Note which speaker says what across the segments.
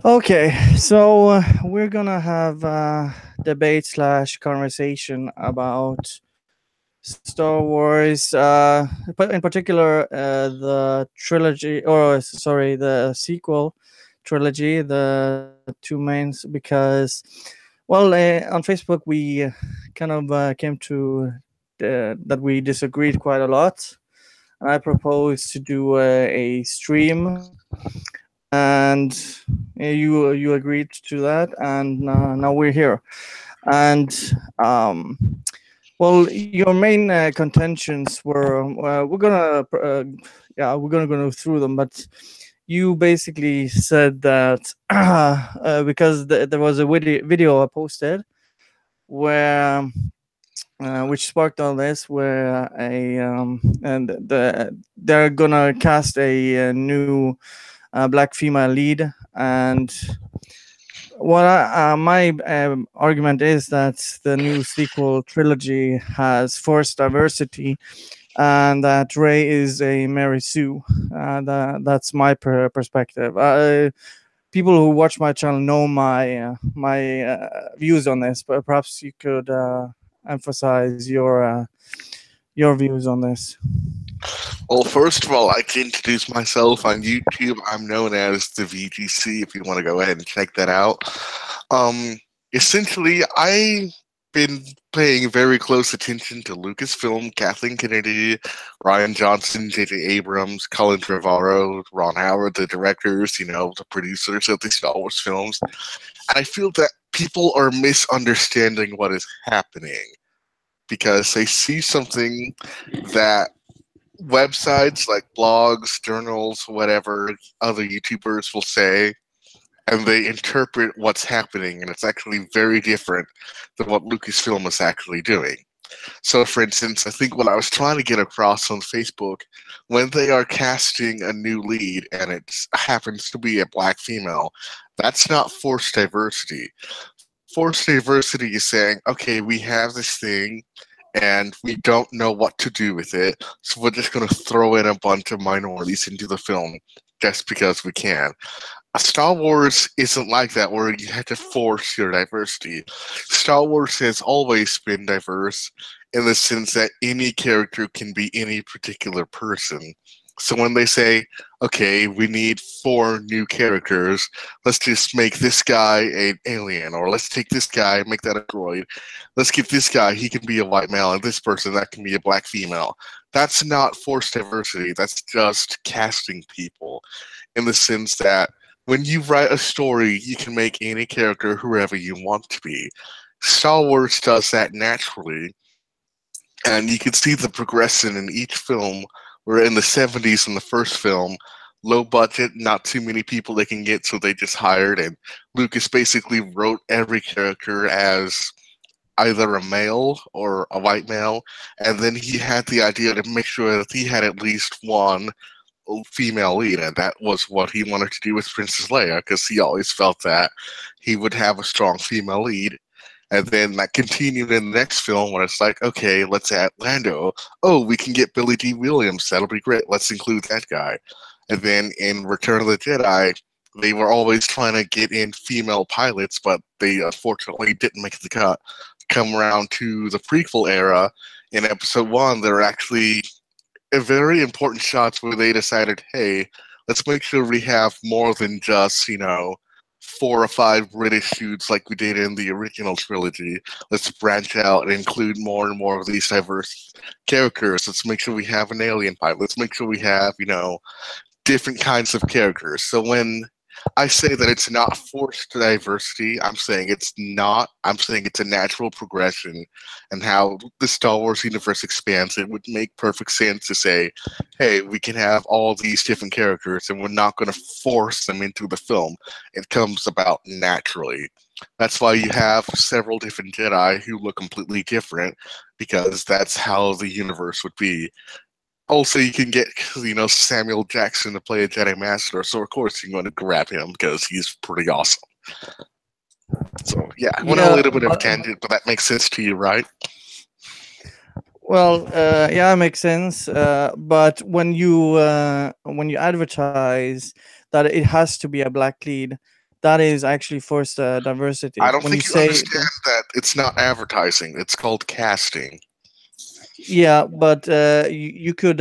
Speaker 1: Okay, so we're gonna have debate slash conversation about Star Wars, but in particular the trilogy, or sorry, the sequel trilogy, the two mains, because, well, on Facebook we kind of came to that we disagreed quite a lot, and I proposed to do a stream, and you agreed to that, and now we're here. And um, well, your main contentions were we're gonna go through them, but you basically said that because there was a video I posted where which sparked all this, where they're gonna cast a new black female lead. And my argument is that the new sequel trilogy has forced diversity, and that Ray is a Mary Sue. That's my perspective. People who watch my channel know my views on this, but perhaps you could emphasize your views on this.
Speaker 2: Well, first of all, I'd like to introduce myself on YouTube. I'm known as the VGC. If you want to go ahead and check that out. Um, Essentially, I've been paying very close attention to Lucasfilm, Kathleen Kennedy, Ryan Johnson, J.J. Abrams, Colin Trevorrow, Ron Howard, the directors, the producers of the Star Wars films. And I feel that people are misunderstanding what is happening because they see something that websites like blogs, journals, whatever other YouTubers will say, and they interpret what's happening, and it's actually very different than what Lucasfilm is actually doing. So, for instance, I think what I was trying to get across on Facebook, when they are casting a new lead and it happens to be a black female, that's not forced diversity. Forced diversity is saying, okay, we have this thing and we don't know what to do with it, so we're just going to throw in a bunch of minorities into the film just because we can. Star Wars isn't like that, where you have to force your diversity. Star Wars has always been diverse in the sense that any character can be any particular person. So when they say, okay, we need 4 new characters, let's just make this guy an alien, or let's take this guy and make that a droid. Let's give this guy, he can be a white male, and this person, that can be a black female. That's not forced diversity, that's just casting people, in the sense that when you write a story, you can make any character whoever you want to be. Star Wars does that naturally, and you can see the progression in each film, where in the 70s in the first film, low budget, not too many people they can get, so they just hired, and Lucas basically wrote every character as either a male or a white male, and then he had the idea to make sure that he had at least one female lead, and that was what he wanted to do with Princess Leia, because he always felt that he would have a strong female lead. And then that continued in the next film when it's like, okay, let's add Lando. Oh, we can get Billy D. Williams. That'll be great. Let's include that guy. And then in Return of the Jedi, they were always trying to get in female pilots, but they unfortunately didn't make the cut. Come around to the prequel era, in Episode 1, there are actually very important shots where they decided, hey, let's make sure we have more than just, 4 or 5 British shoots like we did in the original trilogy. Let's branch out and include more and more of these diverse characters. Let's make sure we have an alien pilot. Let's make sure we have, different kinds of characters. So when I say that it's not forced diversity, I'm saying it's not. I'm saying it's a natural progression, and how the Star Wars universe expands, it would make perfect sense to say, hey, we can have all these different characters, and we're not going to force them into the film. It comes about naturally. That's why you have several different Jedi who look completely different, because that's how the universe would be. Also, you can get, Samuel Jackson to play a Jedi Master, so of course you're going to grab him because he's pretty awesome. So, yeah, I went on a
Speaker 1: Yeah,
Speaker 2: little bit of a tangent, but that makes sense to you, right?
Speaker 1: well, yeah, it makes sense. But when you advertise that it has to be a black lead, that is actually forced
Speaker 2: I
Speaker 1: diversity.
Speaker 2: don't
Speaker 1: When you
Speaker 2: think you
Speaker 1: say,
Speaker 2: understand that it's not advertising. It's called casting.
Speaker 1: yeah, but you could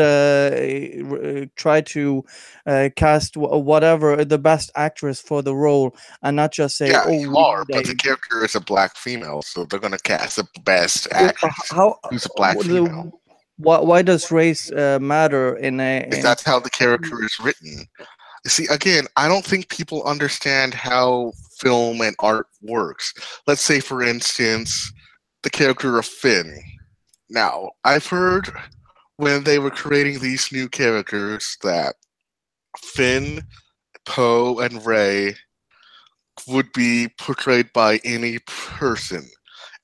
Speaker 1: try to cast whatever the best actress for the role, and not just say,
Speaker 2: Yeah,
Speaker 1: "Oh,
Speaker 2: you
Speaker 1: we
Speaker 2: are,
Speaker 1: need
Speaker 2: but the
Speaker 1: a."
Speaker 2: character is a black female, so they're gonna cast the best actress
Speaker 1: How?
Speaker 2: who's a black female.
Speaker 1: Why does race matter in a
Speaker 2: If
Speaker 1: in?
Speaker 2: that's how the character is written. You see, again, I don't think people understand how film and art works. Let's say, for instance, the character of Finn. Now, I've heard when they were creating these new characters that Finn, Poe, and Rey would be portrayed by any person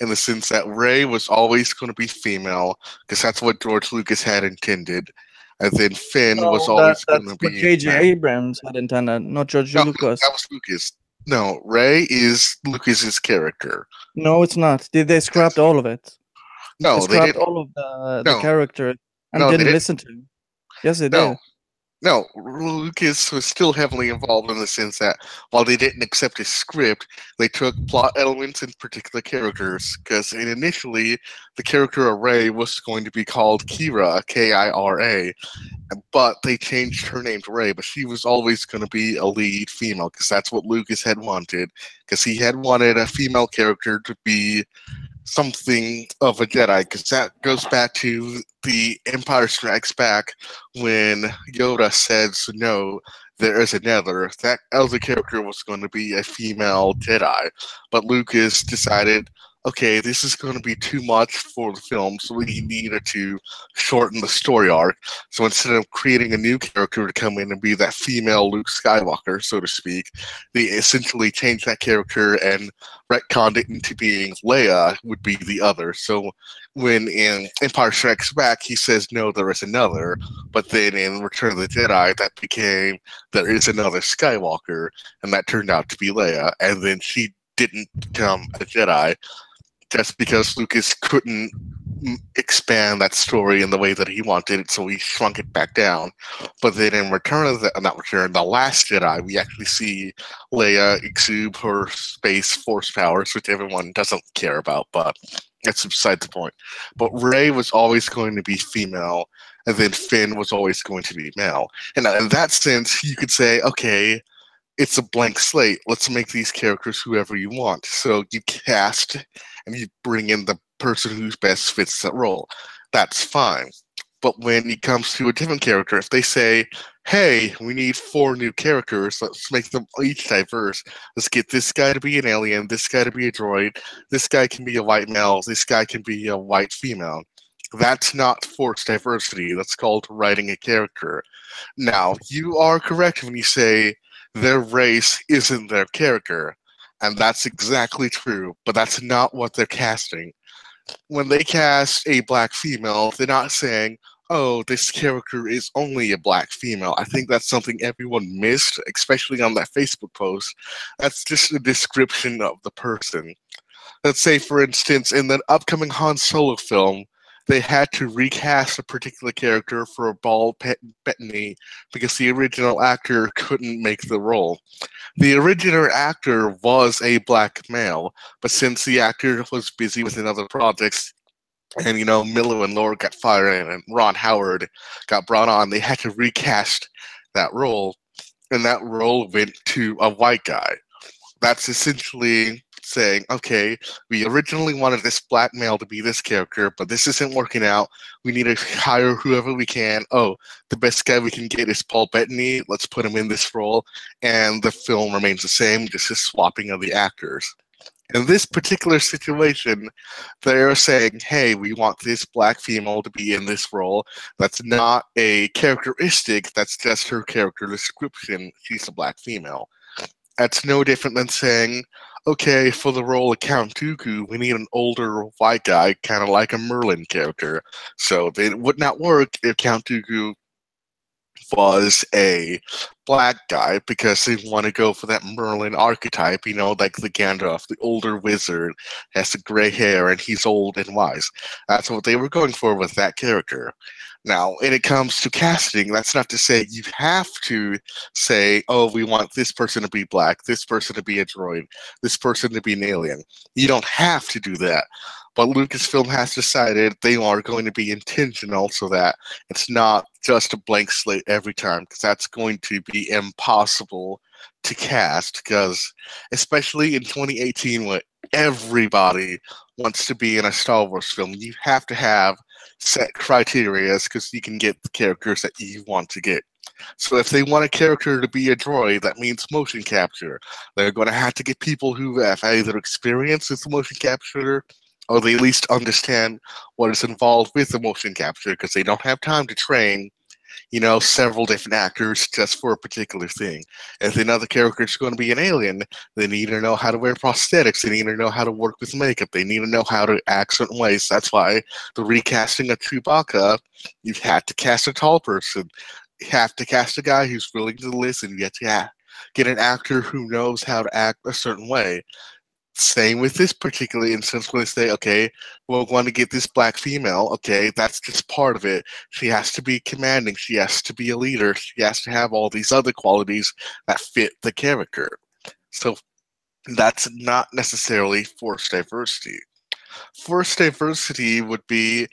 Speaker 2: in the sense that Rey was always going to be female because that's what George Lucas had intended, and then Finn was
Speaker 1: No,
Speaker 2: always going
Speaker 1: that's
Speaker 2: to
Speaker 1: what
Speaker 2: be
Speaker 1: J.J.
Speaker 2: male.
Speaker 1: Abrams had intended, not George
Speaker 2: No, no,
Speaker 1: Lucas.
Speaker 2: that was Lucas. No, Rey is Lucas's character.
Speaker 1: No, it's not. They scrapped all of it. They
Speaker 2: No, they
Speaker 1: scrapped
Speaker 2: didn't.
Speaker 1: all of the
Speaker 2: No,
Speaker 1: character and
Speaker 2: no, they
Speaker 1: didn't
Speaker 2: didn't.
Speaker 1: listen to him. Yes, they
Speaker 2: No,
Speaker 1: did.
Speaker 2: no. Lucas was still heavily involved in the sense that while they didn't accept his script, they took plot elements and particular characters. Because initially, the character of Rey was going to be called Kira, Kira, but they changed her name to Rey. But she was always going to be a lead female because that's what Lucas had wanted. Because he had wanted a female character to be something of a Jedi, because that goes back to the Empire Strikes Back when Yoda says, "No, there is another." That other character was going to be a female Jedi, but Lucas decided, okay, this is going to be too much for the film, so we needed to shorten the story arc. So instead of creating a new character to come in and be that female Luke Skywalker, so to speak, they essentially changed that character and retconned it into being Leia would be the other. So when in Empire Strikes Back he says no, there is another, but then in Return of the Jedi that became there is another Skywalker, and that turned out to be Leia, and then she didn't become a Jedi just because Lucas couldn't expand that story in the way that he wanted it, so he shrunk it back down. But then in Return of the not Return, the Last Jedi, we actually see Leia exude her space force powers, which everyone doesn't care about, but that's beside the point. But Rey was always going to be female, and then Finn was always going to be male. And in that sense, you could say, okay, it's a blank slate. Let's make these characters whoever you want. So you cast and you bring in the person who best fits that role. That's fine. But when it comes to a different character, if they say, hey, we need 4 new characters, let's make them each diverse. Let's get this guy to be an alien, this guy to be a droid, this guy can be a white male, this guy can be a white female. That's not forced diversity. That's called writing a character. Now, you are correct when you say their race isn't their character. And that's exactly true, but that's not what they're casting. When they cast a black female, they're not saying, oh, this character is only a black female. I think that's something everyone missed, especially on that Facebook post. That's just a description of the person. Let's say, for instance, in the upcoming Han Solo film, they had to recast a particular character for a bald Bettany because the original actor couldn't make the role. The original actor was a black male, but since the actor was busy with another projects, and Miller and Laura got fired and Ron Howard got brought on, they had to recast that role, and that role went to a white guy. That's essentially saying, okay, we originally wanted this black male to be this character, but this isn't working out. We need to hire whoever we can. Oh, the best guy we can get is Paul Bettany. Let's put him in this role. And the film remains the same, just a swapping of the actors. In this particular situation, they're saying, hey, we want this black female to be in this role. That's not a characteristic, that's just her character description. She's a black female. That's no different than saying, okay, for the role of Count Dooku, we need an older white guy, kind of like a Merlin character. So it would not work if Count Dooku was a black guy because they want to go for that Merlin archetype, like the Gandalf, the older wizard, has the gray hair and he's old and wise. That's what they were going for with that character. Now, when it comes to casting, that's not to say you have to say, oh, we want this person to be black, this person to be a droid, this person to be an alien. You don't have to do that. But Lucasfilm has decided they are going to be intentional so that it's not just a blank slate every time, because that's going to be impossible to cast. Because, especially in 2018, when everybody wants to be in a Star Wars film, you have to have set criteria because you can get the characters that you want to get. So if they want a character to be a droid, that means motion capture. They're going to have to get people who have either experience with motion capture or they at least understand what is involved with the motion capture because they don't have time to train, several different actors just for a particular thing. If they know the character is going to be an alien, they need to know how to wear prosthetics. They need to know how to work with makeup. They need to know how to act certain ways. That's why the recasting of Chewbacca, you've had to cast a tall person. You have to cast a guy who's willing to listen. You have to get an actor who knows how to act a certain way. Same with this particular instance where they say, okay, we're going to get this black female. Okay, that's just part of it. She has to be commanding. She has to be a leader. She has to have all these other qualities that fit the character. So that's not necessarily forced diversity. Forced diversity would be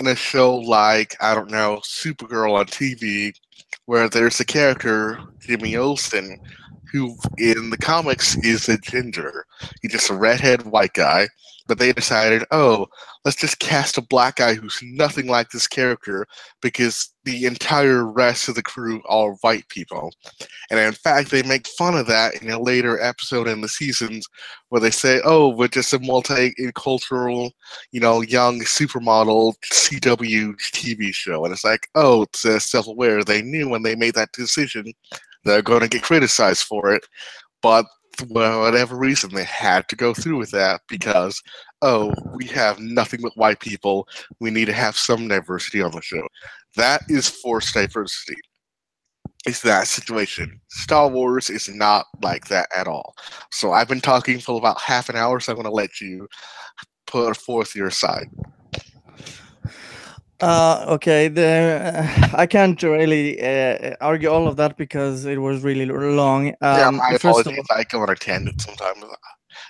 Speaker 2: in a show like, I don't know, Supergirl on TV, where there's a character, Jimmy Olsen, who in the comics is a ginger. He's just a redhead white guy. But they decided, oh, let's just cast a black guy who's nothing like this character because the entire rest of the crew are white people. And in fact, they make fun of that in a later episode in the seasons where they say, oh, we're just a multicultural, young supermodel CW TV show. And it's like, oh, it's self-aware. They knew when they made that decision they're going to get criticized for it, but for whatever reason, they had to go through with that because, oh, we have nothing but white people. We need to have some diversity on the show. That is forced diversity. It's that situation. Star Wars is not like that at all. So I've been talking for about half an hour, so I'm going to let you put forth your side.
Speaker 1: Okay, I can't really argue all of that because it was really long.
Speaker 2: Yeah, my
Speaker 1: First of
Speaker 2: apologies. I go on a tangent sometimes.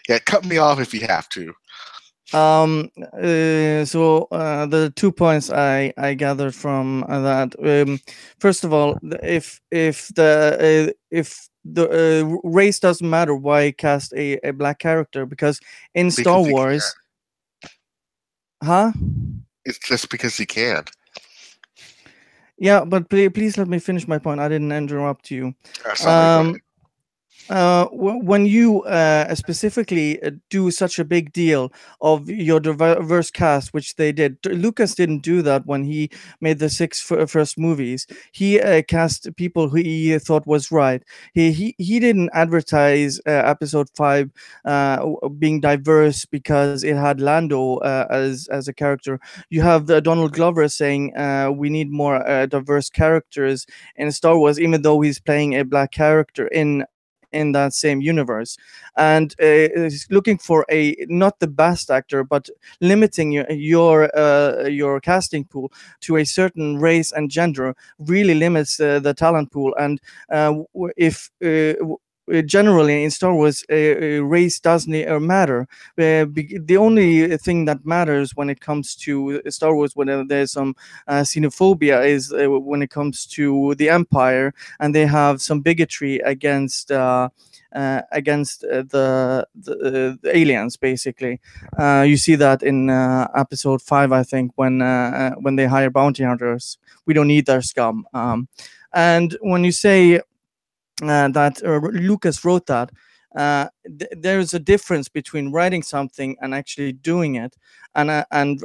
Speaker 2: Yeah, cut me off if you have to.
Speaker 1: The 2 points I gathered from that. First of all, if the race doesn't matter, why cast a black character? Because in Star
Speaker 2: Because you
Speaker 1: Wars,
Speaker 2: can't. It's just because you can't.
Speaker 1: Yeah, but please let me finish my point. I didn't interrupt you.
Speaker 2: Sorry,
Speaker 1: When you specifically do such a big deal of your diverse cast, which they did, Lucas didn't do that when he made the first movies. He cast people who he thought was right. He didn't advertise Episode 5 being diverse because it had Lando as a character. You have Donald Glover saying we need more diverse characters in Star Wars, even though he's playing a black character in that same universe, and is looking for a not the best actor, but limiting your casting pool to a certain race and gender really limits the talent pool. And if generally in Star Wars, race doesn't matter. The only thing that matters when it comes to Star Wars, when there's some xenophobia, is when it comes to the Empire, and they have some bigotry against the aliens. Basically, you see that in Episode 5, I think, when they hire bounty hunters. We don't need their scum. And when you say that Lucas wrote that, there's a difference between writing something and actually doing it, and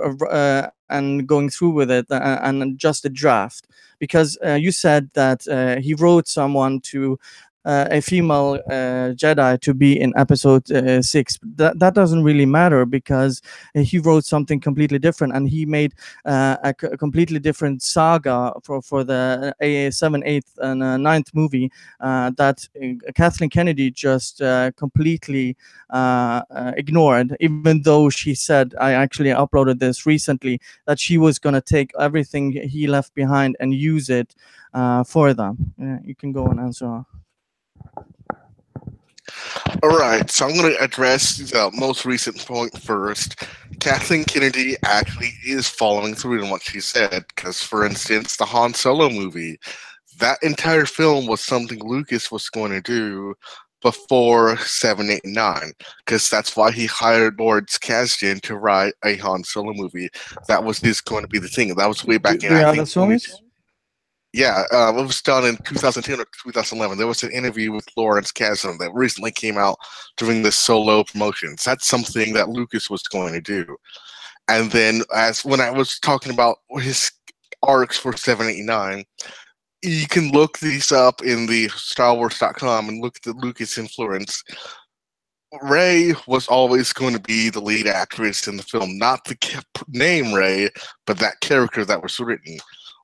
Speaker 1: going through with it, and just a draft. Because you said that he wrote someone to a female Jedi to be in episode 6. That doesn't really matter because he wrote something completely different, and he made a completely different saga for the 7th, 8th, and 9th movie that Kathleen Kennedy just completely ignored, even though she said, I actually uploaded this recently, that she was going to take everything he left behind and use it for them. Yeah, you can go and answer.
Speaker 2: All right, so I'm going to address the most recent point first. Kathleen Kennedy actually is following through on what she said, because, for instance, the Han Solo movie, that entire film was something Lucas was going to do before 7, 8, and 9, because that's why he hired Lawrence Kasdan to write a Han Solo movie. That was just going to be the thing. That was way back in,
Speaker 1: Do you
Speaker 2: I
Speaker 1: have the
Speaker 2: think,
Speaker 1: zoomies?
Speaker 2: yeah, it was done in 2010 or 2011. There was an interview with Lawrence Kasdan that recently came out during the Solo promotions. That's something that Lucas was going to do. And then, as when I was talking about his arcs for 789, you can look these up in the StarWars.com and look at the Lucas influence. Rey was always going to be the lead actress in the film, not the name Rey, but that character that was written.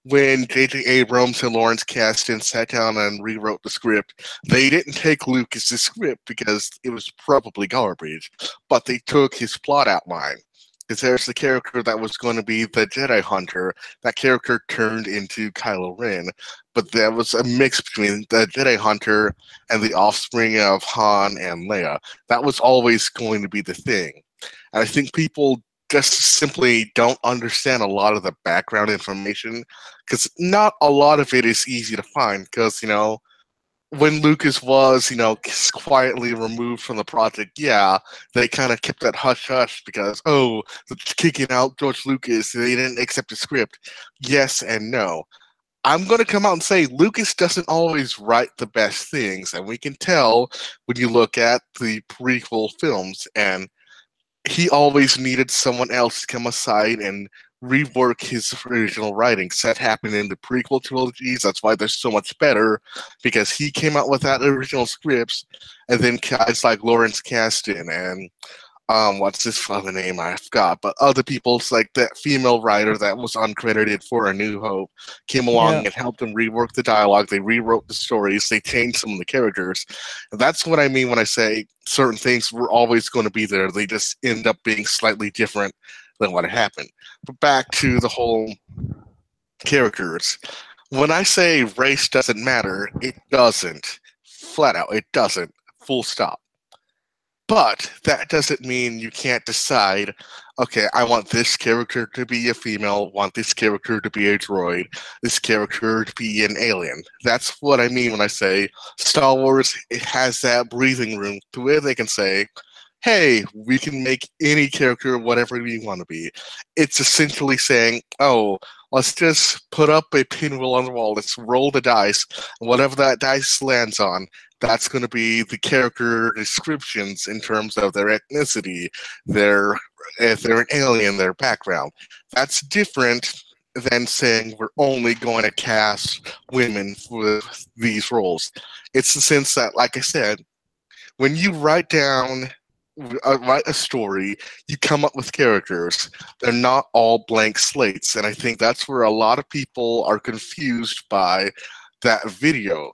Speaker 2: When J.J. Abrams and Lawrence Kasdan sat down and rewrote the script, they didn't take Lucas's script because it was probably garbage, but they took his plot outline. Because there's the character that was going to be the Jedi Hunter. That character turned into Kylo Ren, but there was a mix between the Jedi Hunter and the offspring of Han and Leia. That was always going to be the thing. And I think people just simply don't understand a lot of the background information, because not a lot of it is easy to find, because, when Lucas was, quietly removed from the project, yeah, they kind of kept that hush hush because, oh, kicking out George Lucas, they didn't accept the script. Yes and no. I'm going to come out and say Lucas doesn't always write the best things, and we can tell when you look at the prequel films, and he always needed someone else to come aside and rework his original writings. That happened in the prequel trilogies. That's why they're so much better, because he came out with that original scripts, and then guys like Lawrence Kasdan and what's his father name? I forgot. But other people's like that female writer that was uncredited for A New Hope came along
Speaker 1: Yeah.
Speaker 2: and helped them rework the dialogue. They rewrote the stories. They changed some of the characters. And that's what I mean when I say certain things were always going to be there. They just end up being slightly different than what happened. But back to the whole characters. When I say race doesn't matter, it doesn't. Flat out, it doesn't. Full stop. But that doesn't mean you can't decide, okay, I want this character to be a female, want this character to be a droid, this character to be an alien. That's what I mean when I say Star Wars, it has that breathing room to where they can say, hey, we can make any character whatever we want to be. It's essentially saying, oh, let's just put up a pinwheel on the wall, let's roll the dice, and whatever that dice lands on, that's going to be the character descriptions in terms of their ethnicity, their if they're an alien, their background. That's different than saying we're only going to cast women for these roles. It's the sense that, like I said, when you write a story, you come up with characters. They're not all blank slates, and I think that's where a lot of people are confused by that video.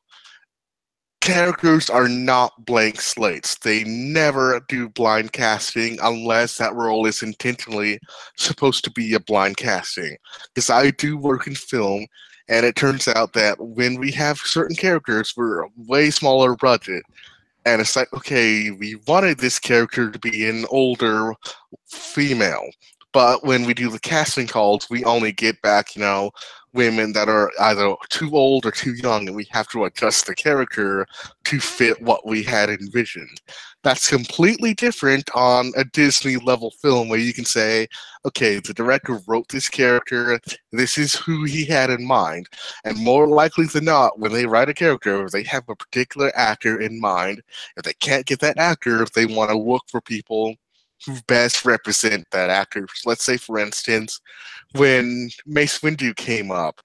Speaker 2: Characters are not blank slates. They never do blind casting unless that role is intentionally supposed to be a blind casting. Because I do work in film, and it turns out that when we have certain characters, we're a way smaller budget. And it's like, okay, we wanted this character to be an older female. But when we do the casting calls, we only get back, women that are either too old or too young, and we have to adjust the character to fit what we had envisioned. That's completely different on a Disney level film where you can say, okay, the director wrote this character, this is who he had in mind. And more likely than not, when they write a character, they have a particular actor in mind. If they can't get that actor, they want to look for people who best represent that actor. Let's say, for instance, when Mace Windu came up,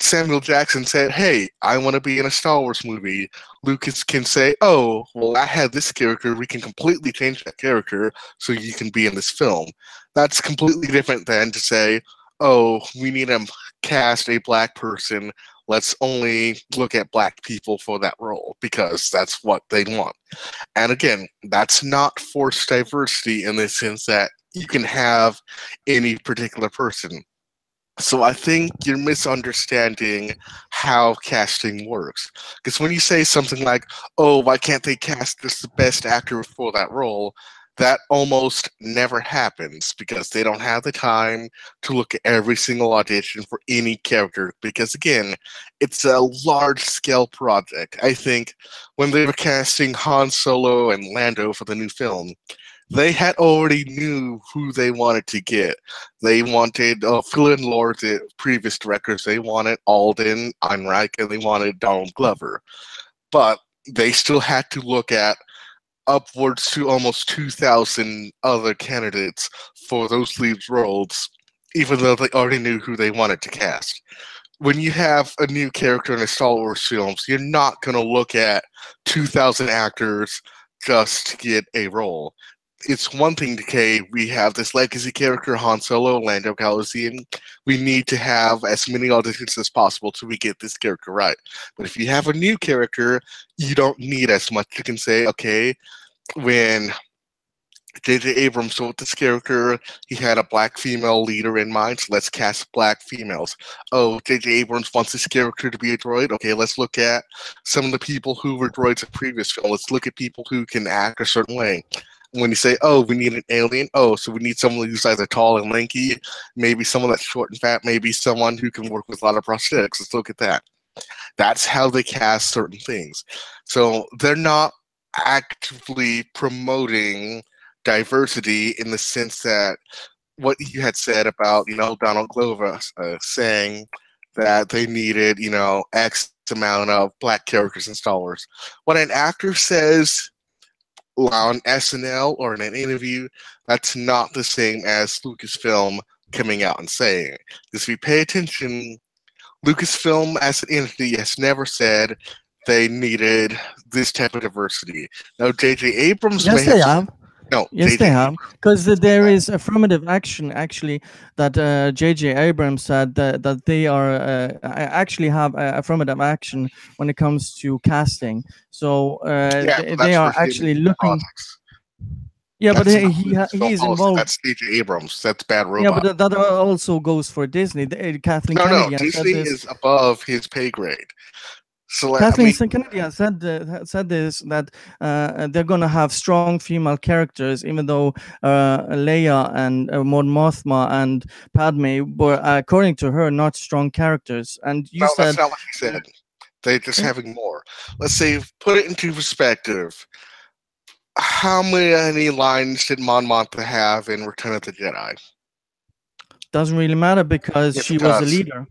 Speaker 2: Samuel Jackson said, "Hey, I want to be in a Star Wars movie." Lucas can say, "Oh, well, I had this character. We can completely change that character so you can be in this film." That's completely different than to say, "Oh, we need to cast a black person. Let's only look at black people for that role because that's what they want." And again, that's not forced diversity in the sense that you can have any particular person. So I think you're misunderstanding how casting works. Because when you say something like, "Oh, why can't they cast just the best actor for that role?" That almost never happens because they don't have the time to look at every single audition for any character. Because again, it's a large scale project. I think when they were casting Han Solo and Lando for the new film, they had already knew who they wanted to get. They wanted Phil and Lord, the previous directors. They wanted Alden Ehrenreich, and they wanted Donald Glover. But they still had to look at upwards to almost 2,000 other candidates for those lead roles, even though they already knew who they wanted to cast. When you have a new character in a Star Wars films, you're not going to look at 2,000 actors just to get a role. It's one thing to say we have this legacy character, Han Solo, Lando Calrissian. We need to have as many auditions as possible till we get this character right. But if you have a new character, you don't need as much. You can say, okay, when J.J. Abrams wrote this character, he had a black female leader in mind, so let's cast black females. Oh, J.J. Abrams wants this character to be a droid. Okay, let's look at some of the people who were droids in previous film. Let's look at people who can act a certain way. When you say, "Oh, we need an alien," oh, so we need someone who's either tall and lanky, maybe someone that's short and fat, maybe someone who can work with a lot of prosthetics. Let's look at that. That's how they cast certain things. So they're not actively promoting diversity in the sense that what you had said about, Donald Glover saying that they needed, X amount of black characters in Star Wars. What an actor says on SNL or in an interview, that's not the same as Lucasfilm coming out and saying. Because if you pay attention, Lucasfilm as an entity has never said they needed this type of diversity. Now, J.J. Abrams may
Speaker 1: Yes, they
Speaker 2: have.
Speaker 1: have.
Speaker 2: No,
Speaker 1: Yes, they
Speaker 2: J.J.
Speaker 1: have, because there is affirmative action actually that J.J. Abrams said that they are actually have affirmative action when it comes to casting. So
Speaker 2: Yeah,
Speaker 1: they,
Speaker 2: but
Speaker 1: they
Speaker 2: that's for
Speaker 1: are
Speaker 2: him
Speaker 1: actually looking.
Speaker 2: products.
Speaker 1: Yeah, but
Speaker 2: That's not
Speaker 1: he
Speaker 2: Lucasfilm
Speaker 1: is
Speaker 2: policy.
Speaker 1: involved.
Speaker 2: That's J.J. Abrams. That's Bad
Speaker 1: Yeah, but
Speaker 2: Robot.
Speaker 1: that also goes for Disney. Kathleen
Speaker 2: No, no,
Speaker 1: Kennedy has said
Speaker 2: Disney
Speaker 1: this.
Speaker 2: is above his pay grade. So, I
Speaker 1: Kathleen
Speaker 2: mean,
Speaker 1: Kennedy has said this, that they're gonna have strong female characters, even though Leia and Mon Mothma and Padme were, according to her, not strong characters. And you
Speaker 2: no, that's
Speaker 1: said,
Speaker 2: not what she said. They're just
Speaker 1: eh,
Speaker 2: having more. Let's say, put it into perspective. How many lines did Mon Mothma have in Return of the Jedi?
Speaker 1: doesn't really matter because
Speaker 2: Yes,
Speaker 1: she
Speaker 2: it
Speaker 1: was a
Speaker 2: does.
Speaker 1: leader.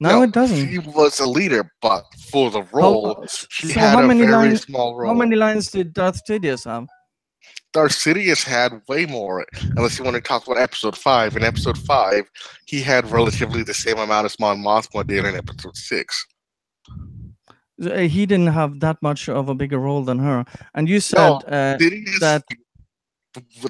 Speaker 1: No,
Speaker 2: No,
Speaker 1: it doesn't.
Speaker 2: she was a leader, but for the role, she
Speaker 1: So
Speaker 2: had a very small
Speaker 1: how
Speaker 2: role.
Speaker 1: many lines did Darth Sidious have?
Speaker 2: Darth Sidious had way more, unless you want to talk about Episode 5. In Episode 5, he had relatively the same amount as Mon Mothma did in Episode 6.
Speaker 1: He didn't have that much of a bigger role than her. And you
Speaker 2: No,
Speaker 1: said
Speaker 2: Sidious,
Speaker 1: that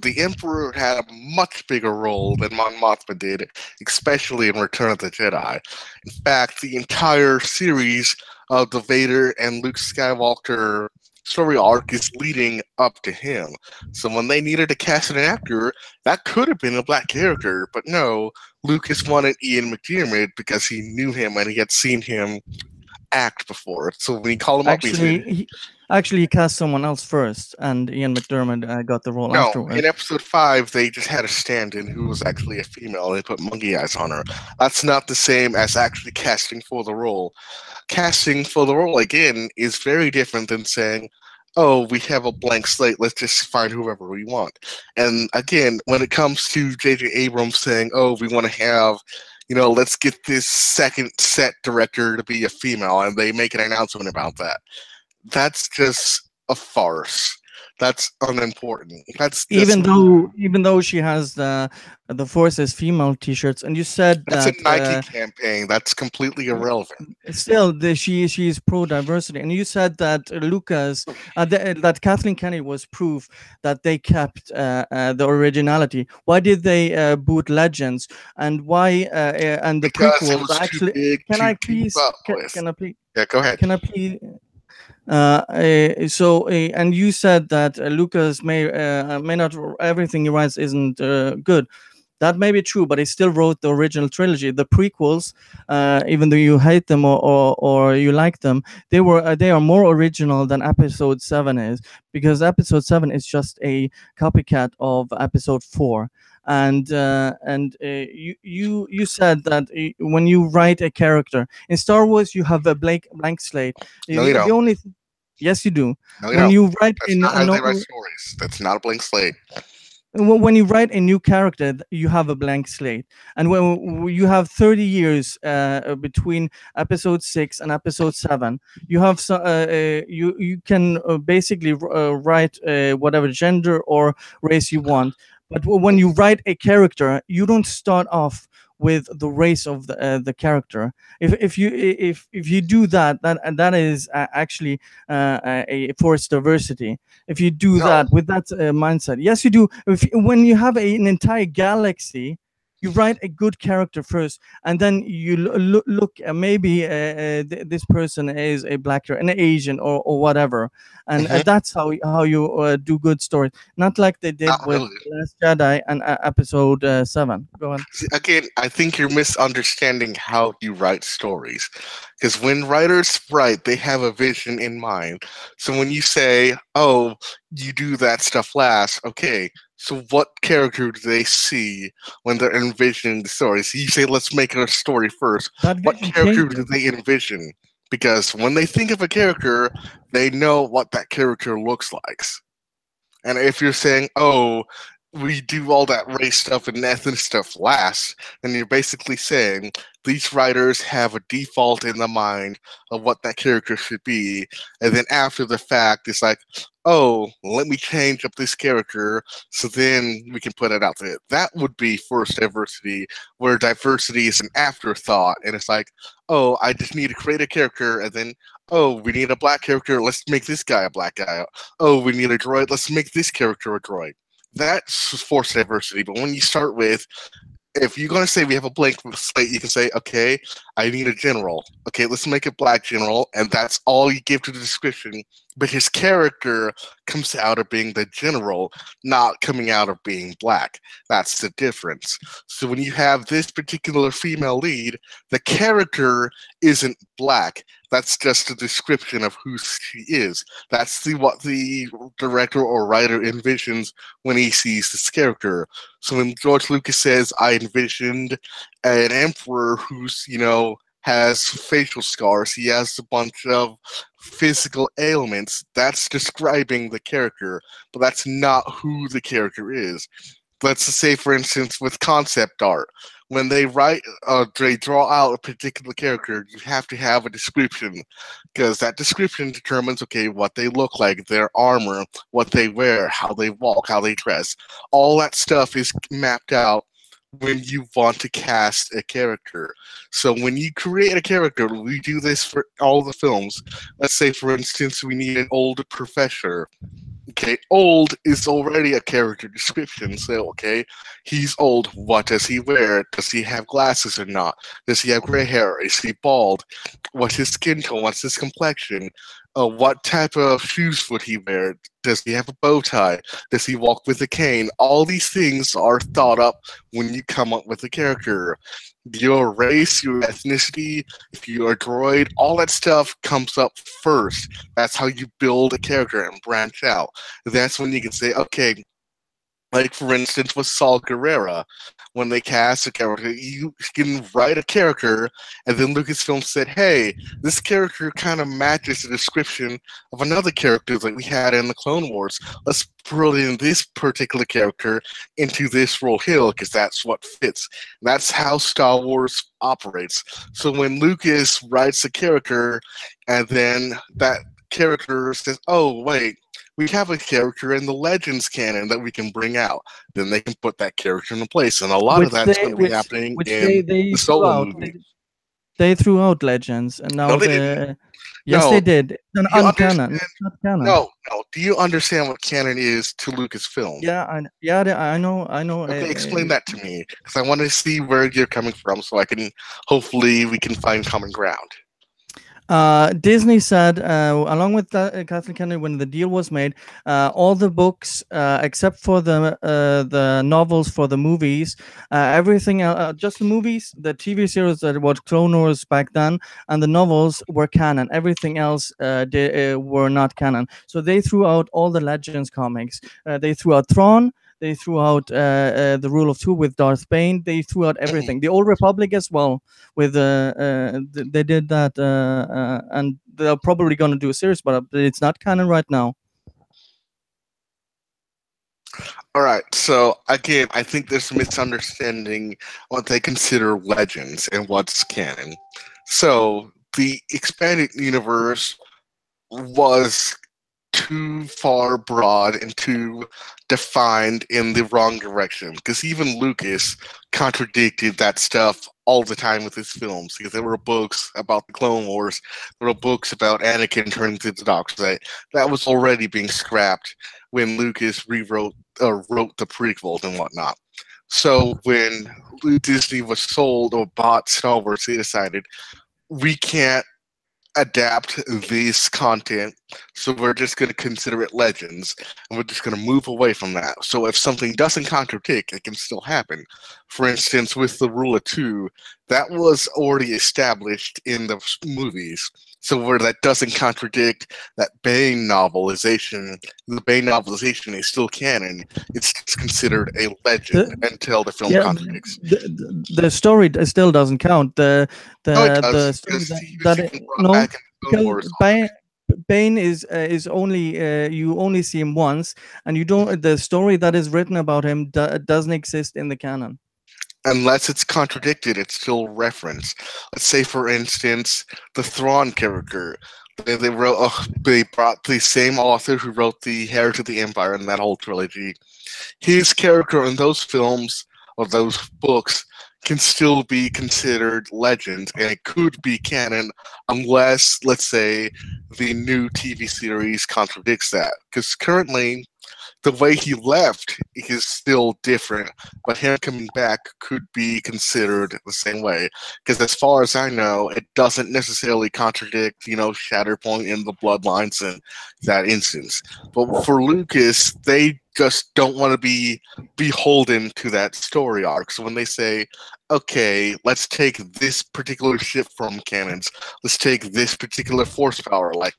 Speaker 2: the Emperor had a much bigger role than Mon Mothma did, especially in Return of the Jedi. In fact, the entire series of the Vader and Luke Skywalker story arc is leading up to him. So when they needed to cast an actor, that could have been a black character, but no, Lucas wanted Ian McDiarmid because he knew him and he had seen him act before. So when he called him up, he said,
Speaker 1: actually he cast someone else first, and Ian McDermott got the role
Speaker 2: no,
Speaker 1: afterwards.
Speaker 2: in Episode 5, they just had a stand-in who was actually a female, and they put monkey eyes on her. That's not the same as actually casting for the role. Casting for the role, again, is very different than saying, "Oh, we have a blank slate, let's just find whoever we want." And again, when it comes to J.J. Abrams saying, "Oh, we want to have, let's get this second set director to be a female," and they make an announcement about that, that's just a farce. That's unimportant. That's just
Speaker 1: Even though she has the Forces female T-shirts, and you said
Speaker 2: that's a
Speaker 1: that
Speaker 2: Nike campaign. That's completely irrelevant.
Speaker 1: still she's pro diversity, and you said that that Kathleen Kennedy was proof that they kept the originality. Why did they boot Legends, and why and the
Speaker 2: Because it
Speaker 1: prequels
Speaker 2: was too
Speaker 1: actually?
Speaker 2: big
Speaker 1: Can
Speaker 2: to
Speaker 1: I
Speaker 2: keep
Speaker 1: please?
Speaker 2: up with.
Speaker 1: Can I please?
Speaker 2: Yeah, go ahead.
Speaker 1: Can I please? And you said that Lucas may not everything he writes isn't good. That may be true, but he still wrote the original trilogy. The prequels, even though you hate them or you like them, they are more original than Episode 7 is, because Episode 7 is just a copycat of Episode 4. And you said that when you write a character in Star Wars, you have a blank slate.
Speaker 2: No, you
Speaker 1: The
Speaker 2: don't.
Speaker 1: only Yes, you do.
Speaker 2: No, you
Speaker 1: When
Speaker 2: don't.
Speaker 1: you write
Speaker 2: That's
Speaker 1: in
Speaker 2: not how they write
Speaker 1: no,
Speaker 2: stories. That's not a blank slate.
Speaker 1: when you write a new character, you have a blank slate, and when you have 30 years between Episode 6 and Episode 7, you can basically write whatever gender or race you want. But when you write a character, you don't start off with the race of the character. If you do that, that is actually a forced diversity. If you do
Speaker 2: No.
Speaker 1: that with that mindset, yes, you do. When you have an entire galaxy, you write a good character first, and then you look. Maybe this person is a black character, an Asian, or whatever, and
Speaker 2: Hmm.
Speaker 1: that's how you do good stories. Not like they did
Speaker 2: Not
Speaker 1: with
Speaker 2: really.
Speaker 1: Last Jedi and Episode 7. Go on.
Speaker 2: Again, I think you're misunderstanding how you write stories. Because when writers write, they have a vision in mind. So when you say, oh, you do that stuff last, okay, so what character do they see when they're envisioning the story? So you say, let's make a story first.
Speaker 1: That
Speaker 2: What
Speaker 1: vision
Speaker 2: character do
Speaker 1: changes.
Speaker 2: they envision? Because when they think of a character, they know what that character looks like. And if you're saying, oh, we do all that race stuff and ethnic stuff last, then you're basically saying these writers have a default in the mind of what that character should be. And then after the fact, it's like, oh, let me change up this character so then we can put it out there. That would be first diversity, where diversity is an afterthought. And it's like, oh, I just need to create a character and then, oh, we need a black character. Let's make this guy a black guy. Oh, we need a droid. Let's make this character a droid. That's forced diversity. But when you start with, if you're going to say we have a blank slate, you can say, okay, I need a general. Okay, let's make a black general, and that's all you give to the description. But his character comes out of being the general, not coming out of being black. That's the difference. So when you have this particular female lead, the character isn't black. That's just a description of who she is. That's what the director or writer envisions when he sees this character. So when George Lucas says, I envisioned an emperor who's, has facial scars, he has a bunch of physical ailments, that's describing the character, but that's not who the character is. Let's say, for instance, with concept art, when they they draw out a particular character, you have to have a description, because that description determines, okay, what they look like, their armor, what they wear, how they walk, how they dress. All that stuff is mapped out when you want to cast a character. So when you create a character, we do this for all the films. Let's say, for instance, we need an old professor. Okay, old is already a character description. So, okay, he's old. What does he wear? Does he have glasses or not? Does he have gray hair? Is he bald? What's his skin tone? What's his complexion? What type of shoes would he wear? Does he have a bow tie? Does he walk with a cane? All these things are thought up when you come up with a character. Your race, your ethnicity, if you're a droid, all that stuff comes up first. That's how you build a character and branch out. That's when you can say, okay, like for instance with Saul Guerrera, when they cast a character, you can write a character, and then Lucasfilm said, hey, this character kind of matches the description of another character that we had in the Clone Wars. Let's put in this particular character into this role here, because that's what fits. That's how Star Wars operates. So when Lucas writes a character, and then that character says, oh, wait, we have a character in the Legends canon that we can bring out. Then they can put that character in place, and a lot of
Speaker 1: which
Speaker 2: that's
Speaker 1: they
Speaker 2: going to be
Speaker 1: which
Speaker 2: happening
Speaker 1: which
Speaker 2: in
Speaker 1: they
Speaker 2: the
Speaker 1: threw
Speaker 2: solo
Speaker 1: out.
Speaker 2: movie.
Speaker 1: They threw out Legends, and
Speaker 2: No,
Speaker 1: now
Speaker 2: they didn't.
Speaker 1: the yes, they
Speaker 2: No,
Speaker 1: did. It's an
Speaker 2: do you
Speaker 1: uncanon. No,
Speaker 2: understand?
Speaker 1: it's not canon.
Speaker 2: No, no. Do you understand what canon is to Lucasfilm?
Speaker 1: Yeah, I know, I know.
Speaker 2: Okay, explain that to me, because I want to see where you're coming from, so I can hopefully we can find common ground.
Speaker 1: Disney said, along with Kathleen Kennedy, when the deal was made, all the books, except for the novels for the movies, everything, just the movies, the TV series that was Clone Wars back then, and the novels were canon. Everything else were not canon. So they threw out all the Legends comics. They threw out Thrawn. They threw out the Rule of Two with Darth Bane. They threw out
Speaker 2: Mhm.
Speaker 1: everything. The Old Republic as well. With they did that, and they're probably going to do a series, but it's not canon right now.
Speaker 2: All right, so again, I think there's a misunderstanding what they consider legends and what's canon. So the expanded universe was too far broad and too defined in the wrong direction, because even Lucas contradicted that stuff all the time with his films, because there were books about the Clone Wars, there were books about Anakin turning to the dark side that was already being scrapped when Lucas rewrote or wrote the prequels and whatnot. So when Disney was sold or bought Star Wars, they decided we can't adapt this content, so we're just going to consider it legends, and we're just going to move away from that. So if something doesn't contradict, it can still happen. For instance, with the Rule of Two, that was already established in the movies. So where that doesn't contradict that Bane novelization, the Bane novelization is still canon. It's considered a legend
Speaker 1: The,
Speaker 2: until the film
Speaker 1: yeah,
Speaker 2: contradicts.
Speaker 1: the story still doesn't count.
Speaker 2: No, it
Speaker 1: The
Speaker 2: does,
Speaker 1: story
Speaker 2: because he was
Speaker 1: that
Speaker 2: even brought
Speaker 1: no,
Speaker 2: back in the Clone
Speaker 1: because
Speaker 2: Wars.
Speaker 1: Bane is only you only see him once, and you don't. The story that is written about him doesn't exist in the canon.
Speaker 2: Unless it's contradicted, it's still reference. Let's say, for instance, the Thrawn character. They wrote. They brought the same author who wrote the Heir to the Empire and that whole trilogy. His character in those films or those books can still be considered legend, and it could be canon unless, let's say, the new TV series contradicts that. Because currently, the way he left is still different, but him coming back could be considered the same way. Because as far as I know, it doesn't necessarily contradict, Shatterpoint in the Bloodlines in that instance. But for Lucas, they just don't want to be beholden to that story arc. So when they say, okay, let's take this particular ship from cannons, let's take this particular force power, like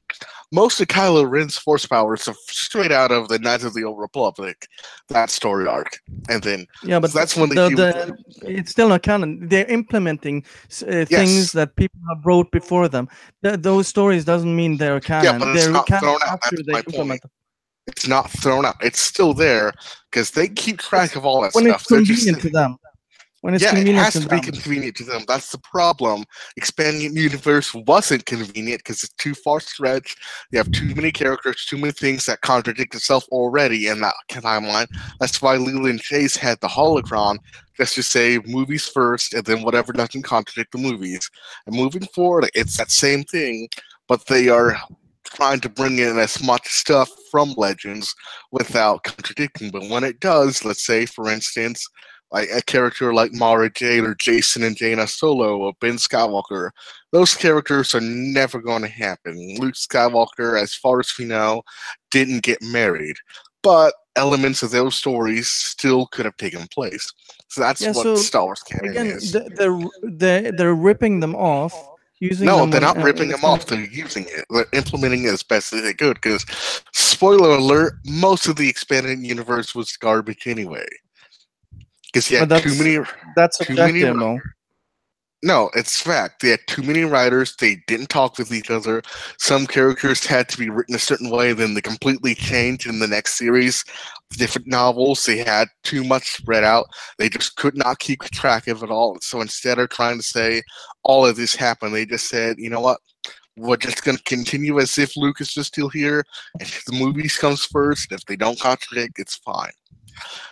Speaker 2: most of Kylo Ren's force powers are straight out of the Knights of the Old Republic, that story arc, and then
Speaker 1: Yeah, but
Speaker 2: so that's when they do.
Speaker 1: it's still not canon. They're implementing things
Speaker 2: Yes,
Speaker 1: that people have wrote before them. Those stories doesn't mean they're
Speaker 2: yeah,
Speaker 1: canon.
Speaker 2: but it's
Speaker 1: They're
Speaker 2: not
Speaker 1: canon
Speaker 2: thrown out.
Speaker 1: after
Speaker 2: That's
Speaker 1: they
Speaker 2: my point.
Speaker 1: implement them.
Speaker 2: It's not thrown out. It's still there because they keep track of all that
Speaker 1: When it's
Speaker 2: stuff. They're just
Speaker 1: convenient to them. When it's
Speaker 2: Yeah, it
Speaker 1: convenient
Speaker 2: has
Speaker 1: to
Speaker 2: to be
Speaker 1: them.
Speaker 2: convenient to them. That's the problem. Expanding the universe wasn't convenient because it's too far stretched. You have too many characters, too many things that contradict itself already in that timeline. That's why Leland Chase had the holocron, just to say movies first and then whatever doesn't contradict the movies. And moving forward, it's that same thing, but they are trying to bring in as much stuff from Legends without contradicting. But when it does, let's say, for instance, like a character like Mara Jade or Jason and Jaina Solo or Ben Skywalker, those characters are never going to happen. Luke Skywalker, as far as we know, didn't get married, but elements of those stories still could have taken place. So that's
Speaker 1: Yeah.
Speaker 2: what
Speaker 1: So
Speaker 2: Star Wars canon
Speaker 1: again,
Speaker 2: is.
Speaker 1: they're ripping them off, using
Speaker 2: No,
Speaker 1: them
Speaker 2: they're not
Speaker 1: when
Speaker 2: ripping
Speaker 1: it's
Speaker 2: them off.
Speaker 1: convenient.
Speaker 2: They're using it. They're implementing it as best as they could. Because, spoiler alert, most of the expanded universe was garbage anyway. Because you
Speaker 1: But
Speaker 2: had
Speaker 1: that's
Speaker 2: too many.
Speaker 1: subjective, though.
Speaker 2: No, it's fact. They had too many writers. They didn't talk with each other. Some characters had to be written a certain way, then they completely changed in the next series. Different novels, they had too much spread out. They just could not keep track of it all. So instead of trying to say all of this happened, they just said, you know what? we're just going to continue as if Luke is just still here, and if the movies comes first, if they don't contradict, it's fine.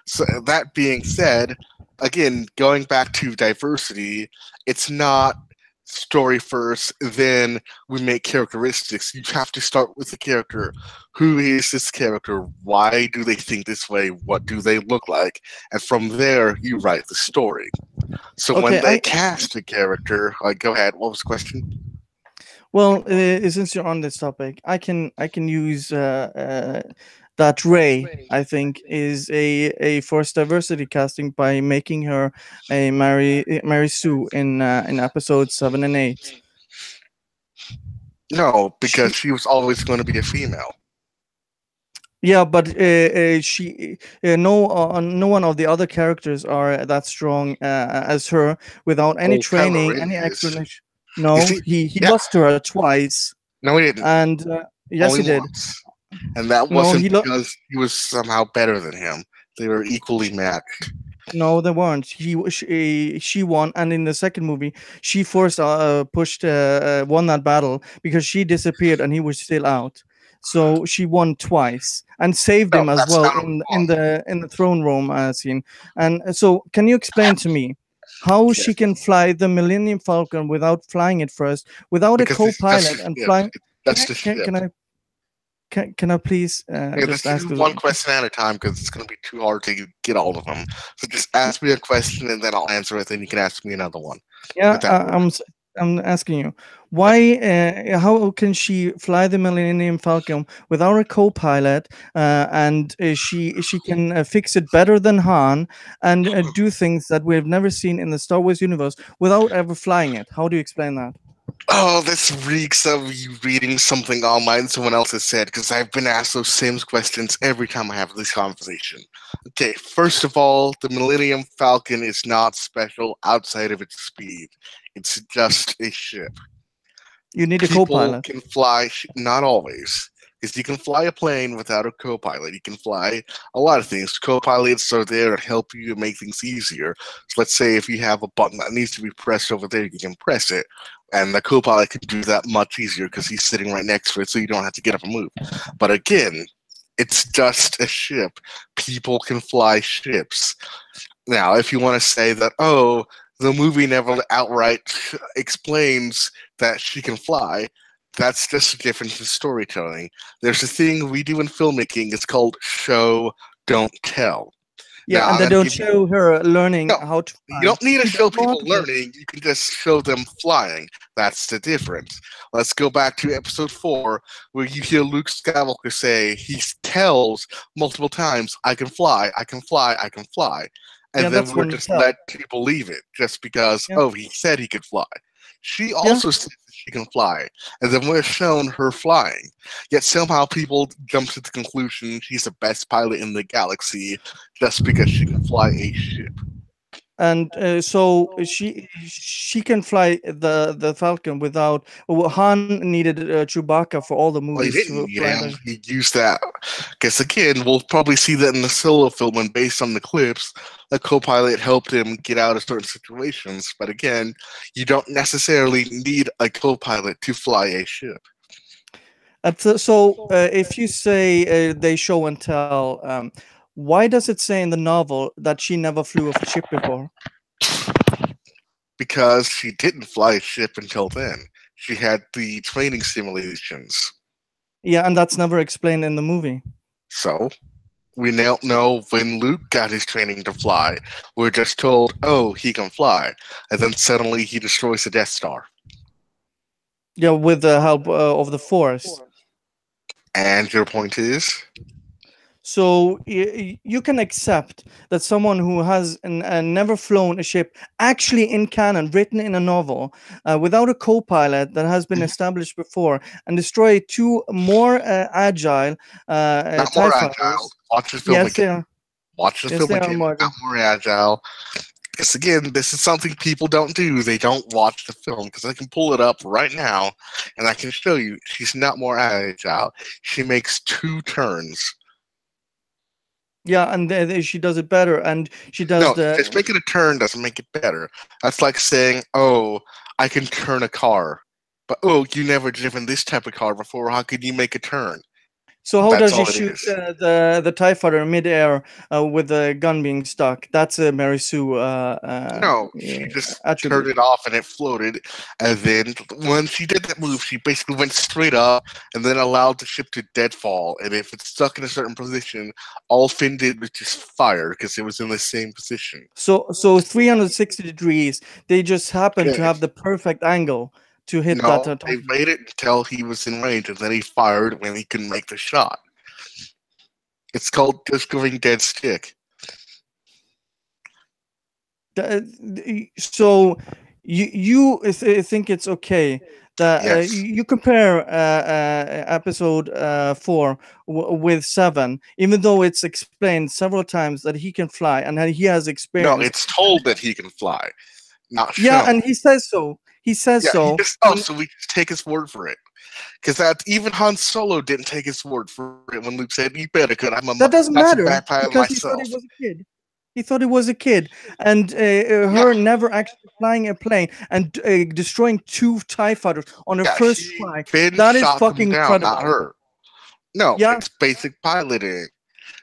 Speaker 2: So that being said, again, going back to diversity, it's not story first, then we make characteristics. You have to start with the character. Who is this character? Why do they think this way? What do they look like? And from there, you write the story. So when
Speaker 1: Okay,
Speaker 2: they cast a character, like, go ahead. What was the question?
Speaker 1: well, since you're on this topic, I can use that Ray, I think, is a forced diversity casting by making her a Mary Sue in episodes 7 and 8.
Speaker 2: No, because
Speaker 1: She,
Speaker 2: she was always going to be a female.
Speaker 1: yeah, but she no one of the other characters are that strong as her without any
Speaker 2: Oh, Kylo
Speaker 1: training,
Speaker 2: Ren
Speaker 1: any
Speaker 2: is.
Speaker 1: explanation.
Speaker 2: You
Speaker 1: No,
Speaker 2: see?
Speaker 1: he
Speaker 2: Yeah.
Speaker 1: lost to her twice,
Speaker 2: No, he didn't.
Speaker 1: and yes,
Speaker 2: Only
Speaker 1: he did.
Speaker 2: once. And that
Speaker 1: No,
Speaker 2: wasn't because he was somehow better than him. They were equally matched.
Speaker 1: No, they weren't. She won, and in the second movie, she forced pushed won that battle because she disappeared and he was still out. So she won twice and saved
Speaker 2: No,
Speaker 1: him as
Speaker 2: that's
Speaker 1: well
Speaker 2: not a
Speaker 1: in the throne room scene. And so, can you explain to me how
Speaker 2: yes,
Speaker 1: she can fly the Millennium Falcon without flying it first, without a
Speaker 2: because that's
Speaker 1: co-pilot,
Speaker 2: the
Speaker 1: and
Speaker 2: ship.
Speaker 1: flying?
Speaker 2: That's the ship.
Speaker 1: Can I please
Speaker 2: Okay, let's
Speaker 1: just ask
Speaker 2: do
Speaker 1: a
Speaker 2: one question at a time because it's going to be too hard to get all of them. So just ask me a question and then I'll answer it. Then you can ask me another one.
Speaker 1: Yeah,
Speaker 2: If that works.
Speaker 1: I'm asking you,
Speaker 2: Okay.
Speaker 1: why? How can she fly the Millennium Falcon without a co-pilot, and she can fix it better than Han, and do things that we've never seen in the Star Wars universe without ever flying it? How do you explain that?
Speaker 2: Oh, this reeks of you reading something online someone else has said because I've been asked those same questions every time I have this conversation. Okay, first of all, the Millennium Falcon is not special outside of its speed. It's just a ship.
Speaker 1: You need a
Speaker 2: People
Speaker 1: co-pilot.
Speaker 2: can fly, not always, because you can fly a plane without a co-pilot. You can fly a lot of things. Co-pilots are there to help you make things easier. So let's say if you have a button that needs to be pressed over there, you can press it, and the co-pilot can do that much easier because he's sitting right next to it, so you don't have to get up and move. But again, it's just a ship. People can fly ships. Now, if you want to say that, oh, the movie never outright explains that she can fly, that's just a difference in storytelling. There's a thing we do in filmmaking, it's called show, don't tell.
Speaker 1: Yeah,
Speaker 2: Now,
Speaker 1: and
Speaker 2: I'm
Speaker 1: they
Speaker 2: going to
Speaker 1: don't
Speaker 2: give you.
Speaker 1: show her learning
Speaker 2: No,
Speaker 1: how to
Speaker 2: you
Speaker 1: fly.
Speaker 2: don't need to
Speaker 1: She
Speaker 2: show
Speaker 1: doesn't
Speaker 2: people
Speaker 1: want to.
Speaker 2: learning, you can just show them flying. That's the difference. Let's go back to episode 4, where you hear Luke Skywalker say, he tells multiple times, I can fly, I can fly, I can fly. And
Speaker 1: Yeah,
Speaker 2: then
Speaker 1: that's
Speaker 2: we're
Speaker 1: when you
Speaker 2: just
Speaker 1: tell.
Speaker 2: led to believe it just because,
Speaker 1: Yeah,
Speaker 2: oh, he said he could fly. She
Speaker 1: yeah.
Speaker 2: also says that she can fly, and then we're shown her flying. Yet somehow people jump to the conclusion she's the best pilot in the galaxy just because she can fly a ship.
Speaker 1: And so she can fly the Falcon without. Well, Han needed Chewbacca for all the
Speaker 2: Well, he
Speaker 1: movies
Speaker 2: didn't
Speaker 1: to
Speaker 2: need
Speaker 1: fly
Speaker 2: him.
Speaker 1: the.
Speaker 2: He used that. Because again, we'll probably see that in the solo film, and based on the clips, the co-pilot helped him get out of certain situations. But again, you don't necessarily need a co-pilot to fly a ship.
Speaker 1: So if you say they show and tell, why does it say in the novel that she never flew a ship before?
Speaker 2: Because she didn't fly a ship until then. She had the training simulations.
Speaker 1: Yeah, and that's never explained in the movie.
Speaker 2: So we don't know when Luke got his training to fly. We're just told, oh, he can fly. And then suddenly he destroys the Death Star.
Speaker 1: Yeah, with the help of the Force.
Speaker 2: And your point is?
Speaker 1: So you can accept that someone who has never flown a ship, actually in canon, written in a novel, without a co-pilot that has been established before, and destroy two more agile
Speaker 2: Not
Speaker 1: TIE
Speaker 2: more agile.
Speaker 1: fighters.
Speaker 2: Watch the film
Speaker 1: Yes, they
Speaker 2: again.
Speaker 1: are.
Speaker 2: Watch the
Speaker 1: Yes,
Speaker 2: film
Speaker 1: they are
Speaker 2: again.
Speaker 1: more.
Speaker 2: Not more agile. Because again, this is something people don't do. They don't watch the film. Because I can pull it up right now, and I can show you. She's not more agile. She makes 2 turns.
Speaker 1: Yeah, and she does it better, and she does
Speaker 2: No, just
Speaker 1: the.
Speaker 2: making a turn doesn't make it better. That's like saying, oh, I can turn a car. But oh, you never driven this type of car before. How could you make a turn?
Speaker 1: So how
Speaker 2: That's
Speaker 1: does he
Speaker 2: all it
Speaker 1: shoot
Speaker 2: is.
Speaker 1: the Tie Fighter midair with the gun being stuck? That's a Mary Sue
Speaker 2: No, she just turned
Speaker 1: attribute.
Speaker 2: it off and it floated. And then when she did that move, she basically went straight up and then allowed the ship to deadfall. And if it's stuck in a certain position, all Finn did was just fire because it was in the same position.
Speaker 1: So 360 degrees. They just happen to
Speaker 2: Okay.
Speaker 1: have the perfect angle to hit that
Speaker 2: No, they waited until he was in range and then he fired when he couldn't make the shot. It's called discovering dead stick.
Speaker 1: So you think it's okay that
Speaker 2: Yes.
Speaker 1: you compare episode 4 with 7, even though it's explained several times that he can fly and that he has
Speaker 2: No,
Speaker 1: experience.
Speaker 2: it's told that he can fly, not
Speaker 1: Yeah,
Speaker 2: shown.
Speaker 1: and he says so. He says
Speaker 2: Yeah, he
Speaker 1: so.
Speaker 2: just so we just take his word for it. Because that even Han Solo didn't take his word for it when Luke said, "You better, cause
Speaker 1: That doesn't
Speaker 2: that's a
Speaker 1: matter
Speaker 2: bad pilot
Speaker 1: because he thought he
Speaker 2: myself."
Speaker 1: was a kid. He thought he was a kid, and
Speaker 2: Yeah,
Speaker 1: her never actually flying a plane and destroying 2 TIE fighters on her
Speaker 2: yeah.
Speaker 1: first try.
Speaker 2: Finn
Speaker 1: That is
Speaker 2: shot them
Speaker 1: fucking
Speaker 2: down, not
Speaker 1: incredible.
Speaker 2: her. No,
Speaker 1: Yeah,
Speaker 2: it's basic piloting.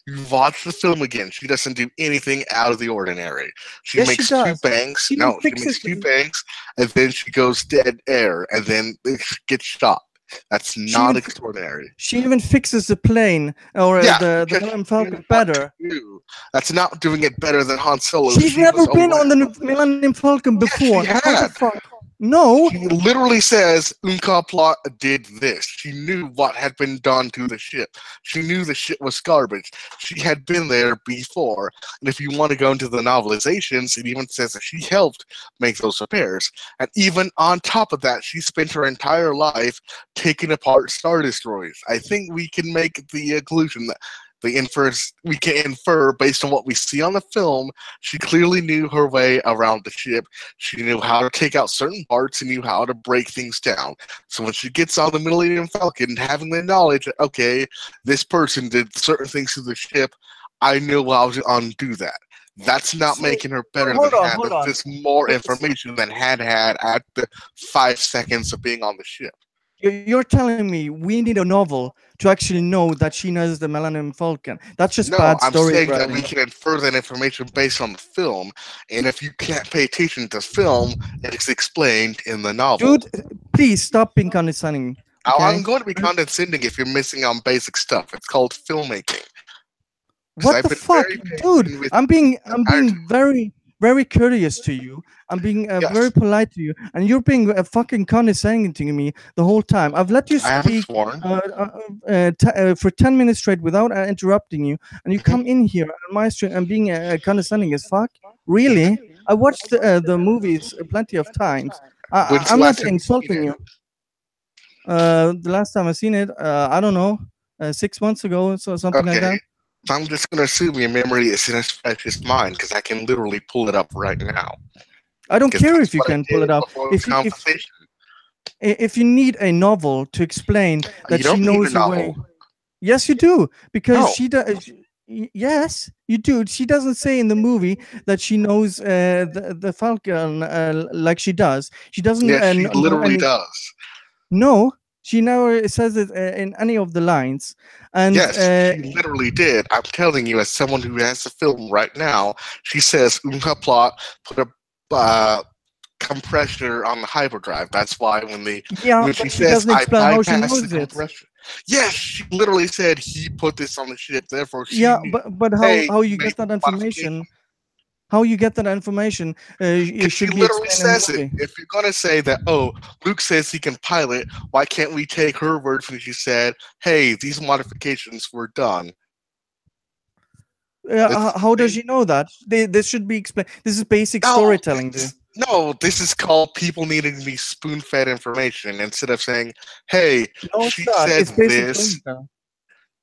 Speaker 2: You watch the film again. She doesn't do anything out of the ordinary. She
Speaker 1: yes, she
Speaker 2: makes two
Speaker 1: does.
Speaker 2: banks.
Speaker 1: She even
Speaker 2: No, she makes
Speaker 1: fixes.
Speaker 2: two banks, and then she goes dead air, and then it gets shot. That's
Speaker 1: She
Speaker 2: not
Speaker 1: even
Speaker 2: extraordinary.
Speaker 1: she even fixes the plane or
Speaker 2: Yeah,
Speaker 1: the
Speaker 2: because
Speaker 1: Millennium
Speaker 2: she knew
Speaker 1: Falcon
Speaker 2: what to
Speaker 1: better.
Speaker 2: do. That's not doing it better than Han Solo.
Speaker 1: She's
Speaker 2: She was
Speaker 1: never been
Speaker 2: aware.
Speaker 1: on the Millennium Falcon
Speaker 2: Yes, she
Speaker 1: before. How the
Speaker 2: had.
Speaker 1: fuck? No,
Speaker 2: She literally says Unka Plot did this. She knew what had been done to the ship. She knew the ship was garbage. She had been there before. And if you want to go into the novelizations, it even says that she helped make those repairs. And even on top of that, she spent her entire life taking apart Star Destroyers. I think we can make the conclusion that we can infer based on what we see on the film, she clearly knew her way around the ship. She knew how to take out certain parts and knew how to break things down. So when she gets on the Millennium Falcon, having the knowledge that, okay, this person did certain things to the ship, I knew how to undo that. That's not
Speaker 1: so
Speaker 2: making her better than
Speaker 1: hold on,
Speaker 2: had.
Speaker 1: hold
Speaker 2: That's
Speaker 1: on.
Speaker 2: just more information than had at the 5 seconds of being on the ship.
Speaker 1: You're telling me we need a novel to actually know that she knows the Millennium Falcon. That's just
Speaker 2: No,
Speaker 1: bad
Speaker 2: I'm saying that we
Speaker 1: storytelling.
Speaker 2: can infer that information based on the film, and if you can't pay attention to film, it's explained in the novel.
Speaker 1: Dude, please stop being condescending,
Speaker 2: I'm
Speaker 1: okay?
Speaker 2: going to be condescending if you're missing on basic stuff. It's called filmmaking. Because
Speaker 1: What
Speaker 2: I've
Speaker 1: the
Speaker 2: been
Speaker 1: fuck,
Speaker 2: very
Speaker 1: dude?
Speaker 2: patient with the
Speaker 1: I'm
Speaker 2: entire time.
Speaker 1: being very courteous to you. I'm being very
Speaker 2: Yes,
Speaker 1: polite to you, and you're being fucking condescending to me the whole time. I've let you
Speaker 2: I haven't
Speaker 1: speak
Speaker 2: sworn.
Speaker 1: for 10 minutes straight without interrupting you, and you
Speaker 2: Hmm.
Speaker 1: come in here on my stream and being condescending as fuck. Really?
Speaker 2: Hmm.
Speaker 1: I watched the movies plenty of times.
Speaker 2: When's the
Speaker 1: I'm not
Speaker 2: last time you've seen
Speaker 1: insulting
Speaker 2: it?
Speaker 1: you. The last time I seen it, I don't know, 6 months ago, so something like
Speaker 2: Okay,
Speaker 1: that.
Speaker 2: so I'm just going to assume your memory isn't as fresh as mine because I can literally pull it up right now.
Speaker 1: I don't
Speaker 2: Because
Speaker 1: care
Speaker 2: that's
Speaker 1: if you
Speaker 2: what I
Speaker 1: can pull
Speaker 2: did
Speaker 1: it up.
Speaker 2: before this
Speaker 1: If
Speaker 2: conversation.
Speaker 1: if you need a novel to explain that
Speaker 2: You
Speaker 1: she
Speaker 2: don't need a
Speaker 1: knows her way,
Speaker 2: novel.
Speaker 1: yes, you do, because
Speaker 2: No.
Speaker 1: she does. Yes, you do. She doesn't say in the movie that she knows the Falcon like she does. She doesn't
Speaker 2: Yes, she
Speaker 1: know
Speaker 2: literally
Speaker 1: any.
Speaker 2: does.
Speaker 1: No, she never says it in any of the lines. And
Speaker 2: Yes, she literally did. I'm telling you, as someone who has the film right now, she says Unha plot put a compressor on the hyperdrive. That's why
Speaker 1: yeah,
Speaker 2: when she
Speaker 1: but she
Speaker 2: says
Speaker 1: doesn't
Speaker 2: I
Speaker 1: explain how she
Speaker 2: bypassed the
Speaker 1: knows it.
Speaker 2: compressor. Yes, she literally said he put this on the ship, therefore she
Speaker 1: Yeah,
Speaker 2: knew.
Speaker 1: but
Speaker 2: Hey,
Speaker 1: how you
Speaker 2: make
Speaker 1: get that
Speaker 2: modification.
Speaker 1: information? How you get that information? It
Speaker 2: Because she
Speaker 1: should be
Speaker 2: literally
Speaker 1: explained in the
Speaker 2: says it.
Speaker 1: movie.
Speaker 2: If you're gonna say that, oh, Luke says he can pilot, why can't we take her word when she said, "Hey, these modifications were done"? It's the
Speaker 1: How does
Speaker 2: same.
Speaker 1: she know that? This should be explained. This is basic
Speaker 2: No,
Speaker 1: storytelling, dude.
Speaker 2: this is called people needing to be spoon-fed information instead of saying, "Hey,
Speaker 1: No, it's
Speaker 2: she
Speaker 1: not.
Speaker 2: said
Speaker 1: It's basic
Speaker 2: this."
Speaker 1: storytelling.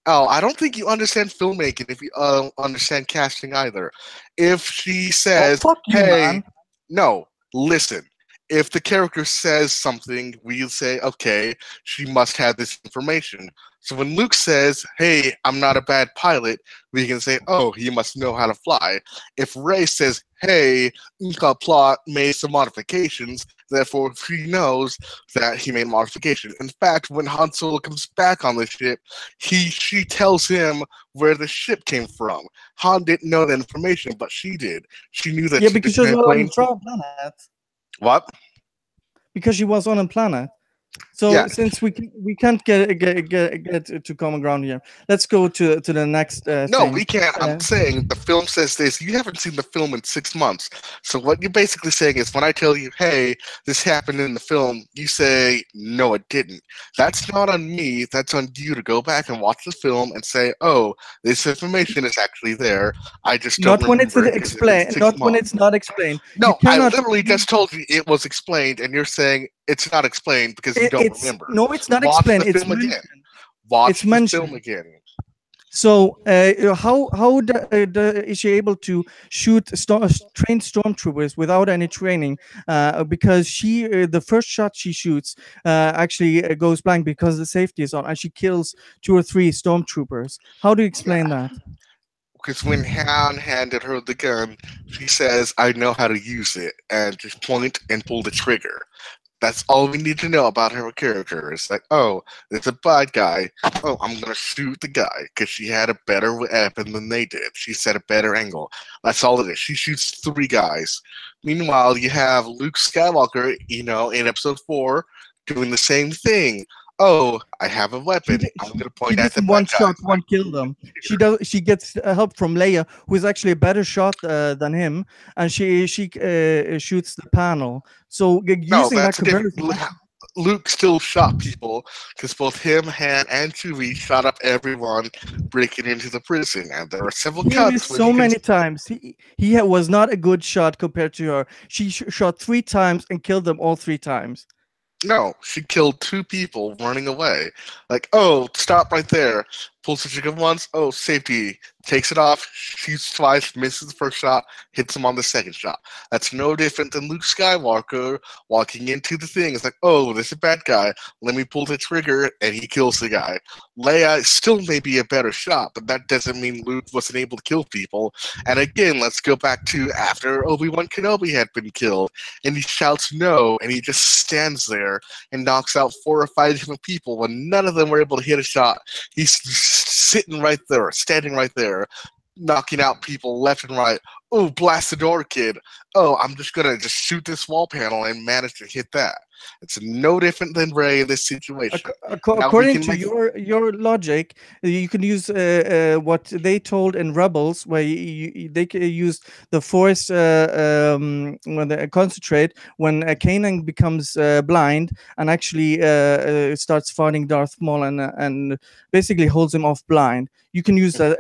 Speaker 2: Oh, I don't think you understand filmmaking if you understand casting either. If she
Speaker 1: Oh,
Speaker 2: says,
Speaker 1: fuck you,
Speaker 2: "Hey,"
Speaker 1: man.
Speaker 2: no, listen. If the character says something, we'll say, "Okay, she must have this information." So when Luke says, "Hey, I'm not a bad pilot," we can say, "Oh, he must know how to fly." If Rey says, "Hey, Inca plot made some modifications," therefore he knows that he made modifications. In fact, when Han Solo comes back on the ship, she tells him where the ship came from. Han didn't know that information, but she did. She knew that
Speaker 1: Yeah,
Speaker 2: she
Speaker 1: because
Speaker 2: could
Speaker 1: she was on a
Speaker 2: translate.
Speaker 1: planet.
Speaker 2: What?
Speaker 1: Because she was on a planet. So
Speaker 2: Yeah.
Speaker 1: since we can't get to common ground here, let's go to the next
Speaker 2: No,
Speaker 1: thing.
Speaker 2: we can't. I'm saying the film says this. You haven't seen the film in 6 months. So what you're basically saying is when I tell you, "Hey, this happened in the film," you say, "No, it didn't." That's not on me. That's on you to go back and watch the film and say, "Oh, this information is actually there. I just don't
Speaker 1: Not when it's
Speaker 2: remember it because it's been
Speaker 1: explained.
Speaker 2: six
Speaker 1: Not when
Speaker 2: months."
Speaker 1: it's not explained. You
Speaker 2: No, I
Speaker 1: cannot.
Speaker 2: literally just told you it was explained, and you're saying it's not explained because you don't
Speaker 1: It's
Speaker 2: remember.
Speaker 1: no, it's not
Speaker 2: Watch
Speaker 1: explained.
Speaker 2: the
Speaker 1: It's
Speaker 2: film again.
Speaker 1: mentioned. It's
Speaker 2: Watch the film
Speaker 1: mentioned.
Speaker 2: again.
Speaker 1: So is she able to shoot trained stormtroopers without any training? Because the first shot she shoots actually goes blank because the safety is on, and she kills 2 or 3 stormtroopers. How do you explain that?
Speaker 2: Because when Han handed her the gun, she says, "I know how to use it," and just point and pull the trigger. That's all we need to know about her character. It's like, oh, it's a bad guy. Oh, I'm gonna shoot the guy because she had a better weapon than they did. She set a better angle. That's all it is. She shoots 3 guys. Meanwhile, you have Luke Skywalker, in Episode 4, doing the same thing. Oh, I have a
Speaker 1: She
Speaker 2: weapon.
Speaker 1: di-
Speaker 2: I'm
Speaker 1: she,
Speaker 2: gonna
Speaker 1: she
Speaker 2: point at the
Speaker 1: didn't
Speaker 2: bad
Speaker 1: one
Speaker 2: guys.
Speaker 1: shot one kill them. She gets help from Leia, who is actually a better shot than him, and she shoots the panel. So
Speaker 2: No,
Speaker 1: using that
Speaker 2: that's a different.
Speaker 1: comparison,
Speaker 2: Luke still shot people because both him, Han, and Chewie shot up everyone breaking into the prison, and there are several
Speaker 1: hear this
Speaker 2: cuts where
Speaker 1: so
Speaker 2: you can.
Speaker 1: many times. Was not a good shot compared to her. She shot 3 times and killed them all 3 times.
Speaker 2: No, she killed 2 people running away. Like, oh, stop right there. Pulls the trigger once. Oh, safety. Takes it off. Shoots twice. Misses the first shot. Hits him on the second shot. That's no different than Luke Skywalker walking into the thing. It's like, oh, this is a bad guy. Let me pull the trigger, and he kills the guy. Leia still may be a better shot, but that doesn't mean Luke wasn't able to kill people. And again, let's go back to after Obi-Wan Kenobi had been killed, and he shouts no, and he just stands there and knocks out 4 or 5 different people when none of them were able to hit a shot. He's sitting right there, standing right there, knocking out people left and right. Oh, blast the door, kid. Oh, I'm just gonna just shoot this wall panel and manage to hit that. It's no different than Rey in this situation. Now we
Speaker 1: According
Speaker 2: can
Speaker 1: to
Speaker 2: make.
Speaker 1: your logic, you can use what they told in Rebels, where they use the Force when they concentrate when Kanan becomes blind and actually starts fighting Darth Maul and basically holds him off blind. You can use that.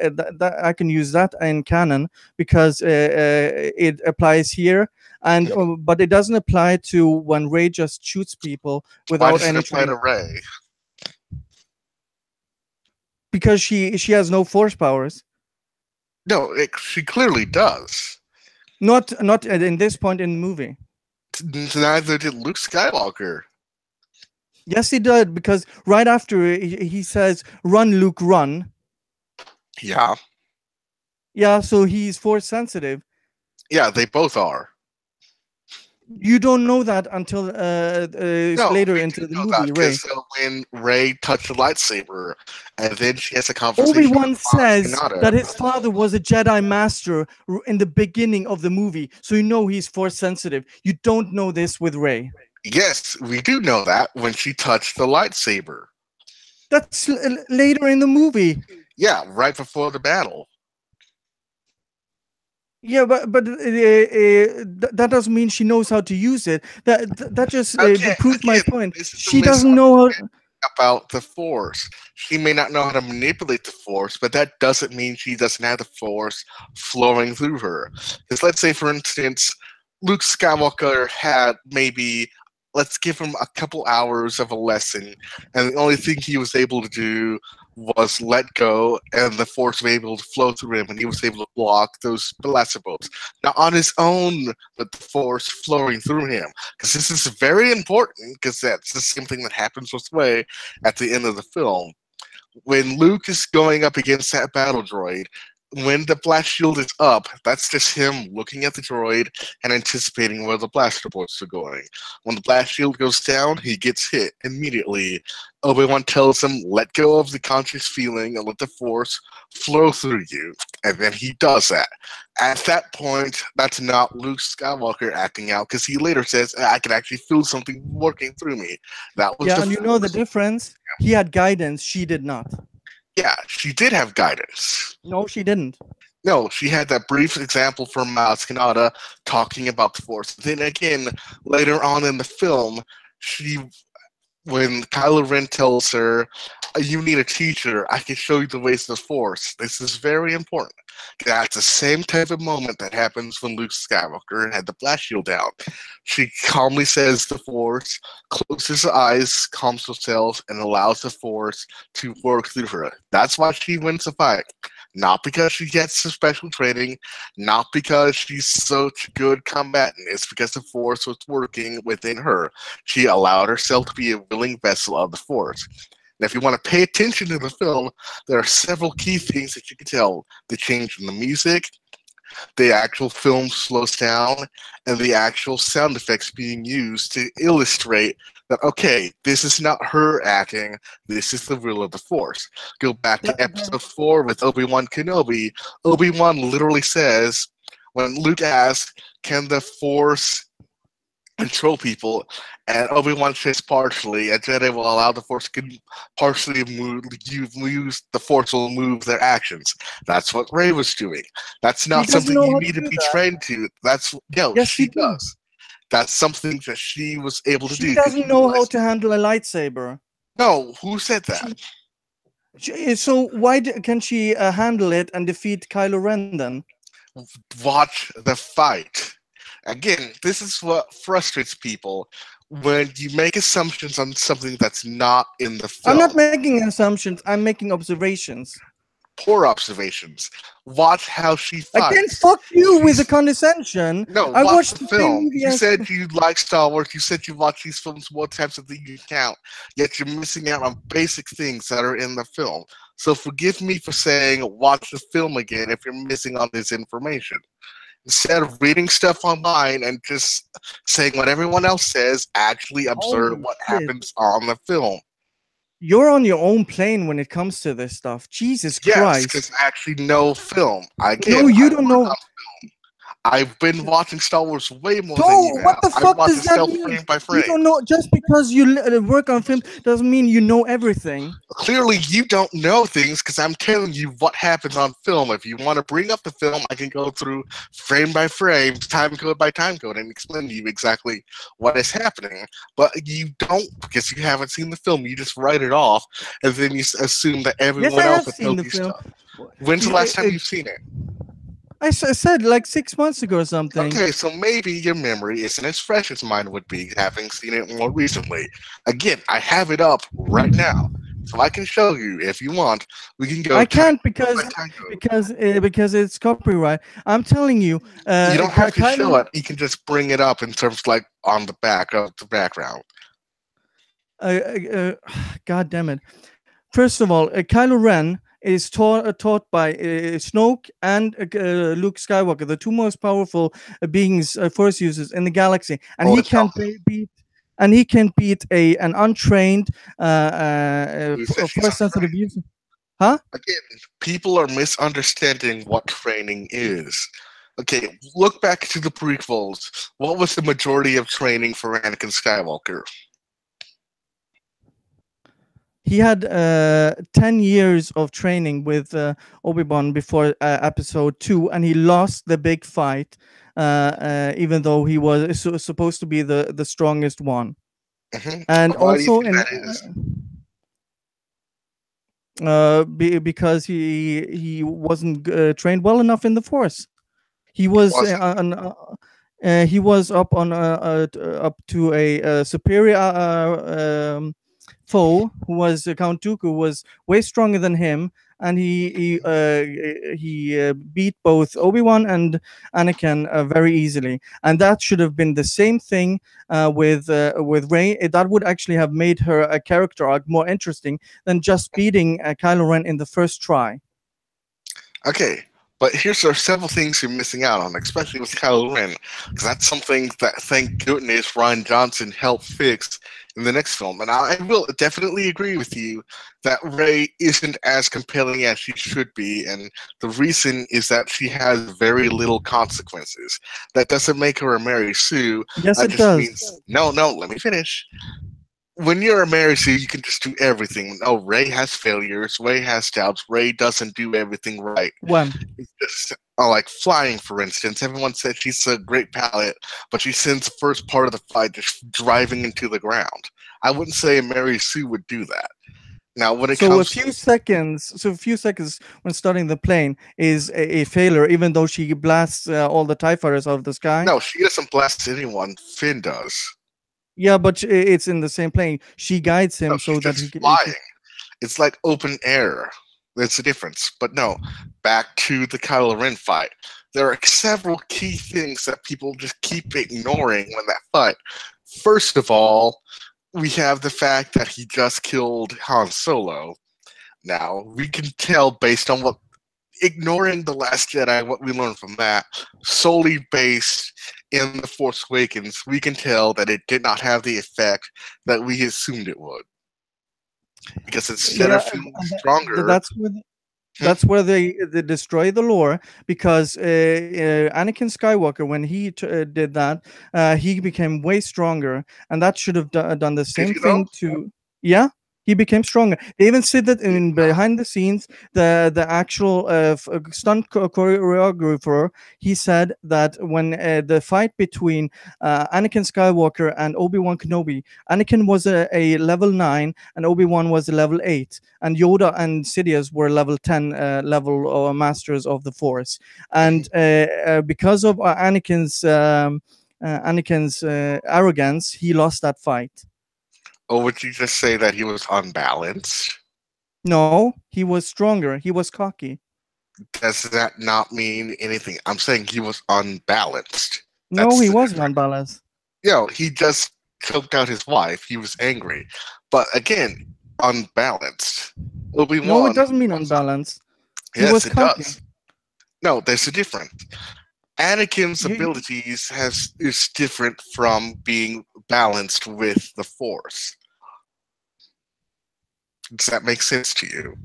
Speaker 1: I can use that in canon because it applies here, and but it doesn't apply to when Rey just shoots people
Speaker 2: Why
Speaker 1: without
Speaker 2: does it
Speaker 1: any
Speaker 2: apply
Speaker 1: training
Speaker 2: to Rey?
Speaker 1: because she has no force powers.
Speaker 2: No, she clearly does.
Speaker 1: Not in this point in the movie.
Speaker 2: Neither did Luke Skywalker.
Speaker 1: Yes, he did, because right after he says, "Run, Luke, run."
Speaker 2: Yeah.
Speaker 1: Yeah, so he's force sensitive.
Speaker 2: Yeah, they both are.
Speaker 1: You don't know that until
Speaker 2: No,
Speaker 1: later
Speaker 2: we
Speaker 1: into
Speaker 2: do
Speaker 1: the
Speaker 2: know that
Speaker 1: movie, Ray.
Speaker 2: because when Rey touched the lightsaber, and then she has a conversation
Speaker 1: Obi-Wan
Speaker 2: with Maz
Speaker 1: says
Speaker 2: Kanata.
Speaker 1: that his father was a Jedi master in the beginning of the movie, so you know he's force sensitive. You don't know this with Rey.
Speaker 2: Yes, we do know that when she touched the lightsaber.
Speaker 1: That's later in the movie.
Speaker 2: Yeah, right before the battle.
Speaker 1: Yeah, but that doesn't mean she knows how to use it. That just proves my point.
Speaker 2: This is the
Speaker 1: She doesn't know how.
Speaker 2: about the Force. She may not know how to manipulate the Force, but that doesn't mean she doesn't have the Force flowing through her. Because let's say, for instance, Luke Skywalker had maybe, let's give him a couple hours of a lesson, and the only thing he was able to do was let go, and the Force was able to flow through him, and he was able to block those blaster bolts. Not on his own, but the Force flowing through him. Because this is very important, because that's the same thing that happens with Rey at the end of the film. When Luke is going up against that battle droid, when the blast shield is up, that's just him looking at the droid and anticipating where the blaster bolts are going. When the blast shield goes down, he gets hit immediately. Obi-Wan tells him, let go of the conscious feeling and let the Force flow through you. And then he does that. At that point, that's not Luke Skywalker acting out, because he later says, I can actually feel something working through me. That was
Speaker 1: Yeah,
Speaker 2: the
Speaker 1: and you know the
Speaker 2: Force.
Speaker 1: difference? He had guidance, she did not.
Speaker 2: Yeah, she did have guidance.
Speaker 1: No, she didn't.
Speaker 2: No, she had that brief example from Miles Kanata talking about the Force. Then again, later on in the film, she, when Kylo Ren tells her, "You need a teacher. I can show you the ways of the Force." This is very important. That's the same type of moment that happens when Luke Skywalker had the blast shield down. She calmly says the Force, closes her eyes, calms herself, and allows the Force to work through her. That's why she wins the fight. Not because she gets some special training, not because she's such a good combatant. It's because the Force was working within her. She allowed herself to be a willing vessel of the Force. And if you want to pay attention to the film, there are several key things that you can tell. The change in the music, the actual film slows down, and the actual sound effects being used to illustrate that, okay, this is not her acting, this is the will of the Force. Go back to episode 4 with Obi-Wan Kenobi. Obi-Wan literally says, when Luke asks, can the Force control people, and Obi-Wan says partially, a Jedi will allow the Force to partially move, the Force will move their actions. That's what Rey was doing. That's
Speaker 1: She
Speaker 2: not
Speaker 1: doesn't
Speaker 2: something
Speaker 1: know
Speaker 2: you
Speaker 1: how
Speaker 2: need
Speaker 1: to
Speaker 2: to
Speaker 1: do
Speaker 2: be
Speaker 1: that.
Speaker 2: trained to. That's, no,
Speaker 1: Yes, she
Speaker 2: she
Speaker 1: do.
Speaker 2: does. That's something that she was able to
Speaker 1: She
Speaker 2: do.
Speaker 1: doesn't know how to handle a lightsaber.
Speaker 2: No, who said that?
Speaker 1: So why can she handle it and defeat Kylo Ren then?
Speaker 2: Watch the fight. Again, this is what frustrates people when you make assumptions on something that's not in the
Speaker 1: I'm
Speaker 2: film.
Speaker 1: not making assumptions. I'm making observations.
Speaker 2: Poor observations. Watch how she
Speaker 1: Again,
Speaker 2: fights.
Speaker 1: fuck you with the
Speaker 2: She's
Speaker 1: condescension.
Speaker 2: No,
Speaker 1: I
Speaker 2: watch
Speaker 1: watched
Speaker 2: the
Speaker 1: the same
Speaker 2: film.
Speaker 1: movie
Speaker 2: You
Speaker 1: as.
Speaker 2: said you like Star Wars. You said you watch these films more times than you count. Yet you're missing out on basic things that are in the film. So forgive me for saying watch the film again if you're missing on this information. Instead of reading stuff online and just saying what everyone else says, actually observe
Speaker 1: Holy
Speaker 2: what
Speaker 1: shit.
Speaker 2: happens on the film.
Speaker 1: You're on your own plane when it comes to this stuff. Jesus
Speaker 2: Yes,
Speaker 1: Christ.
Speaker 2: because I actually know film.
Speaker 1: No,
Speaker 2: Again, I
Speaker 1: you don't
Speaker 2: work
Speaker 1: know.
Speaker 2: on. I've been watching Star Wars way more
Speaker 1: So
Speaker 2: than you
Speaker 1: what
Speaker 2: have.
Speaker 1: the
Speaker 2: I
Speaker 1: fuck
Speaker 2: watch
Speaker 1: does
Speaker 2: the
Speaker 1: that
Speaker 2: stuff
Speaker 1: mean?
Speaker 2: frame by
Speaker 1: You
Speaker 2: frame.
Speaker 1: don't know, just because you work on film doesn't mean you know everything.
Speaker 2: Clearly, you don't know things because I'm telling you what happens on film. If you want to bring up the film, I can go through frame by frame, time code by time code, and explain to you exactly what is happening. But you don't, because you haven't seen the film. You just write it off, and then you assume that
Speaker 1: Yes,
Speaker 2: everyone
Speaker 1: I
Speaker 2: else
Speaker 1: have
Speaker 2: has
Speaker 1: seen
Speaker 2: told
Speaker 1: the
Speaker 2: you
Speaker 1: film.
Speaker 2: stuff. When's the last time you've seen it?
Speaker 1: I said like 6 months ago or something.
Speaker 2: Okay, so maybe your memory isn't as fresh as mine would be, having seen it more recently. Again, I have it up right now, so I can show you if you want. We can go
Speaker 1: I
Speaker 2: time
Speaker 1: can't
Speaker 2: code by
Speaker 1: because
Speaker 2: time code.
Speaker 1: because it's copyright. I'm telling you,
Speaker 2: You don't have to show
Speaker 1: Kylo.
Speaker 2: it. You can just bring it up in terms like on the back of the background.
Speaker 1: God damn it! First of all, Kylo Ren is taught by Snoke and Luke Skywalker, the two most powerful beings, Force users in the galaxy, and
Speaker 2: Oh,
Speaker 1: he
Speaker 2: and tell
Speaker 1: can't beat. And he can beat an untrained,
Speaker 2: who said she's
Speaker 1: force
Speaker 2: untrained.
Speaker 1: sensitive user. Huh?
Speaker 2: Again, people are misunderstanding what training is. Okay, look back to the prequels. What was the majority of training for Anakin Skywalker?
Speaker 1: He had 10 years of training with Obi-Wan before episode 2, and he lost the big fight, even though he was supposed to be the strongest one. And
Speaker 2: Why do you
Speaker 1: also
Speaker 2: think
Speaker 1: in
Speaker 2: that is?
Speaker 1: because he wasn't trained well enough in the Force. He was
Speaker 2: Wasn't.
Speaker 1: he was up on up to a superior foe who was Count Dooku, who was way stronger than him, and he beat both Obi-Wan and Anakin very easily. And that should have been the same thing with Rey. That would actually have made her a character arc more interesting than just beating Kylo Ren in the first try.
Speaker 2: Okay, but here's are several things you're missing out on, especially with Kylo Ren, because that's something that, thank goodness, Ryan Johnson helped fix in the next film. And I will definitely agree with you that Rey isn't as compelling as she should be, and the reason is that she has very little consequences. That doesn't make her a Mary Sue.
Speaker 1: Yes,
Speaker 2: That
Speaker 1: it
Speaker 2: just
Speaker 1: does.
Speaker 2: means no. Let me finish. When you're a Mary Sue, you can just do everything. Oh, Rey has failures. Rey has doubts. Rey doesn't do everything right.
Speaker 1: When?
Speaker 2: It's just like flying, for instance. Everyone says she's a great pilot, but she spends the first part of the fight just driving into the ground. I wouldn't say Mary Sue would do that. Now, when it
Speaker 1: So a
Speaker 2: comes
Speaker 1: few
Speaker 2: to
Speaker 1: seconds, when starting the plane is a failure, even though she blasts all the TIE fighters out of the sky.
Speaker 2: no, she doesn't blast anyone. Finn does.
Speaker 1: Yeah, but it's in the same plane. She guides
Speaker 2: No,
Speaker 1: him so
Speaker 2: she's
Speaker 1: that
Speaker 2: just flying. It's like open air. That's the difference. But no, back to the Kylo Ren fight. There are several key things that people just keep ignoring when that fight. First of all, we have the fact that he just killed Han Solo. Now, we can tell based on what, ignoring The Last Jedi, what we learned from that, solely based in The Force Awakens, we can tell that it did not have the effect that we assumed it would. Because instead of
Speaker 1: yeah,
Speaker 2: feeling
Speaker 1: and
Speaker 2: stronger,
Speaker 1: that's where
Speaker 2: hmm,
Speaker 1: that's where they destroy the lore, because Anakin Skywalker, when he did that, he became way stronger, and that should have done the
Speaker 2: did
Speaker 1: same
Speaker 2: you though?
Speaker 1: thing to. Yeah, he became stronger. They even said that
Speaker 2: Did
Speaker 1: in
Speaker 2: not.
Speaker 1: behind the scenes, the actual stunt choreographer, he said that when the fight between Anakin Skywalker and Obi-Wan Kenobi, Anakin was a level 9 and Obi-Wan was a level 8, and Yoda and Sidious were level 10 level masters of the Force. And because of Anakin's arrogance, he lost that fight.
Speaker 2: Or would you just say that he was unbalanced?
Speaker 1: No, he was stronger. He was cocky.
Speaker 2: Does that not mean anything? I'm saying he was unbalanced.
Speaker 1: No,
Speaker 2: That's
Speaker 1: he
Speaker 2: the
Speaker 1: wasn't
Speaker 2: difference.
Speaker 1: unbalanced.
Speaker 2: He just choked out his wife. He was angry. But again, unbalanced.
Speaker 1: No, it
Speaker 2: Obi-Wan
Speaker 1: doesn't mean
Speaker 2: was not.
Speaker 1: unbalanced. He
Speaker 2: Yes,
Speaker 1: was
Speaker 2: it
Speaker 1: cocky.
Speaker 2: does. No, there's a difference. Anakin's
Speaker 1: You,
Speaker 2: abilities has is different from being balanced with the Force. Does that make sense to you?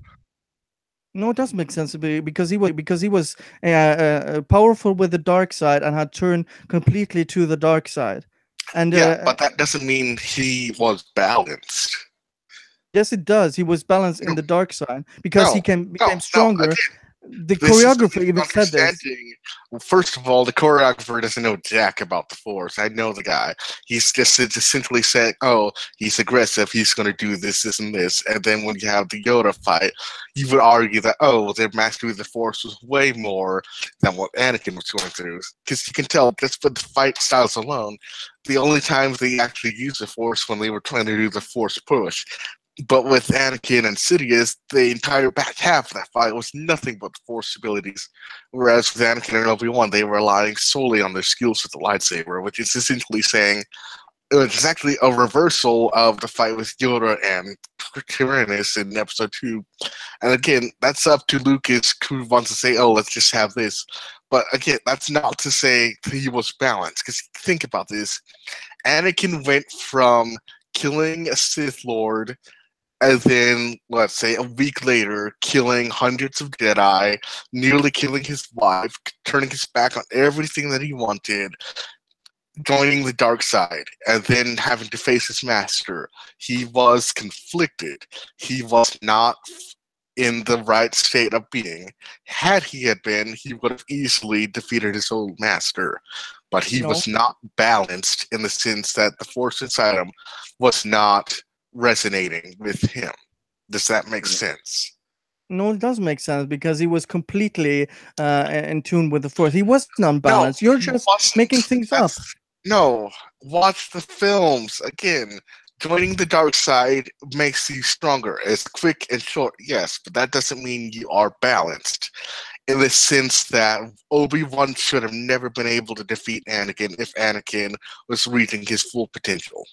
Speaker 1: no, it does make sense because he was powerful with the dark side and had turned completely to the dark side. And
Speaker 2: Yeah, but that doesn't mean he was balanced.
Speaker 1: yes, it does. He was balanced in
Speaker 2: No,
Speaker 1: the dark side because
Speaker 2: no,
Speaker 1: he became
Speaker 2: no.
Speaker 1: stronger. The
Speaker 2: This is a
Speaker 1: choreographer even said this.
Speaker 2: misunderstanding. Well, first of all, the choreographer doesn't know jack about the Force. I know the guy. He's just essentially saying, "Oh, he's aggressive. He's going to do this, this, and this." And then when you have the Yoda fight, you would argue that, "Oh, their mastery of the Force was way more than what Anakin was going through." Because you can tell just for the fight styles alone, the only times they actually used the Force when they were trying to do the Force push. But with Anakin and Sidious, the entire back half of that fight was nothing but Force abilities. Whereas with Anakin and Obi-Wan, they were relying solely on their skills with the lightsaber, which is essentially saying it's actually a reversal of the fight with Yoda and Tyrannus in Episode 2. And again, that's up to Lucas, who wants to say, "Oh, let's just have this." But again, that's not to say he was balanced, because think about this. Anakin went from killing a Sith Lord and then let's say a week later, killing hundreds of Jedi, nearly killing his wife, turning his back on everything that he wanted, joining the dark side, and then having to face his master. He was conflicted. He was not in the right state of being. Had he had been, he would have easily defeated his old master. But he
Speaker 1: No,
Speaker 2: was not balanced in the sense that the force inside him was not resonating with him. Does that make sense?
Speaker 1: no, it does make sense because he was completely in tune with the Force. He wasn't
Speaker 2: No,
Speaker 1: unbalanced. You're
Speaker 2: he
Speaker 1: just making
Speaker 2: wasn't.
Speaker 1: things up.
Speaker 2: That's no. Watch the films again. Joining the dark side makes you stronger. It's quick and short, yes, but that doesn't mean you are balanced. In the sense that Obi-Wan should have never been able to defeat Anakin if Anakin was reaching his full potential.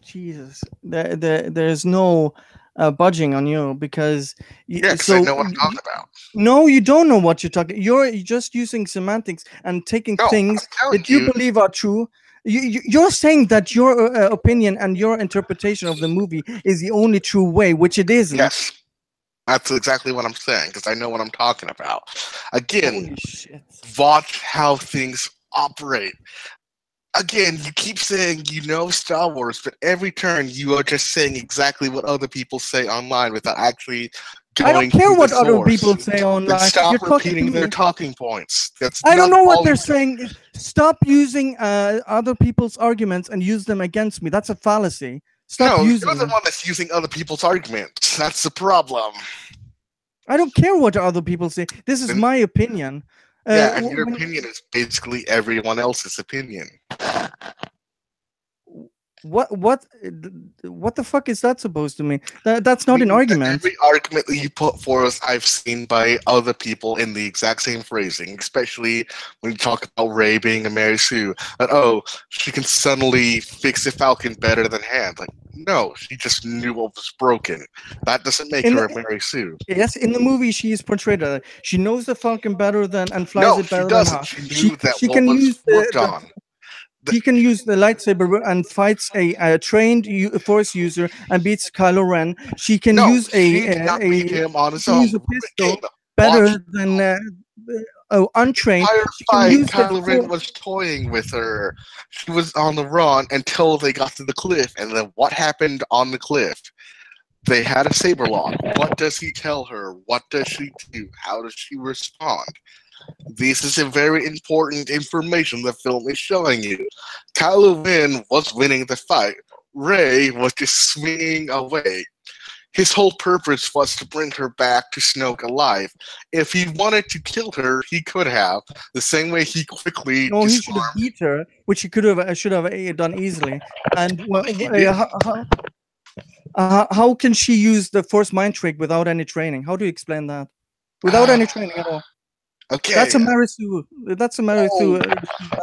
Speaker 1: Jesus, there's no budging on you because
Speaker 2: Yeah, because I know what I'm talking about.
Speaker 1: no, you don't know what you're talking. You're just using semantics and taking
Speaker 2: No, I'm
Speaker 1: things
Speaker 2: telling
Speaker 1: that you
Speaker 2: you.
Speaker 1: believe are true. You're saying that your opinion and your interpretation of the movie is the only true way, which it isn't.
Speaker 2: Yes, that's exactly what I'm saying because I know what I'm talking about. Again,
Speaker 1: Holy shit.
Speaker 2: watch how things operate. Again, you keep saying you know Star Wars, but every turn you are just saying exactly what other people say online without actually
Speaker 1: I don't
Speaker 2: going
Speaker 1: care
Speaker 2: to the
Speaker 1: what other
Speaker 2: source.
Speaker 1: people say
Speaker 2: Then
Speaker 1: online.
Speaker 2: stop
Speaker 1: You're talking to
Speaker 2: repeating their
Speaker 1: me.
Speaker 2: talking points. That's
Speaker 1: I don't
Speaker 2: not
Speaker 1: know what
Speaker 2: all.
Speaker 1: they're saying. Stop using other people's arguments and use them against me. That's a fallacy. Stop
Speaker 2: No, you're
Speaker 1: using
Speaker 2: the
Speaker 1: them.
Speaker 2: one that's using other people's arguments. That's the problem.
Speaker 1: I don't care what other people say. This is
Speaker 2: Then,
Speaker 1: my opinion.
Speaker 2: yeah, and your opinion is basically everyone else's opinion.
Speaker 1: What the fuck is that supposed to mean? That's not an argument.
Speaker 2: Every argument that you put forth, I've seen by other people in the exact same phrasing, especially when you talk about Rey being a Mary Sue. That, oh, she can suddenly fix a Falcon better than Han. Like, no, she just knew what was broken. That doesn't make
Speaker 1: In
Speaker 2: her a
Speaker 1: the,
Speaker 2: Mary Sue.
Speaker 1: yes, in the movie she is portrayed as she knows the Falcon better than and flies
Speaker 2: No,
Speaker 1: it
Speaker 2: she
Speaker 1: better than
Speaker 2: doesn't.
Speaker 1: her.
Speaker 2: She
Speaker 1: She
Speaker 2: knew that
Speaker 1: she
Speaker 2: what
Speaker 1: can
Speaker 2: was
Speaker 1: use
Speaker 2: worked on.
Speaker 1: she can use the lightsaber and fights a trained Force user and beats Kylo Ren. She can
Speaker 2: No,
Speaker 1: use
Speaker 2: she did not beat him on
Speaker 1: she
Speaker 2: his
Speaker 1: can use
Speaker 2: own.
Speaker 1: a
Speaker 2: Again,
Speaker 1: pistol
Speaker 2: watch
Speaker 1: better than untrained.
Speaker 2: entire
Speaker 1: She can
Speaker 2: fight,
Speaker 1: use the
Speaker 2: Kylo Ren
Speaker 1: Force.
Speaker 2: was toying with her. She was on the run until they got to the cliff. And then what happened on the cliff? They had a saber lock. What does he tell her? What does she do? How does she respond? This is a very important information the film is showing you. Kylo Ren was winning the fight. Rey was just swinging away. His whole purpose was to bring her back to Snoke alive. If he wanted to kill her, he could have. The same way he quickly
Speaker 1: No, he should have
Speaker 2: disarmed.
Speaker 1: beat her, which he could have should have done easily. And
Speaker 2: He did.
Speaker 1: how can she use the Force mind trick without any training? How do you explain that? Without any training at all.
Speaker 2: Okay.
Speaker 1: That's a Mary Sue. That's a Mary Sue.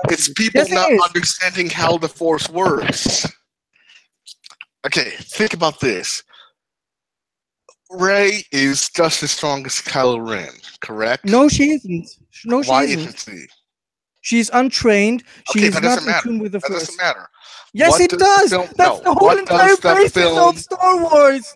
Speaker 2: It's people
Speaker 1: Yes, it
Speaker 2: not
Speaker 1: is.
Speaker 2: understanding how the Force works. Okay, think about this. Rey is just as strong as Kylo Ren, correct?
Speaker 1: No, she isn't. No, she
Speaker 2: Why
Speaker 1: isn't.
Speaker 2: isn't she?
Speaker 1: She's untrained. She
Speaker 2: Okay,
Speaker 1: is
Speaker 2: that
Speaker 1: not
Speaker 2: doesn't
Speaker 1: in
Speaker 2: matter.
Speaker 1: tune with the
Speaker 2: That
Speaker 1: Force.
Speaker 2: doesn't matter.
Speaker 1: Yes,
Speaker 2: What
Speaker 1: it
Speaker 2: does
Speaker 1: does.
Speaker 2: the film,
Speaker 1: That's
Speaker 2: no,
Speaker 1: the whole
Speaker 2: what
Speaker 1: entire
Speaker 2: does the
Speaker 1: basis
Speaker 2: film?
Speaker 1: of Star Wars.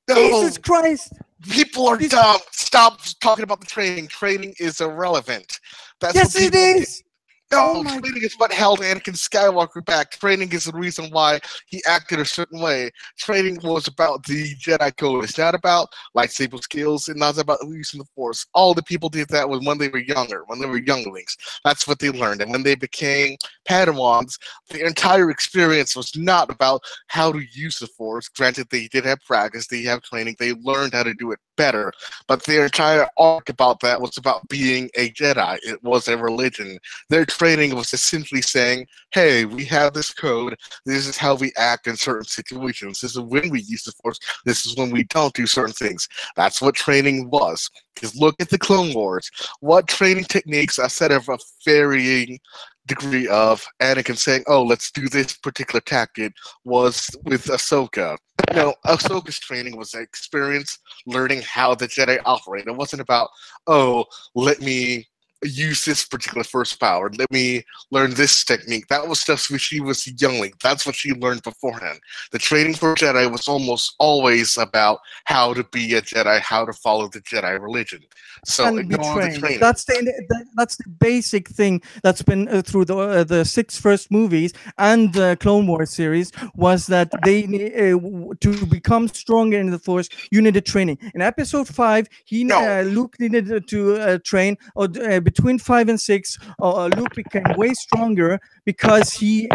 Speaker 2: No,
Speaker 1: Jesus Christ.
Speaker 2: people are
Speaker 1: These-
Speaker 2: dumb. Stop talking about the training. Training is irrelevant. That's
Speaker 1: Yes,
Speaker 2: what
Speaker 1: it
Speaker 2: people do.
Speaker 1: is.
Speaker 2: No,
Speaker 1: Oh my
Speaker 2: training is what held Anakin Skywalker back. Training is the reason why he acted a certain way. Training was about the Jedi Code. It's not about lightsaber skills and not about using the Force. All the people did that when they were younger, when they were younglings. That's what they learned. And when they became Padawans, the entire experience was not about how to use the Force. Granted, they did have practice, they have training, they learned how to do it better. But their entire arc about that was about being a Jedi. It was a religion. Their training was essentially saying, hey, we have this code. This is how we act in certain situations. This is when we use the Force. This is when we don't do certain things. That's what training was. Because look at the Clone Wars. What training techniques, instead of a varying degree of Anakin saying, oh, let's do this particular tactic, was with Ahsoka. No, Ahsoka's training was an experience learning how the Jedi operate. It wasn't about, oh, let me use this particular first power. Let me learn this technique. That was stuff when she was a youngling. That's what she learned beforehand. The training for Jedi was almost always about how to be a Jedi, how to follow the Jedi religion. So
Speaker 1: and be
Speaker 2: ignore the
Speaker 1: trained.
Speaker 2: training.
Speaker 1: That's the basic thing that's been through the six first movies and the Clone Wars series was that they to become stronger in the Force, you needed training. In Episode 5,
Speaker 2: No.
Speaker 1: Luke needed to train, or between 5 and 6, Luke became way stronger because he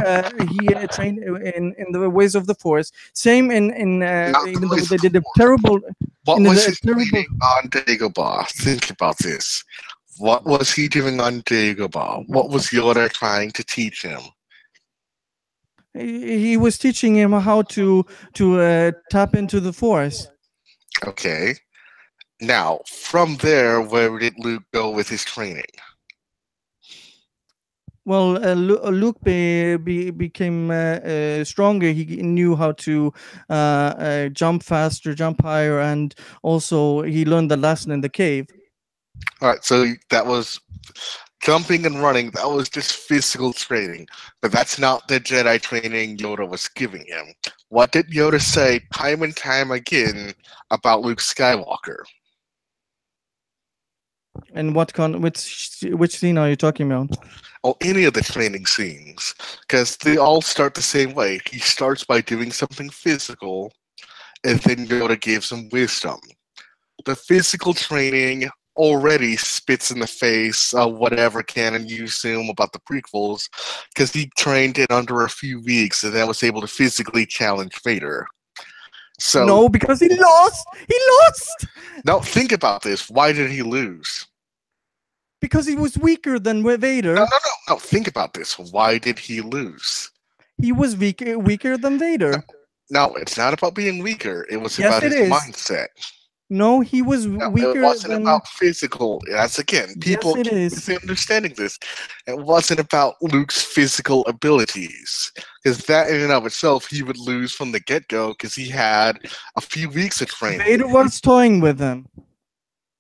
Speaker 1: trained in the ways of the Force. Same
Speaker 2: Not
Speaker 1: even
Speaker 2: the
Speaker 1: though
Speaker 2: ways
Speaker 1: they
Speaker 2: of the
Speaker 1: did a
Speaker 2: Force.
Speaker 1: terrible
Speaker 2: What
Speaker 1: in
Speaker 2: was
Speaker 1: a
Speaker 2: his
Speaker 1: terrible.
Speaker 2: training on Dagobah? Think about this. What was he doing on Dagobah? What was Yoda trying to teach him?
Speaker 1: He was teaching him how to tap into the Force.
Speaker 2: Okay. Now, from there, where did Luke go with his training?
Speaker 1: Well, Luke became stronger. He knew how to jump faster, jump higher, and also he learned the lesson in the cave.
Speaker 2: All right, so that was jumping and running. That was just physical training, but that's not the Jedi training Yoda was giving him. What did Yoda say time and time again about Luke Skywalker?
Speaker 1: And which scene are you talking about?
Speaker 2: Or any of the training scenes, because they all start the same way. He starts by doing something physical, and then Yoda gives him wisdom. The physical training already spits in the face of whatever canon you assume about the prequels, because he trained in under a few weeks and then was able to physically challenge Vader. So,
Speaker 1: No, because he lost. He lost
Speaker 2: now think about this. Why did he lose?
Speaker 1: because he was weaker than
Speaker 2: No,
Speaker 1: Vader.
Speaker 2: no, no, no. Think about this. Why did he lose?
Speaker 1: He was weaker than
Speaker 2: No,
Speaker 1: Vader.
Speaker 2: no, it's not about being weaker. It was
Speaker 1: Yes,
Speaker 2: about
Speaker 1: it
Speaker 2: his
Speaker 1: is.
Speaker 2: mindset.
Speaker 1: No, he was
Speaker 2: No, it
Speaker 1: weaker
Speaker 2: wasn't
Speaker 1: than.
Speaker 2: about physical. That's again,
Speaker 1: Yes,
Speaker 2: people
Speaker 1: it
Speaker 2: keep
Speaker 1: is.
Speaker 2: misunderstanding this. It wasn't about Luke's physical abilities, because that in and of itself he would lose from the get go because he had a few weeks of training.
Speaker 1: Vader was toying with him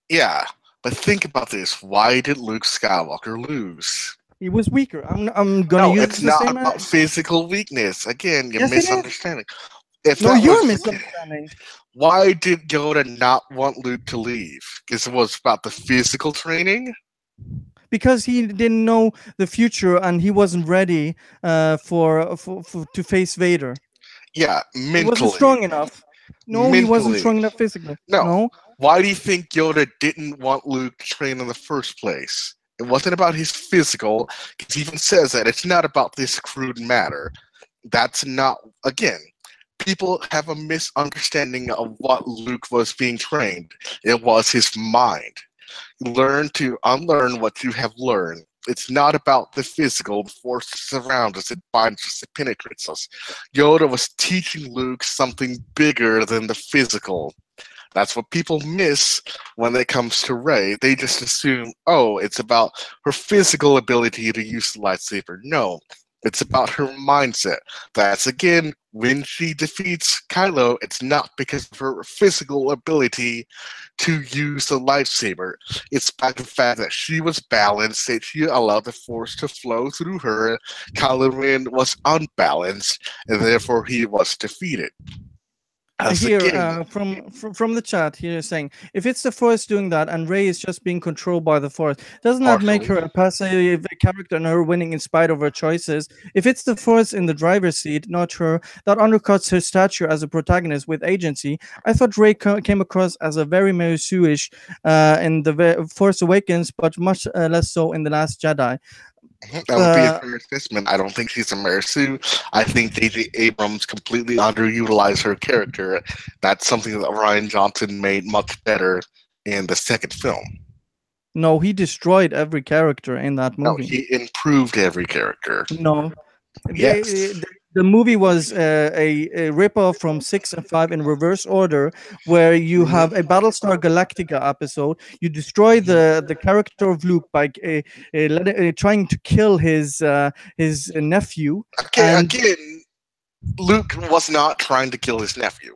Speaker 2: Yeah, but think about this: why did Luke Skywalker lose?
Speaker 1: he was weaker. I'm gonna
Speaker 2: No,
Speaker 1: use
Speaker 2: it's
Speaker 1: the
Speaker 2: not
Speaker 1: same.
Speaker 2: about physical weakness. Again, you're
Speaker 1: Yes, it is.
Speaker 2: misunderstanding. If
Speaker 1: No,
Speaker 2: that
Speaker 1: you're
Speaker 2: was
Speaker 1: misunderstanding.
Speaker 2: why did Yoda not want Luke to leave? Because it was about the physical training.
Speaker 1: Because he didn't know the future and he wasn't ready for to face Vader.
Speaker 2: Yeah,
Speaker 1: He wasn't
Speaker 2: mentally.
Speaker 1: strong enough. No, he wasn't
Speaker 2: Mentally.
Speaker 1: strong enough physically.
Speaker 2: No.
Speaker 1: No,
Speaker 2: Why do you think Yoda didn't want Luke to train in the first place? It wasn't about his physical, because he even says that it's not about this crude matter. That's not, again, people have a misunderstanding of what Luke was being trained. It was his mind. Learn to unlearn what you have learned. It's not about the physical, the forces around us, it binds us, it penetrates us. Yoda was teaching Luke something bigger than the physical. That's what people miss when it comes to Rey. They just assume, oh, it's about her physical ability to use the lightsaber. No, it's about her mindset. That's again, when she defeats Kylo, it's not because of her physical ability to use the lightsaber. It's by the fact that she was balanced, that she allowed the force to flow through her. Kylo Ren was unbalanced, and therefore he was defeated. As
Speaker 1: here
Speaker 2: again,
Speaker 1: from the chat here saying if it's the Force doing that and Rey is just being controlled by the Force, doesn't that make
Speaker 2: partially.
Speaker 1: her a passive character and her winning in spite of her choices? If it's the Force in the driver's seat, not her, that undercuts her stature as a protagonist with agency. I thought Rey came across as a very Mary Sue-ish in the Force Awakens, but much less so in the Last Jedi.
Speaker 2: That would be a
Speaker 1: Uh,
Speaker 2: fair assessment. I don't think she's a Mary Sue. I think J.J. Abrams completely underutilized her character. That's something that Ryan Johnson made much better in the second film.
Speaker 1: no, he destroyed every character in that
Speaker 2: No,
Speaker 1: movie.
Speaker 2: he improved every character.
Speaker 1: No,
Speaker 2: Yes.
Speaker 1: the movie was a rip-off from 6 and 5 in reverse order, where you
Speaker 2: Mhm,
Speaker 1: have a Battlestar Galactica episode. You destroy
Speaker 2: mhm.
Speaker 1: the character of Luke by trying to kill his nephew,
Speaker 2: Okay,
Speaker 1: and
Speaker 2: again, Luke was not trying to kill his nephew.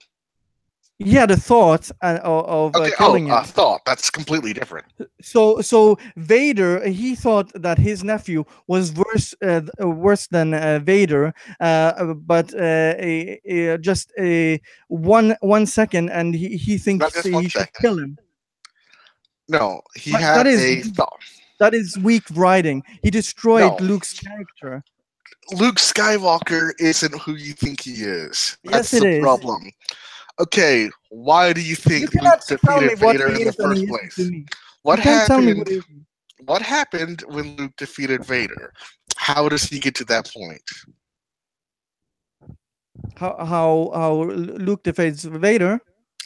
Speaker 1: he had a thought of
Speaker 2: Okay, oh,
Speaker 1: killing him.
Speaker 2: thought. That's completely different.
Speaker 1: So Vader, he thought that his nephew was worse than Vader, but just a 1 second, and he
Speaker 2: Not
Speaker 1: thinks
Speaker 2: just one
Speaker 1: he should
Speaker 2: second.
Speaker 1: kill him.
Speaker 2: No, he
Speaker 1: But
Speaker 2: had a thought.
Speaker 1: that is weak writing. He destroyed
Speaker 2: No,
Speaker 1: Luke's character.
Speaker 2: Luke Skywalker isn't who you think he is.
Speaker 1: Yes,
Speaker 2: That's
Speaker 1: it
Speaker 2: the
Speaker 1: is.
Speaker 2: problem. Okay, why do you
Speaker 1: You
Speaker 2: think Luke
Speaker 1: cannot tell me
Speaker 2: defeated
Speaker 1: what
Speaker 2: Vader
Speaker 1: he
Speaker 2: in the
Speaker 1: is and
Speaker 2: first
Speaker 1: he isn't to
Speaker 2: place?
Speaker 1: me.
Speaker 2: What
Speaker 1: You can't tell me what
Speaker 2: happened?
Speaker 1: he is.
Speaker 2: What happened when Luke defeated Vader? How does he get to that point?
Speaker 1: How Luke defeats Vader.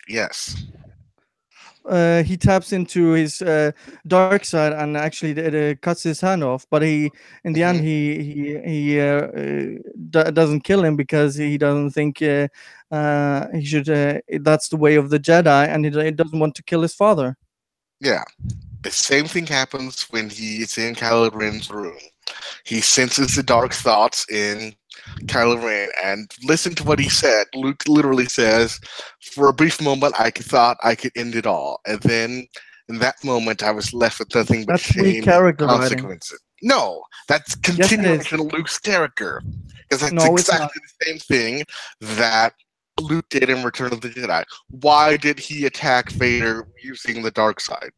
Speaker 2: Yes.
Speaker 1: he taps into his dark side and actually cuts his hand off. But in the end,
Speaker 2: Mhm.
Speaker 1: he doesn't kill him because he doesn't think he should. That's the way of the Jedi, and he doesn't want to kill his father.
Speaker 2: Yeah. The same thing happens when he is in Kylo Ren's room. He senses the dark thoughts in Kylo Ren, and listen to what he said. Luke literally says, "For a brief moment, I thought I could end it all, and then in that moment, I was left with nothing but
Speaker 1: That's weak
Speaker 2: shame and
Speaker 1: character writing.
Speaker 2: consequences." No, that's
Speaker 1: Yes, it is.
Speaker 2: continuation of Luke's character, because that's
Speaker 1: No, it's not.
Speaker 2: exactly the same thing that Luke did in Return of the Jedi. Why did he attack Vader using the dark side?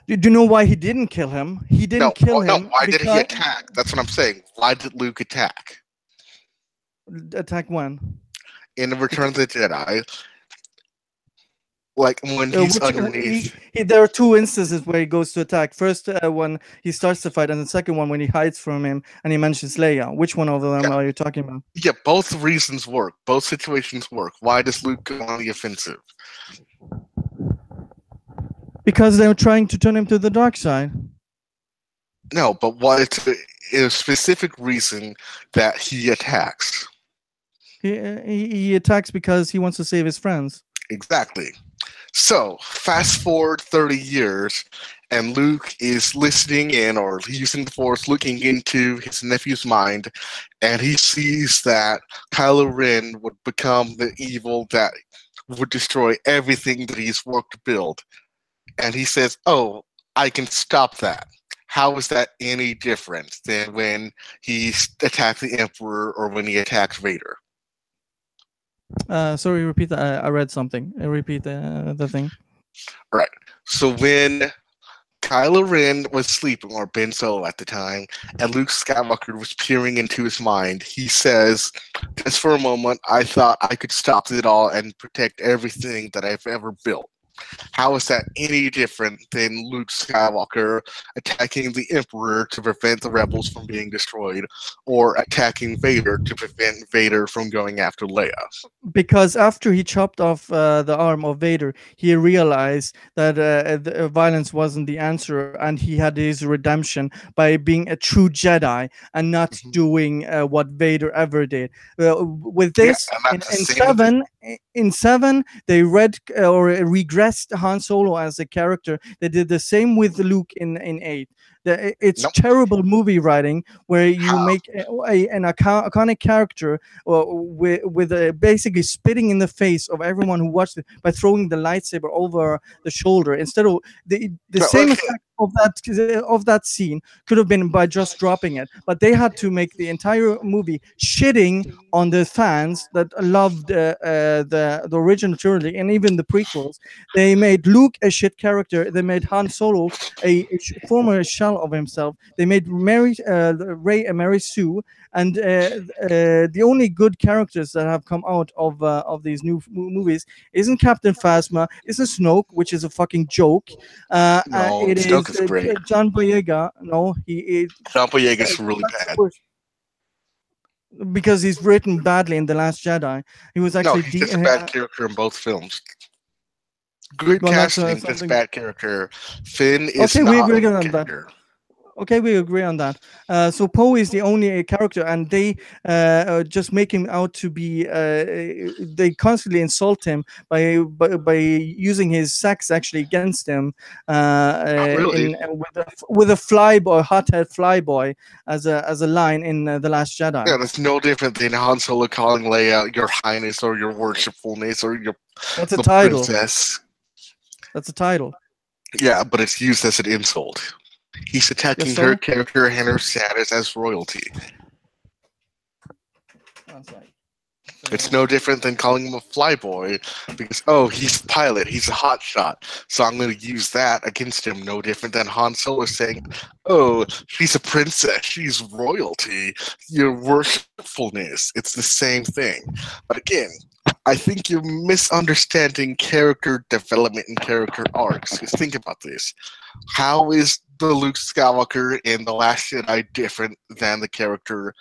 Speaker 1: Do you know why he didn't kill him? He didn't
Speaker 2: No,
Speaker 1: kill
Speaker 2: no.
Speaker 1: him
Speaker 2: Why did he
Speaker 1: because
Speaker 2: attack? That's what I'm saying. Why did Luke attack
Speaker 1: attack when?
Speaker 2: in Return of the Jedi? Like when he's
Speaker 1: Which
Speaker 2: underneath.
Speaker 1: there are two instances where he goes to attack. First, when he starts the fight, and the second one when he hides from him and he mentions Leia. Which one of
Speaker 2: Yeah,
Speaker 1: them are you talking about?
Speaker 2: yeah. Both reasons work. Both situations work. Why does Luke go on the offensive?
Speaker 1: Because they're trying to turn him to the dark side.
Speaker 2: No, but why? It's a specific reason that he attacks.
Speaker 1: He attacks because he wants to save his friends.
Speaker 2: Exactly. So, fast forward 30 years, and Luke is listening in or using the Force, looking into his nephew's mind, and he sees that Kylo Ren would become the evil that would destroy everything that he's worked to build. And he says, "Oh, I can stop that." How is that any different than when he attacked the Emperor or when he attacks Vader?
Speaker 1: Sorry, repeat that. I read something. Repeat the thing.
Speaker 2: Right. So when Kylo Ren was sleeping, or Ben Solo at the time, and Luke Skywalker was peering into his mind, he says, "Just for a moment, I thought I could stop it all and protect everything that I've ever built." How is that any different than Luke Skywalker attacking the Emperor to prevent the rebels from being destroyed, or attacking Vader to prevent Vader from going after Leia?
Speaker 1: Because after he chopped off the arm of Vader, he realized that violence wasn't the answer, and he had his redemption by being a true Jedi and not
Speaker 2: Mhm.
Speaker 1: doing what Vader ever did. With
Speaker 2: Yeah,
Speaker 1: this,
Speaker 2: and
Speaker 1: in,
Speaker 2: that's the
Speaker 1: in
Speaker 2: same with the,
Speaker 1: seven, in seven, they or regressed Han Solo as a character. They did the same with Luke in eight. It's
Speaker 2: nope.
Speaker 1: terrible movie writing where you
Speaker 2: How?
Speaker 1: make an iconic character with basically spitting in the face of everyone who watched it by throwing the lightsaber over the shoulder instead of the
Speaker 2: No,
Speaker 1: same
Speaker 2: okay.
Speaker 1: effect of that scene could have been by just dropping it, but they had to make the entire movie shitting on the fans that loved the original trilogy and even the prequels. They made Luke a shit character. They made Han Solo former shell of himself. They made Ray and Mary Sue, and the only good characters that have come out of these new movies isn't Captain Phasma, isn't Snoke, which is a fucking joke.
Speaker 2: No,
Speaker 1: It
Speaker 2: Snoke
Speaker 1: is
Speaker 2: is great.
Speaker 1: John Boyega. No,
Speaker 2: John Boyega's really
Speaker 1: that's the
Speaker 2: bad.
Speaker 1: worst because he's written badly in the Last Jedi. He was
Speaker 2: No,
Speaker 1: actually
Speaker 2: he's just a bad character in both films. Good
Speaker 1: well, that's
Speaker 2: casting, just
Speaker 1: something.
Speaker 2: bad character. Finn is
Speaker 1: Okay, we
Speaker 2: not a
Speaker 1: agree
Speaker 2: good
Speaker 1: on that.
Speaker 2: character.
Speaker 1: Okay, we agree on that. So Poe is the only character, and they just make him out to be. They constantly insult him by using his sex actually against him.
Speaker 2: Not really.
Speaker 1: In with a flyboy, hothead flyboy as a line in the Last
Speaker 2: Yeah,
Speaker 1: Jedi.
Speaker 2: that's no different than Han Solo calling Leia "Your Highness" or "Your Worshipfulness" or "Your
Speaker 1: That's a
Speaker 2: the
Speaker 1: title.
Speaker 2: Princess."
Speaker 1: That's a title.
Speaker 2: Yeah, but it's used as an insult. He's
Speaker 1: Yes.
Speaker 2: attacking her
Speaker 1: So.
Speaker 2: character and her status as royalty.
Speaker 1: That's right.
Speaker 2: It's
Speaker 1: So.
Speaker 2: no different than calling him a flyboy because, oh, he's a pilot, he's a hotshot, so I'm going to use that against him. No different than Han Solo saying, oh, she's a princess, she's royalty, your worshipfulness. It's the same thing. But again, I think you're misunderstanding character development and character arcs. Because think about this. How is the Luke Skywalker in The Last Jedi different than the character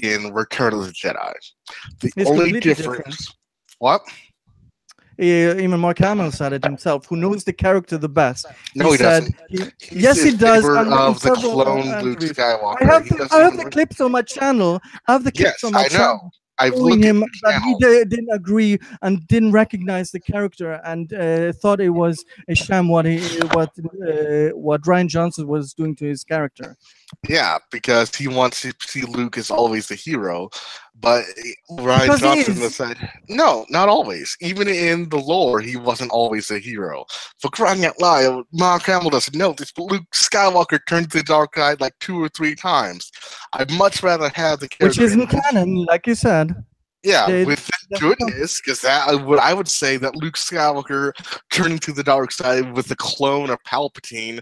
Speaker 2: in Return of the Jedi? The
Speaker 1: It's
Speaker 2: only
Speaker 1: completely different.
Speaker 2: difference. What?
Speaker 1: Even Mark Hamill said it himself, who knows the character the best. He
Speaker 2: No, he
Speaker 1: said,
Speaker 2: doesn't. He's
Speaker 1: yes,
Speaker 2: in
Speaker 1: he does,
Speaker 2: favor
Speaker 1: and in
Speaker 2: of the
Speaker 1: several
Speaker 2: clone Luke
Speaker 1: interviews.
Speaker 2: Skywalker. He
Speaker 1: I
Speaker 2: doesn't
Speaker 1: have the
Speaker 2: even.
Speaker 1: clips on my channel. I have the clips
Speaker 2: Yes,
Speaker 1: on my
Speaker 2: I know.
Speaker 1: channel
Speaker 2: I've
Speaker 1: showing
Speaker 2: looked at
Speaker 1: him
Speaker 2: your
Speaker 1: that he
Speaker 2: channel.
Speaker 1: didn't agree and didn't recognize the character and thought it was a sham what Ryan Johnson was doing to his character.
Speaker 2: Yeah, because he wants to see Luke as always the hero, but Ryan
Speaker 1: Because he
Speaker 2: Johnson has
Speaker 1: is.
Speaker 2: said, no, not always. Even in the lore, he wasn't always a hero. For crying out loud, Mark Hamill doesn't know this, but Luke Skywalker turned to the dark side like 2 or 3 times. I'd much rather have the
Speaker 1: Which
Speaker 2: character in
Speaker 1: isn't
Speaker 2: this.
Speaker 1: canon, like you said.
Speaker 2: Yeah,
Speaker 1: They,
Speaker 2: with
Speaker 1: that's not-
Speaker 2: goodness, because that what I would say that Luke Skywalker turning to the dark side with the clone of Palpatine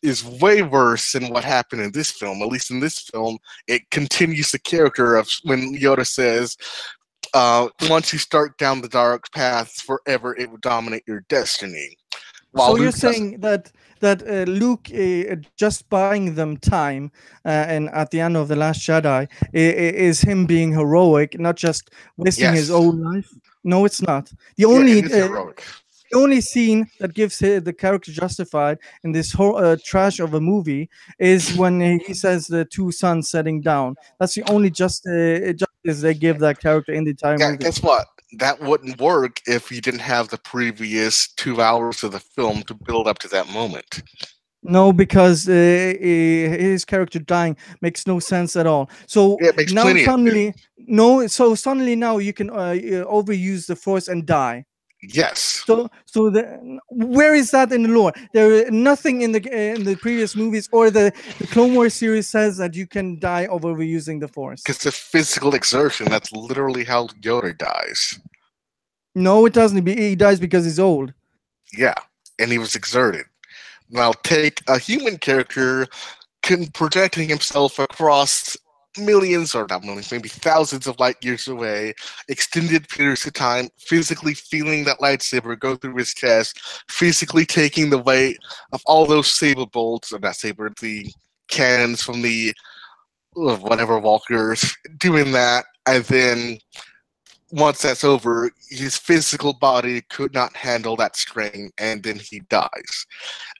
Speaker 2: is way worse than what happened in this film. At least in this film, it continues the character of when Yoda says, "Once you start down the dark path forever, it will dominate your destiny."
Speaker 1: so
Speaker 2: While
Speaker 1: you're
Speaker 2: Luke doesn't.
Speaker 1: saying that Luke just buying them time and at the end of the Last Jedi is him being heroic, not just wasting his
Speaker 2: Yes,
Speaker 1: own life. No, it's not.
Speaker 2: yeah, it is heroic.
Speaker 1: The only scene that gives the character justified in this whole trash of a movie is when he says the two suns setting down. That's the only justice they give that character in the entire
Speaker 2: Yeah,
Speaker 1: movie.
Speaker 2: guess what? That wouldn't work if you didn't have the previous 2 hours of the film to build up to that moment.
Speaker 1: No, because his character dying makes no sense at all. So
Speaker 2: Yeah, it makes
Speaker 1: now
Speaker 2: plenty of sense.
Speaker 1: suddenly, no, so suddenly now you can overuse the force and die.
Speaker 2: Yes.
Speaker 1: So where is that in the lore? There nothing in the previous movies or the Clone Wars series says that you can die of overusing the force.
Speaker 2: Because the physical exertion, that's literally how Yoda dies.
Speaker 1: No, it doesn't. He dies because he's old.
Speaker 2: Yeah, and he was exerted. Now take a human character projecting himself across millions, or not millions, maybe thousands of light years away, extended periods of time, physically feeling that lightsaber go through his chest, physically taking the weight of all those saber bolts, or not saber, the cannons from the whatever walkers, doing that, and then once that's over, his physical body could not handle that strain, and then he dies.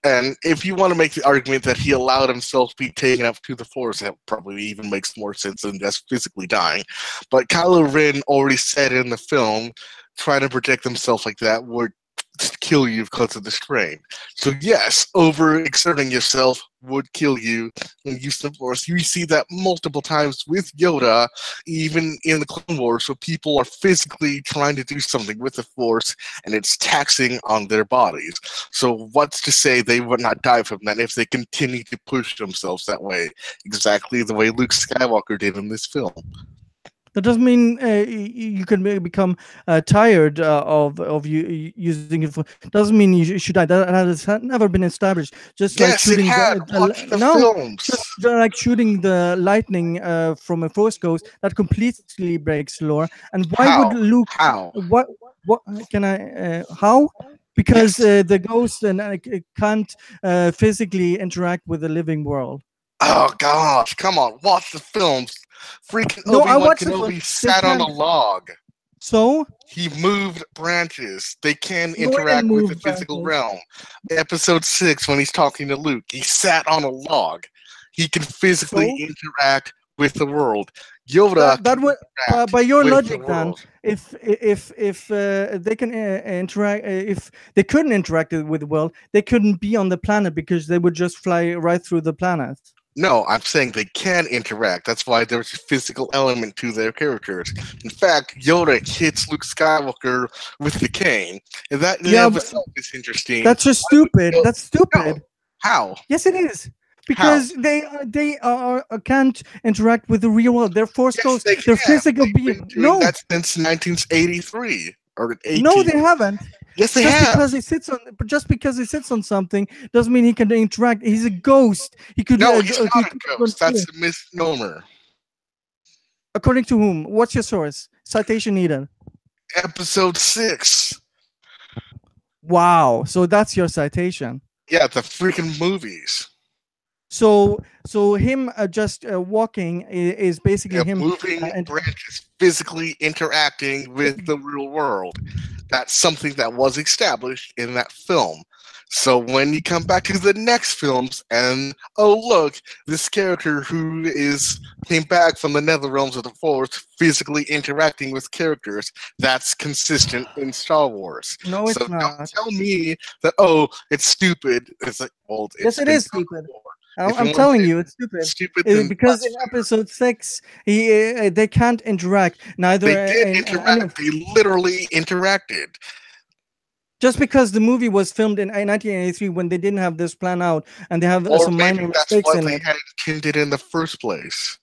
Speaker 2: And if you want to make the argument that he allowed himself to be taken up to the Force, that probably even makes more sense than just physically dying. But Kylo Ren already said in the film, trying to protect himself like that would kill you because of the strain. So yes, overexerting yourself would kill you when you use the Force. You see that multiple times with Yoda, even in the Clone Wars, so people are physically trying to do something with the Force, and it's taxing on their bodies. So what's to say they would not die from that if they continue to push themselves that way, exactly the way Luke Skywalker did in this film?
Speaker 1: That doesn't mean you can become tired of using it for. Doesn't mean you should die. That has never been established. Just like
Speaker 2: Yes, it
Speaker 1: shooting
Speaker 2: had. Watch the
Speaker 1: no,
Speaker 2: films.
Speaker 1: just like shooting the lightning from a force ghost that completely breaks lore. And why would
Speaker 2: How?
Speaker 1: Luke?
Speaker 2: How?
Speaker 1: What can I? How? Because
Speaker 2: Yes.
Speaker 1: the ghost and can't physically interact with the living world.
Speaker 2: Oh gosh, come on, watch the films. Freaking
Speaker 1: No, I
Speaker 2: Obi-Wan
Speaker 1: watched the film.
Speaker 2: Kenobi
Speaker 1: They
Speaker 2: sat on a
Speaker 1: can't.
Speaker 2: log.
Speaker 1: So
Speaker 2: He moved branches. They can
Speaker 1: no, he didn't
Speaker 2: interact with the
Speaker 1: move
Speaker 2: physical
Speaker 1: branches.
Speaker 2: realm. Episode 6, when he's talking to Luke, he sat on a log. He can physically
Speaker 1: So
Speaker 2: interact with the world. Yoda
Speaker 1: that
Speaker 2: can
Speaker 1: would
Speaker 2: interact
Speaker 1: by your
Speaker 2: with the
Speaker 1: logic then,
Speaker 2: world.
Speaker 1: if they can interact, if they couldn't interact with the world, they couldn't be on the planet because they would just fly right through the planet.
Speaker 2: No, I'm saying they can interact. That's why there's a physical element to their characters. In fact, Yoda hits Luke Skywalker with the cane, and that in
Speaker 1: Yeah,
Speaker 2: and of
Speaker 1: but
Speaker 2: itself is interesting.
Speaker 1: that's just stupid.
Speaker 2: Yo-
Speaker 1: That's
Speaker 2: No,
Speaker 1: stupid.
Speaker 2: how?
Speaker 1: Yes, it is.
Speaker 2: How?
Speaker 1: Because they are can't interact with the real world. They're force
Speaker 2: Yes,
Speaker 1: ghosts.
Speaker 2: they
Speaker 1: They're
Speaker 2: can.
Speaker 1: physical
Speaker 2: They've been
Speaker 1: being.
Speaker 2: doing
Speaker 1: No,
Speaker 2: that since 1983 or
Speaker 1: no,
Speaker 2: 18.
Speaker 1: they haven't.
Speaker 2: Yes, they
Speaker 1: Just
Speaker 2: have.
Speaker 1: because he sits on, just because he sits on something doesn't mean he can interact. He's a ghost. He could.
Speaker 2: No, he's
Speaker 1: He
Speaker 2: not a
Speaker 1: could
Speaker 2: ghost. That's a misnomer.
Speaker 1: according to whom? What's your source? Citation needed.
Speaker 2: Episode 6.
Speaker 1: Wow. So that's your citation.
Speaker 2: Yeah, the freaking movies.
Speaker 1: So him just walking is basically
Speaker 2: Yeah,
Speaker 1: him.
Speaker 2: moving
Speaker 1: And
Speaker 2: branches, physically interacting with the real world. That's something that was established in that film. So when you come back to the next films and oh look, this character who is came back from the nether realms of the force physically interacting with characters, that's consistent in Star Wars.
Speaker 1: No,
Speaker 2: So
Speaker 1: it's
Speaker 2: don't
Speaker 1: not.
Speaker 2: tell me that oh it's stupid. It's like well
Speaker 1: Yes,
Speaker 2: it's
Speaker 1: it
Speaker 2: been
Speaker 1: is
Speaker 2: done
Speaker 1: stupid.
Speaker 2: before.
Speaker 1: I'm
Speaker 2: If you
Speaker 1: I'm
Speaker 2: want to
Speaker 1: telling
Speaker 2: say
Speaker 1: you, it's stupid.
Speaker 2: it's stupid, then
Speaker 1: Because
Speaker 2: that's
Speaker 1: in episode 6, they can't interact. Neither
Speaker 2: they did
Speaker 1: in any
Speaker 2: interact.
Speaker 1: of.
Speaker 2: They literally interacted.
Speaker 1: Just because the movie was filmed in 1983 when they didn't have this plan out and they have
Speaker 2: Or
Speaker 1: some
Speaker 2: maybe
Speaker 1: minor
Speaker 2: that's
Speaker 1: mistakes
Speaker 2: what
Speaker 1: in
Speaker 2: they
Speaker 1: it.
Speaker 2: had intended in the first place.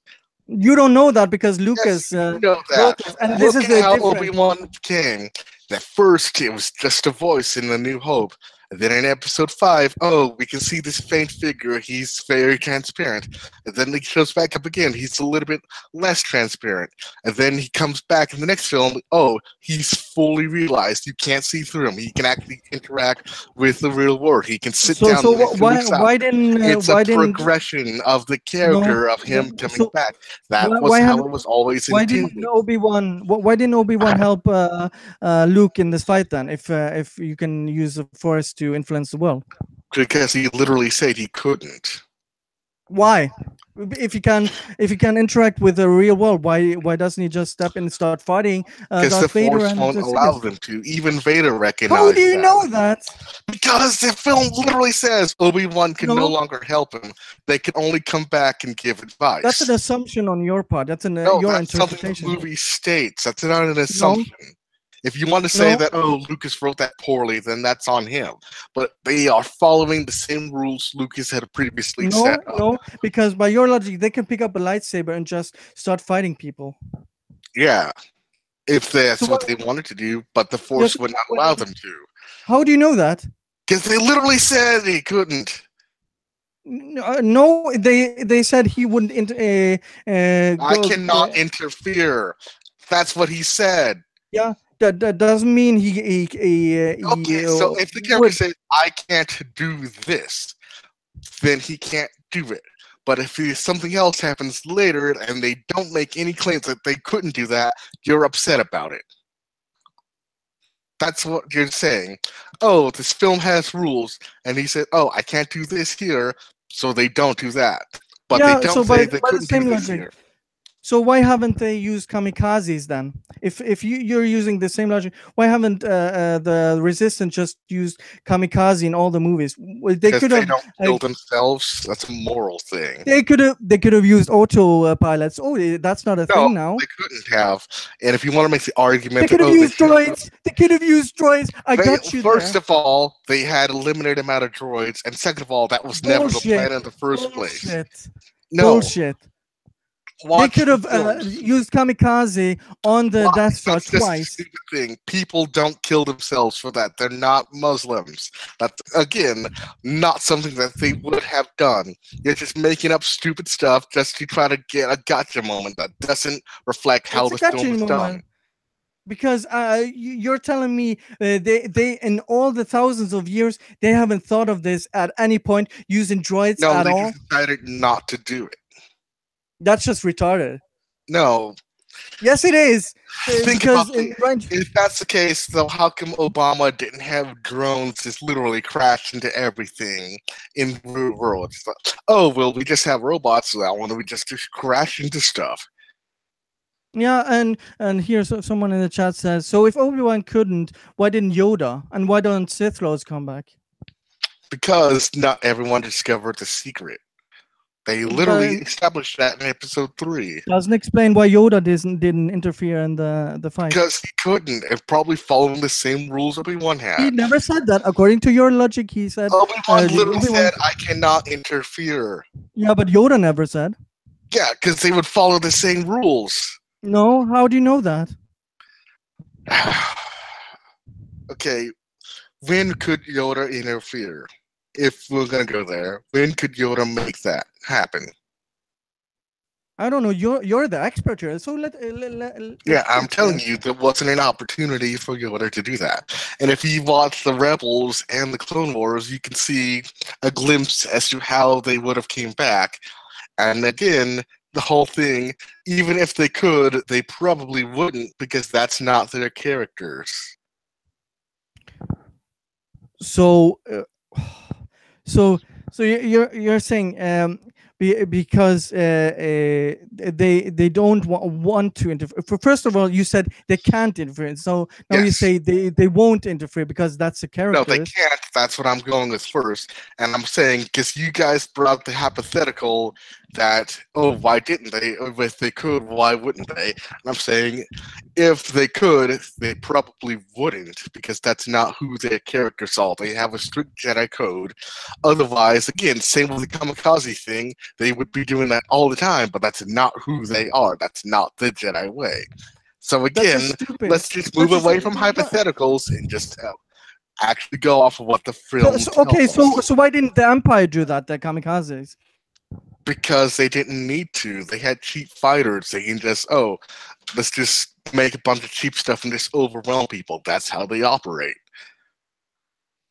Speaker 1: You don't know that because
Speaker 2: Yes,
Speaker 1: Lucas
Speaker 2: you know
Speaker 1: wrote
Speaker 2: that.
Speaker 1: this, and this
Speaker 2: Look
Speaker 1: is
Speaker 2: at how
Speaker 1: different.
Speaker 2: Obi-Wan became. At first, it was just a voice in A New Hope. And then in episode 5, oh, we can see this faint figure. He's very transparent. And then he shows back up again. He's a little bit less transparent. And then he comes back in the next film. Oh, he's fully realized you can't see through him. He can actually interact with the real world. He can sit
Speaker 1: So
Speaker 2: down next to Luke's side. It's a
Speaker 1: why didn't
Speaker 2: progression of the
Speaker 1: no
Speaker 2: character of him coming
Speaker 1: so
Speaker 2: back. That was
Speaker 1: why
Speaker 2: how
Speaker 1: haven't
Speaker 2: it was always
Speaker 1: why didn't
Speaker 2: intended.
Speaker 1: Obi-Wan help Luke in this fight then if you can use the Force to influence the world?
Speaker 2: Because he literally said he couldn't.
Speaker 1: Why? If you can interact with the real world, why doesn't he just step in and start fighting
Speaker 2: Because
Speaker 1: Darth
Speaker 2: the
Speaker 1: Vader
Speaker 2: Force
Speaker 1: and
Speaker 2: won't
Speaker 1: the
Speaker 2: allow
Speaker 1: Sidious?
Speaker 2: them to. Even Vader
Speaker 1: How do
Speaker 2: recognized
Speaker 1: you
Speaker 2: that.
Speaker 1: know that?
Speaker 2: Because the film literally says Obi-Wan can no
Speaker 1: No,
Speaker 2: longer help him. They can only come back and give
Speaker 1: that's an
Speaker 2: advice.
Speaker 1: assumption on your part. That's
Speaker 2: No,
Speaker 1: your
Speaker 2: that's something the
Speaker 1: interpretation.
Speaker 2: movie states. That's not an
Speaker 1: No,
Speaker 2: assumption. If you want to say
Speaker 1: no,
Speaker 2: that, oh, Lucas wrote that poorly, then that's on him. But they are following the same rules Lucas had previously set up.
Speaker 1: no, because by your logic, they can pick up a lightsaber and just start fighting people.
Speaker 2: Yeah, if
Speaker 1: So
Speaker 2: that's what
Speaker 1: what?
Speaker 2: they wanted to do, but the
Speaker 1: Yes,
Speaker 2: Force would not allow them to.
Speaker 1: how do you know that?
Speaker 2: Because they literally said he couldn't.
Speaker 1: No, they said he wouldn't
Speaker 2: I
Speaker 1: go.
Speaker 2: cannot interfere. That's what he said.
Speaker 1: Yeah, that doesn't mean
Speaker 2: Okay, so if the character
Speaker 1: would.
Speaker 2: says, I can't do this, then he can't do it. But if something else happens later and they don't make any claims that they couldn't do that, you're upset about it. That's what you're saying. Oh, this film has rules, and he said, "Oh, I can't do this here," so they don't do that. But they
Speaker 1: Yeah,
Speaker 2: don't
Speaker 1: so
Speaker 2: say they
Speaker 1: by the
Speaker 2: couldn't do
Speaker 1: same
Speaker 2: this
Speaker 1: logic,
Speaker 2: here
Speaker 1: so why haven't they used kamikazes then? If you're using the same logic, why haven't the Resistance just used kamikaze in all the movies? They
Speaker 2: because
Speaker 1: could
Speaker 2: they
Speaker 1: have
Speaker 2: don't kill themselves. That's a moral thing.
Speaker 1: they could have used auto pilots. Oh, that's not a
Speaker 2: No,
Speaker 1: thing now.
Speaker 2: they couldn't have. And if you want to make the argument
Speaker 1: They
Speaker 2: that
Speaker 1: could have
Speaker 2: oh, they
Speaker 1: used
Speaker 2: should have,
Speaker 1: droids. They could have used droids. I
Speaker 2: they
Speaker 1: got you
Speaker 2: first
Speaker 1: there.
Speaker 2: of all they had a limited amount of droids, and second of all, that was never the
Speaker 1: Bullshit.
Speaker 2: plan in the first place.
Speaker 1: Bullshit.
Speaker 2: No,
Speaker 1: Bullshit. They
Speaker 2: watch
Speaker 1: could
Speaker 2: the
Speaker 1: have
Speaker 2: films.
Speaker 1: used kamikaze on the
Speaker 2: Why?
Speaker 1: Death Star
Speaker 2: That's just a
Speaker 1: twice.
Speaker 2: stupid thing. People don't kill themselves for that. They're not Muslims. That's again not something that they would have done. You're just making up stupid stuff just to try to get a gotcha moment that doesn't reflect how
Speaker 1: It's a
Speaker 2: the film
Speaker 1: catching
Speaker 2: was done.
Speaker 1: moment because you're telling me they in all the thousands of years they haven't thought of this at any point using droids
Speaker 2: No,
Speaker 1: at
Speaker 2: they
Speaker 1: all.
Speaker 2: just decided not to do it.
Speaker 1: That's just retarded.
Speaker 2: No,
Speaker 1: Yes, it is.
Speaker 2: think about
Speaker 1: Because
Speaker 2: it. If that's the case, though, how come Obama didn't have drones just literally crash into everything in the real world? It's like, oh, well, we just have robots now, why don't we just crash into stuff?
Speaker 1: yeah, and here's someone in the chat says, so if Obi-Wan couldn't, why didn't Yoda, and why don't Sith Lords come back?
Speaker 2: Because not everyone discovered the secret. They literally
Speaker 1: But
Speaker 2: established that in episode 3.
Speaker 1: doesn't explain why Yoda didn't interfere in the fight.
Speaker 2: Because he couldn't. It probably following the same rules Obi-Wan
Speaker 1: He
Speaker 2: had.
Speaker 1: never said that. According to your logic, he said
Speaker 2: Obi-Wan literally
Speaker 1: Obi-Wan.
Speaker 2: said, I cannot interfere.
Speaker 1: Yeah, but Yoda never said.
Speaker 2: Yeah, because they would follow the same rules.
Speaker 1: No, how do you know that?
Speaker 2: Okay, when could Yoda interfere? If we're gonna go there, when could Yoda make that happen?
Speaker 1: I don't know. You're the expert here, so
Speaker 2: Yeah, I'm
Speaker 1: let's
Speaker 2: telling
Speaker 1: hear.
Speaker 2: you, there wasn't an opportunity for Yoda to do that. And if you watch the Rebels and the Clone Wars, you can see a glimpse as to how they would have came back. And again, the whole thing, even if they could, they probably wouldn't because that's not their characters.
Speaker 1: So, so you're saying because they don't want to interfere. First of all, you said they can't interfere. So now you
Speaker 2: Yes.
Speaker 1: say they won't interfere because that's the
Speaker 2: No, they
Speaker 1: characters.
Speaker 2: can't. That's what I'm going with first. And I'm saying, because you guys brought up the hypothetical that, oh, why didn't they? Or if they could, why wouldn't they? And I'm saying, if they could, they probably wouldn't, because that's not who their characters are. They have a strict Jedi code. Otherwise, again, same with the kamikaze thing, they would be doing that all the time, but that's not who they are. That's not the Jedi way. So
Speaker 1: That's
Speaker 2: again,
Speaker 1: just stupid.
Speaker 2: let's just
Speaker 1: That's
Speaker 2: move
Speaker 1: just
Speaker 2: away from hypotheticals and just actually go off of what the film
Speaker 1: okay.
Speaker 2: tells us,
Speaker 1: So why didn't the Empire do that? The kamikazes.
Speaker 2: because they didn't need to. They had cheap fighters. They can just, oh, let's just make a bunch of cheap stuff and just overwhelm people. That's how they operate.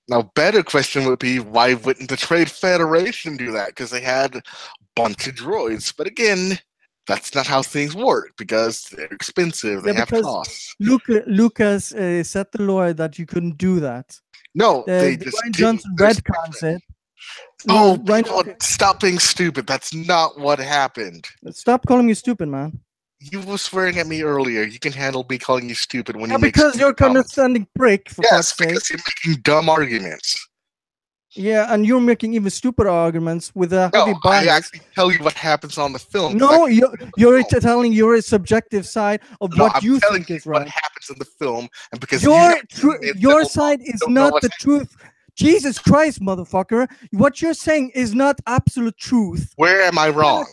Speaker 2: Now, better question would be, why wouldn't the Trade Federation do that? Because they had a bunch of droids. But again, that's not how things work, because they're expensive.
Speaker 1: Yeah,
Speaker 2: They have
Speaker 1: because
Speaker 2: costs.
Speaker 1: Lucas set the law that you couldn't do that.
Speaker 2: No, they
Speaker 1: The
Speaker 2: just
Speaker 1: Ryan
Speaker 2: didn't.
Speaker 1: Johnson
Speaker 2: There's
Speaker 1: retcons it.
Speaker 2: Oh,
Speaker 1: Ryan,
Speaker 2: people, stop being stupid. That's not what happened.
Speaker 1: stop calling me stupid, man.
Speaker 2: You were swearing at me earlier. You can handle me calling you stupid when
Speaker 1: Yeah,
Speaker 2: you make
Speaker 1: because you're
Speaker 2: stupid comments.
Speaker 1: condescending prick, for
Speaker 2: Yes,
Speaker 1: fuck's sake.
Speaker 2: because you're making dumb arguments.
Speaker 1: Yeah, and you're making even stupider arguments with a
Speaker 2: No,
Speaker 1: heavy
Speaker 2: I
Speaker 1: bias.
Speaker 2: actually tell you what happens on the film.
Speaker 1: No, you're
Speaker 2: film.
Speaker 1: telling your subjective side of
Speaker 2: No,
Speaker 1: what
Speaker 2: I'm
Speaker 1: you
Speaker 2: telling
Speaker 1: think
Speaker 2: you
Speaker 1: is
Speaker 2: what
Speaker 1: right.
Speaker 2: happens in the film, and because you haven't seen it,
Speaker 1: Your
Speaker 2: then
Speaker 1: side is
Speaker 2: don't know
Speaker 1: not
Speaker 2: what's
Speaker 1: the truth. Jesus Christ, motherfucker! What you're saying is not absolute truth.
Speaker 2: Where am I wrong?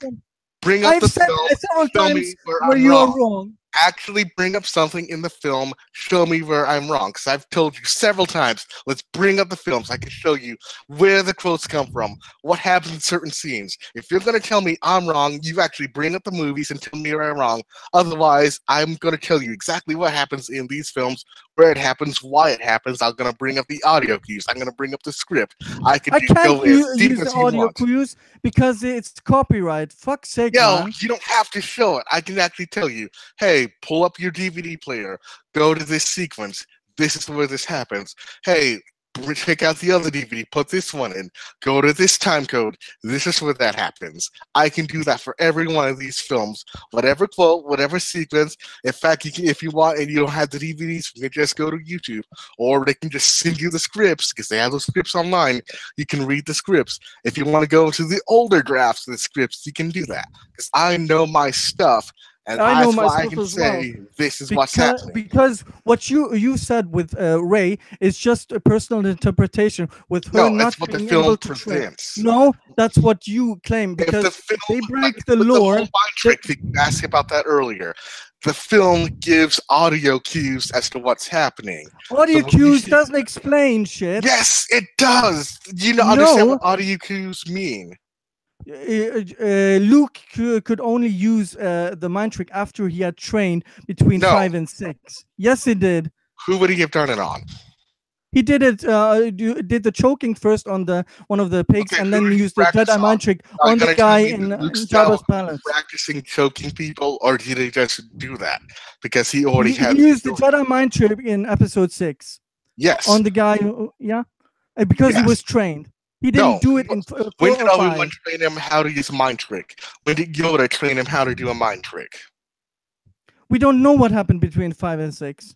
Speaker 2: Bring up
Speaker 1: I've
Speaker 2: the
Speaker 1: said
Speaker 2: film.
Speaker 1: several
Speaker 2: Show
Speaker 1: times
Speaker 2: me where
Speaker 1: where
Speaker 2: I'm
Speaker 1: you are
Speaker 2: wrong.
Speaker 1: wrong.
Speaker 2: Actually bring up something in the film, show me where I'm wrong. Because I've told you several times, let's bring up the film so I can show you where the quotes come from, what happens in certain scenes. If you're going to tell me I'm wrong, you actually bring up the movies and tell me where I'm wrong. Otherwise, I'm going to tell you exactly what happens in these films, where it happens, why it happens. I'm going to bring up the audio cues. I'm going to bring up the script. I can
Speaker 1: I can't
Speaker 2: go as deep
Speaker 1: use the
Speaker 2: as you
Speaker 1: audio
Speaker 2: want.
Speaker 1: cues because it's copyright. Fuck's sake,
Speaker 2: Yo,
Speaker 1: man.
Speaker 2: you don't have to show it. I can actually tell you, hey, pull up your DVD player, go to this sequence. This is where this happens. Hey, check out the other DVD, put this one in, go to this time code. This is where that happens. I can do that for every one of these films. Whatever quote, whatever sequence. In fact, you can, if you want and you don't have the DVDs, you can just go to YouTube, or they can just send you the scripts because they have those scripts online. You can read the scripts. If you want to go into the older drafts of the scripts, you can do that because I know my stuff. And
Speaker 1: I know
Speaker 2: that's why I
Speaker 1: myself
Speaker 2: can
Speaker 1: as well.
Speaker 2: say this is what's happening.
Speaker 1: Because what you said with Ray is just a personal interpretation with her
Speaker 2: No,
Speaker 1: not
Speaker 2: that's what the
Speaker 1: being
Speaker 2: film
Speaker 1: able to train.
Speaker 2: presents.
Speaker 1: No, that's what you claim
Speaker 2: If
Speaker 1: because
Speaker 2: the film,
Speaker 1: they break the
Speaker 2: with
Speaker 1: lore.
Speaker 2: the whole mind trick thing, you asked about that earlier. The film gives audio cues as to what's happening.
Speaker 1: Audio
Speaker 2: So when you
Speaker 1: cues
Speaker 2: see-
Speaker 1: doesn't explain shit.
Speaker 2: Yes, it does. You know, understand what audio cues mean?
Speaker 1: Luke could only use the mind trick after he had trained between
Speaker 2: No.
Speaker 1: 5 and 6. Yes, he did.
Speaker 2: Who would he have done it on?
Speaker 1: He did it. Did the choking first on the one of the pigs,
Speaker 2: Okay,
Speaker 1: and
Speaker 2: who
Speaker 1: then
Speaker 2: did he
Speaker 1: used the
Speaker 2: practice
Speaker 1: Jedi
Speaker 2: on?
Speaker 1: mind trick
Speaker 2: Are you
Speaker 1: on the
Speaker 2: gonna tell
Speaker 1: guy
Speaker 2: me
Speaker 1: in
Speaker 2: that Luke
Speaker 1: Jabba's
Speaker 2: Skywalker
Speaker 1: palace.
Speaker 2: practicing choking people, or did he just do that because he already
Speaker 1: He
Speaker 2: had?
Speaker 1: used the Jedi mind trick in Episode 6
Speaker 2: Yes.
Speaker 1: on the guy. Yeah, because he
Speaker 2: Yes.
Speaker 1: was trained. He didn't do it in 4
Speaker 2: When
Speaker 1: or
Speaker 2: did
Speaker 1: 5.
Speaker 2: Obi-Wan train him how to use a mind trick? When did Yoda train him how to do a mind trick?
Speaker 1: We don't know what happened between 5 and 6.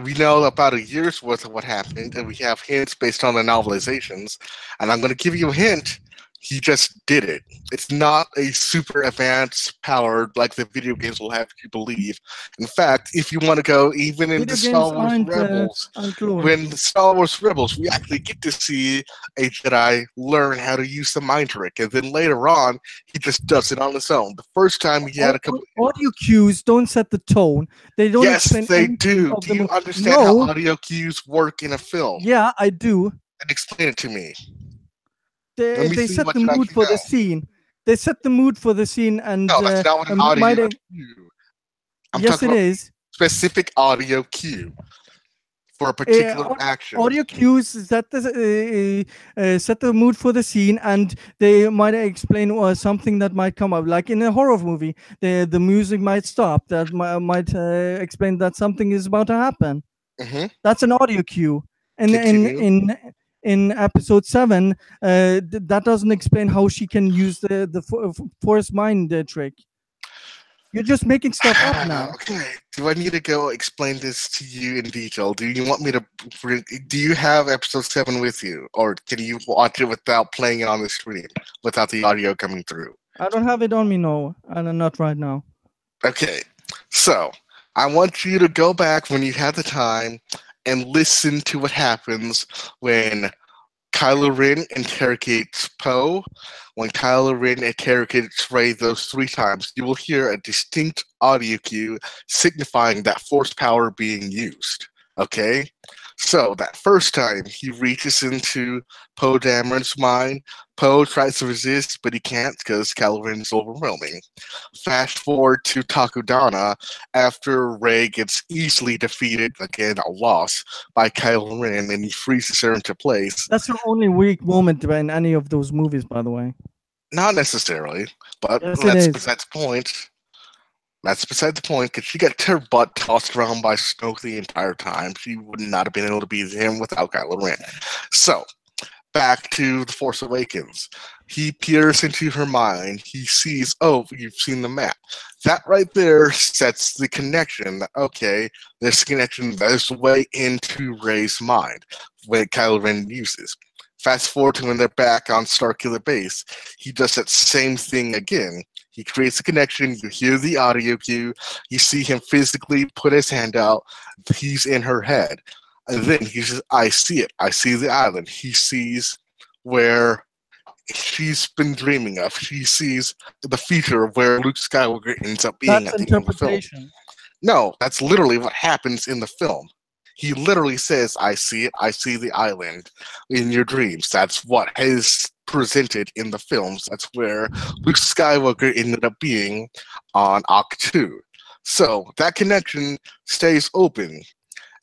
Speaker 2: We know about a year's worth of what happened, and we have hints based on the novelizations. And I'm going to give you a hint. He just did it. It's not a super advanced power like the video games will have you believe. In fact, if you want to go even in
Speaker 1: Video
Speaker 2: the
Speaker 1: games
Speaker 2: Star Wars Rebels,
Speaker 1: aren't lore.
Speaker 2: when the Star Wars Rebels, we actually get to see a Jedi learn how to use the mind trick, and then later on, he just does it on his own. The first time he had a couple.
Speaker 1: Audio cues don't set the tone. They don't
Speaker 2: Yes,
Speaker 1: explain
Speaker 2: they
Speaker 1: anything
Speaker 2: do.
Speaker 1: of
Speaker 2: Do
Speaker 1: the
Speaker 2: you
Speaker 1: movie.
Speaker 2: understand how audio cues work in a film?
Speaker 1: Yeah, I do.
Speaker 2: And explain it to me.
Speaker 1: They set the mood for the scene. They set the mood for the scene, and
Speaker 2: no, that's not what an audio cue.
Speaker 1: Yes, it is.
Speaker 2: Specific audio cue for a particular action.
Speaker 1: Audio cues set the mood for the scene, and they might explain something that might come up. Like in a horror movie, the music might stop. That might explain that something is about to happen.
Speaker 2: Mm-hmm.
Speaker 1: That's an audio cue. And in episode 7, that doesn't explain how she can use the force mind trick. You're just making stuff up now.
Speaker 2: Okay. Do I need to go explain this to you in detail? Do you want me to? Do you have episode 7 with you, or can you watch it without playing it on the screen, without the audio coming through?
Speaker 1: I don't have it on me, no, and not right now.
Speaker 2: Okay. So I want you to go back when you have the time and listen to what happens when Kylo Ren interrogates Poe. When Kylo Ren interrogates Rey those 3 times, you will hear a distinct audio cue signifying that force power being used. Okay? So, that first time, he reaches into Poe Dameron's mind. Poe tries to resist, but he can't because Kylo Ren is overwhelming. Fast forward to Takudana after Rey gets easily defeated, again a loss, by Kylo Ren, and he freezes her into place.
Speaker 1: That's her only weak moment in any of those movies, by the way.
Speaker 2: Not necessarily, but
Speaker 1: Yes, it
Speaker 2: that's
Speaker 1: is.
Speaker 2: beside the point. That's beside the point, because she got her butt tossed around by Snoke the entire time. She would not have been able to beat him without Kylo Ren. So, back to The Force Awakens. He peers into her mind. He sees, oh, you've seen the map. That right there sets the connection. Okay, this connection, there's a way into Rey's mind when Kylo Ren uses. Fast forward to when they're back on Starkiller Base. He does that same thing again. He creates a connection. You hear the audio cue. You see him physically put his hand out. He's in her head. And then he says, I see it. I see the island. He sees where she's been dreaming of. She sees the future of where Luke Skywalker ends up being
Speaker 1: That's
Speaker 2: at the end of the film.
Speaker 1: interpretation.
Speaker 2: No, that's literally what happens in the film. He literally says, I see it. I see the island in your dreams. That's what is presented in the films. That's where Luke Skywalker ended up being on Ahch-To. So that connection stays open.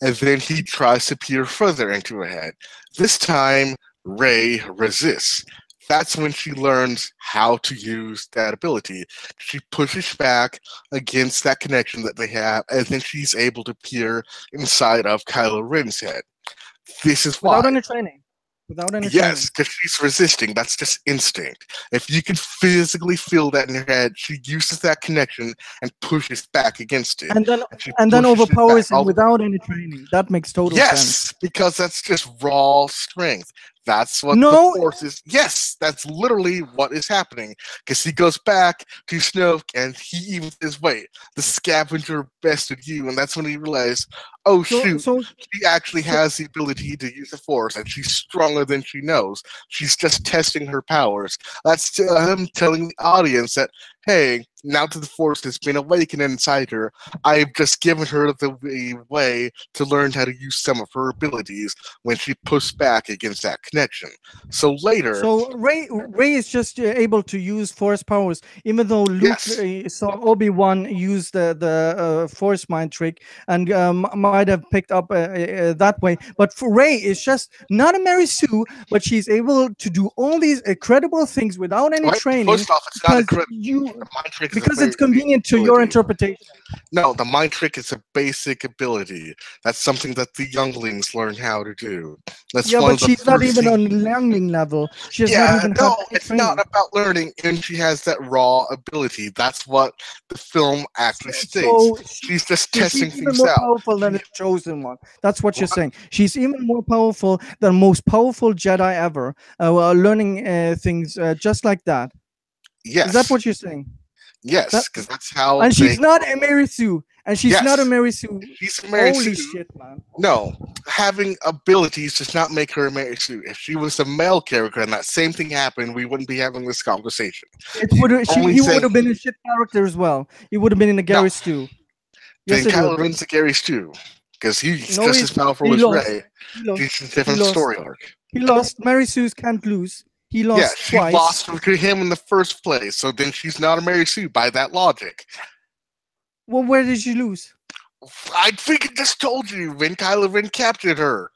Speaker 2: And then he tries to peer further into her head. This time, Rey resists. That's when she learns how to use that ability. She pushes back against that connection that they have, and then she's able to peer inside of Kylo Ren's head. This is why.
Speaker 1: Without any training. Without any
Speaker 2: Yes, because she's resisting. That's just instinct. If you can physically feel that in her head, she uses that connection and pushes back against it.
Speaker 1: training.
Speaker 2: she
Speaker 1: And then
Speaker 2: pushes it
Speaker 1: overpowers
Speaker 2: back all
Speaker 1: him
Speaker 2: the way.
Speaker 1: without any training. That makes total sense.
Speaker 2: Yes, because that's just raw strength. That's what
Speaker 1: No.
Speaker 2: the Force is. Yes, that's literally what is happening. Because he goes back to Snoke and he even says, wait, the scavenger bested you. And that's when he realized, oh, shoot, she actually has the ability to use the Force and she's stronger than she knows. She's just testing her powers. That's him telling the audience that, hey, now that the Force has been awakened inside her, I've just given her the way to learn how to use some of her abilities when she pushed back against that connection. So later...
Speaker 1: So Rey is just able to use Force powers, even though Luke saw Obi-Wan use the Force mind trick and might have picked up that way. But for Rey, it's just not a MaRey Sue, but she's able to do all these incredible things without any training.
Speaker 2: First off, it's not incredible.
Speaker 1: Because it's convenient to your interpretation.
Speaker 2: No, the mind trick is a basic ability. That's something that the younglings learn how to do. That's
Speaker 1: yeah,
Speaker 2: one
Speaker 1: but
Speaker 2: of the
Speaker 1: she's not even on youngling level. She has not even
Speaker 2: no,
Speaker 1: had
Speaker 2: it's
Speaker 1: training.
Speaker 2: not about learning, and she has that raw ability. That's what the film actually states.
Speaker 1: So
Speaker 2: she's just testing
Speaker 1: she's even
Speaker 2: things
Speaker 1: more
Speaker 2: out.
Speaker 1: powerful than the chosen one. That's what you're saying. She's even more powerful than most powerful Jedi ever. Learning things just like that.
Speaker 2: Yes.
Speaker 1: Is that what you're saying?
Speaker 2: Yes, because that's how.
Speaker 1: And she's not a MaRey Sue. And she's not a MaRey Sue.
Speaker 2: She's a MaRey
Speaker 1: Holy
Speaker 2: Sue.
Speaker 1: shit, man.
Speaker 2: No, having abilities does not make her a MaRey Sue. If she was a male character and that same thing happened, we wouldn't be having this conversation.
Speaker 1: He would have been a shit character as well. He would have been in a Gary Stew.
Speaker 2: Yes, then Kylo Ren's a Gary Stew. Because he's just as powerful as Rey. He's a different story arc.
Speaker 1: He lost. MaRey Sues can't lose. He lost twice.
Speaker 2: She lost to him in the first place, so then she's not a MaRey Sue by that logic.
Speaker 1: Well, where did she lose?
Speaker 2: I think it just told you when Kylo Ren captured her.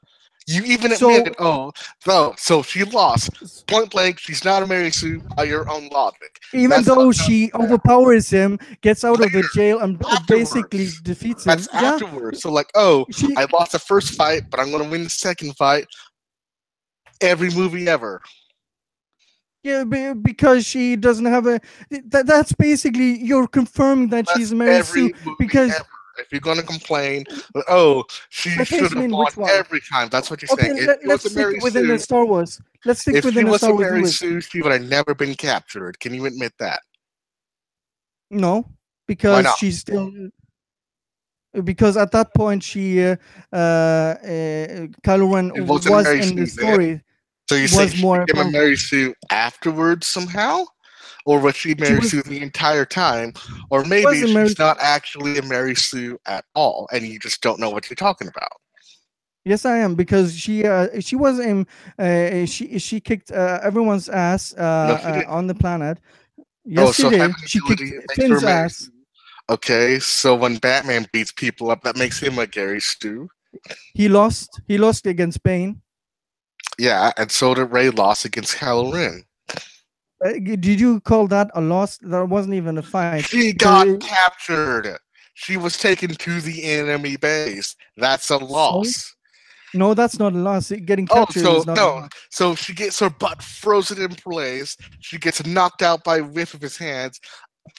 Speaker 2: You even admitted, so she lost. Point blank, she's not a MaRey Sue by your own logic.
Speaker 1: Even though she overpowers him, gets out of the jail, and basically defeats him.
Speaker 2: That's afterwards. So like, I lost the first fight, but I'm going to win the second fight. Every movie ever.
Speaker 1: Yeah, because she doesn't have a. That's basically you're confirming that she's
Speaker 2: That's
Speaker 1: Mary Sue
Speaker 2: every movie
Speaker 1: because
Speaker 2: ever. If you're gonna complain, oh, she should have
Speaker 1: replacement.
Speaker 2: won
Speaker 1: Which one?
Speaker 2: every time. That's what you're
Speaker 1: Okay,
Speaker 2: saying. If she
Speaker 1: let's
Speaker 2: was a
Speaker 1: stick
Speaker 2: Mary
Speaker 1: within the
Speaker 2: Sue,
Speaker 1: Star Wars. Let's stick
Speaker 2: if she
Speaker 1: within the
Speaker 2: was
Speaker 1: Star
Speaker 2: a
Speaker 1: Wars
Speaker 2: Mary
Speaker 1: universe.
Speaker 2: Sue, she would have never been captured. Can you admit that?
Speaker 1: No,
Speaker 2: Why
Speaker 1: because
Speaker 2: not?
Speaker 1: she's still because at that point Kylo Ren
Speaker 2: She was a
Speaker 1: was
Speaker 2: Mary
Speaker 1: in the
Speaker 2: Sue then.
Speaker 1: story
Speaker 2: So you're saying
Speaker 1: was
Speaker 2: she
Speaker 1: more
Speaker 2: became a
Speaker 1: powerful.
Speaker 2: Mary Sue afterwards somehow? Or was she
Speaker 1: She
Speaker 2: Mary
Speaker 1: was
Speaker 2: Sue the entire time? Or
Speaker 1: she was
Speaker 2: maybe
Speaker 1: a Mary.
Speaker 2: she's not actually a Mary Sue at all, and you just don't know what you're talking about.
Speaker 1: Yes, I am because she was in she kicked everyone's ass
Speaker 2: No, she
Speaker 1: on
Speaker 2: didn't.
Speaker 1: the planet.
Speaker 2: Oh,
Speaker 1: Yes, she
Speaker 2: so
Speaker 1: did.
Speaker 2: having
Speaker 1: She kicked
Speaker 2: ability makes her a
Speaker 1: Finn's
Speaker 2: Mary
Speaker 1: ass.
Speaker 2: Sue. Okay, so when Batman beats people up, that makes him a Gary Stu.
Speaker 1: He lost. He lost against Bane.
Speaker 2: Yeah, and so did Ray Loss against Kylo Ren.
Speaker 1: Did you call that a loss? That wasn't even a fight
Speaker 2: She
Speaker 1: because
Speaker 2: got captured. She was taken to the enemy base. That's a
Speaker 1: so
Speaker 2: loss.
Speaker 1: no, that's not a loss. Getting
Speaker 2: Oh,
Speaker 1: captured
Speaker 2: so
Speaker 1: is not a
Speaker 2: no.
Speaker 1: loss.
Speaker 2: So she gets her butt frozen in place. She gets knocked out by a whiff of his hands.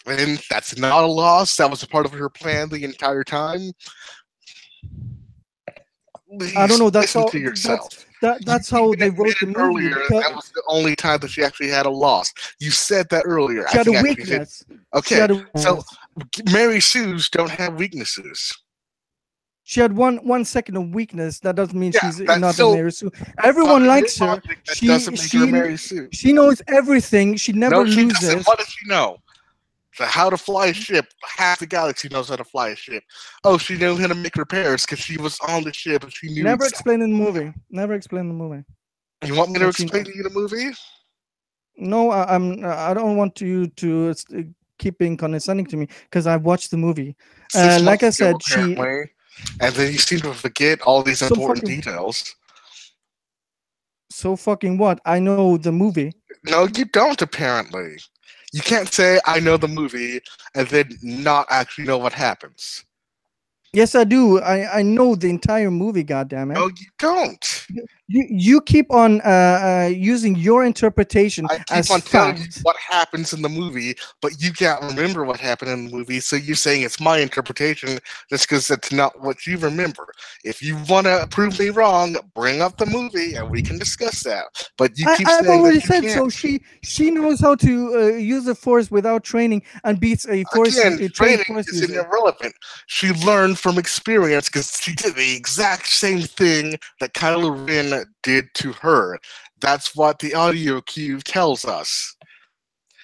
Speaker 2: And that's not a loss. That was a part of her plan the entire time.
Speaker 1: I don't
Speaker 2: Please
Speaker 1: know. That's
Speaker 2: listen
Speaker 1: how
Speaker 2: to yourself. You
Speaker 1: that's how
Speaker 2: even
Speaker 1: they wrote the
Speaker 2: admitted
Speaker 1: movie
Speaker 2: earlier
Speaker 1: because
Speaker 2: that was the only time that she actually had a loss. You said that earlier.
Speaker 1: she
Speaker 2: I
Speaker 1: had a
Speaker 2: think actually did.
Speaker 1: weakness. She
Speaker 2: Okay,
Speaker 1: had a
Speaker 2: so
Speaker 1: weakness.
Speaker 2: Mary Sue's don't have weaknesses.
Speaker 1: She had one second of weakness. That doesn't mean
Speaker 2: Yeah,
Speaker 1: she's
Speaker 2: that's
Speaker 1: not a
Speaker 2: so
Speaker 1: Mary Sue. Everyone
Speaker 2: by your
Speaker 1: likes her.
Speaker 2: logic, that doesn't make her a Mary Sue.
Speaker 1: She knows everything. She
Speaker 2: No,
Speaker 1: never
Speaker 2: she doesn't.
Speaker 1: loses.
Speaker 2: What does she know? So how to fly a ship. Half the galaxy knows how to fly a ship. Oh, she knew how to make repairs because she was on the ship and she knew
Speaker 1: Never
Speaker 2: exactly.
Speaker 1: explained in the movie. Never explained in the movie
Speaker 2: You want me to
Speaker 1: what she
Speaker 2: explain
Speaker 1: knows.
Speaker 2: to you the movie?
Speaker 1: No, I don't want you to keep being condescending to me because I've watched the movie.
Speaker 2: 6 months
Speaker 1: Like I
Speaker 2: ago,
Speaker 1: said, she
Speaker 2: apparently. And then you seem to forget all these
Speaker 1: so
Speaker 2: important
Speaker 1: fucking
Speaker 2: details.
Speaker 1: so fucking what? I know the movie.
Speaker 2: No, you don't, apparently. You can't say, I know the movie, and then not actually know what happens.
Speaker 1: Yes, I do. I know the entire movie. God damn it!
Speaker 2: No, you don't.
Speaker 1: You keep on using your interpretation
Speaker 2: I keep
Speaker 1: as
Speaker 2: on telling you
Speaker 1: fact.
Speaker 2: what happens in the movie, but you can't remember what happened in the movie, so you're saying it's my interpretation just because it's not what you remember. If you want to prove me wrong, bring up the movie and we can discuss that. But you keep
Speaker 1: I've
Speaker 2: saying
Speaker 1: already
Speaker 2: that you
Speaker 1: said
Speaker 2: can't.
Speaker 1: so. She knows how to use the force without training and beats
Speaker 2: Again,
Speaker 1: a trained
Speaker 2: training
Speaker 1: force
Speaker 2: is
Speaker 1: user.
Speaker 2: irrelevant. She learned from experience because she did the exact same thing that Kylo Ren did to her. That's what the audio cue tells us.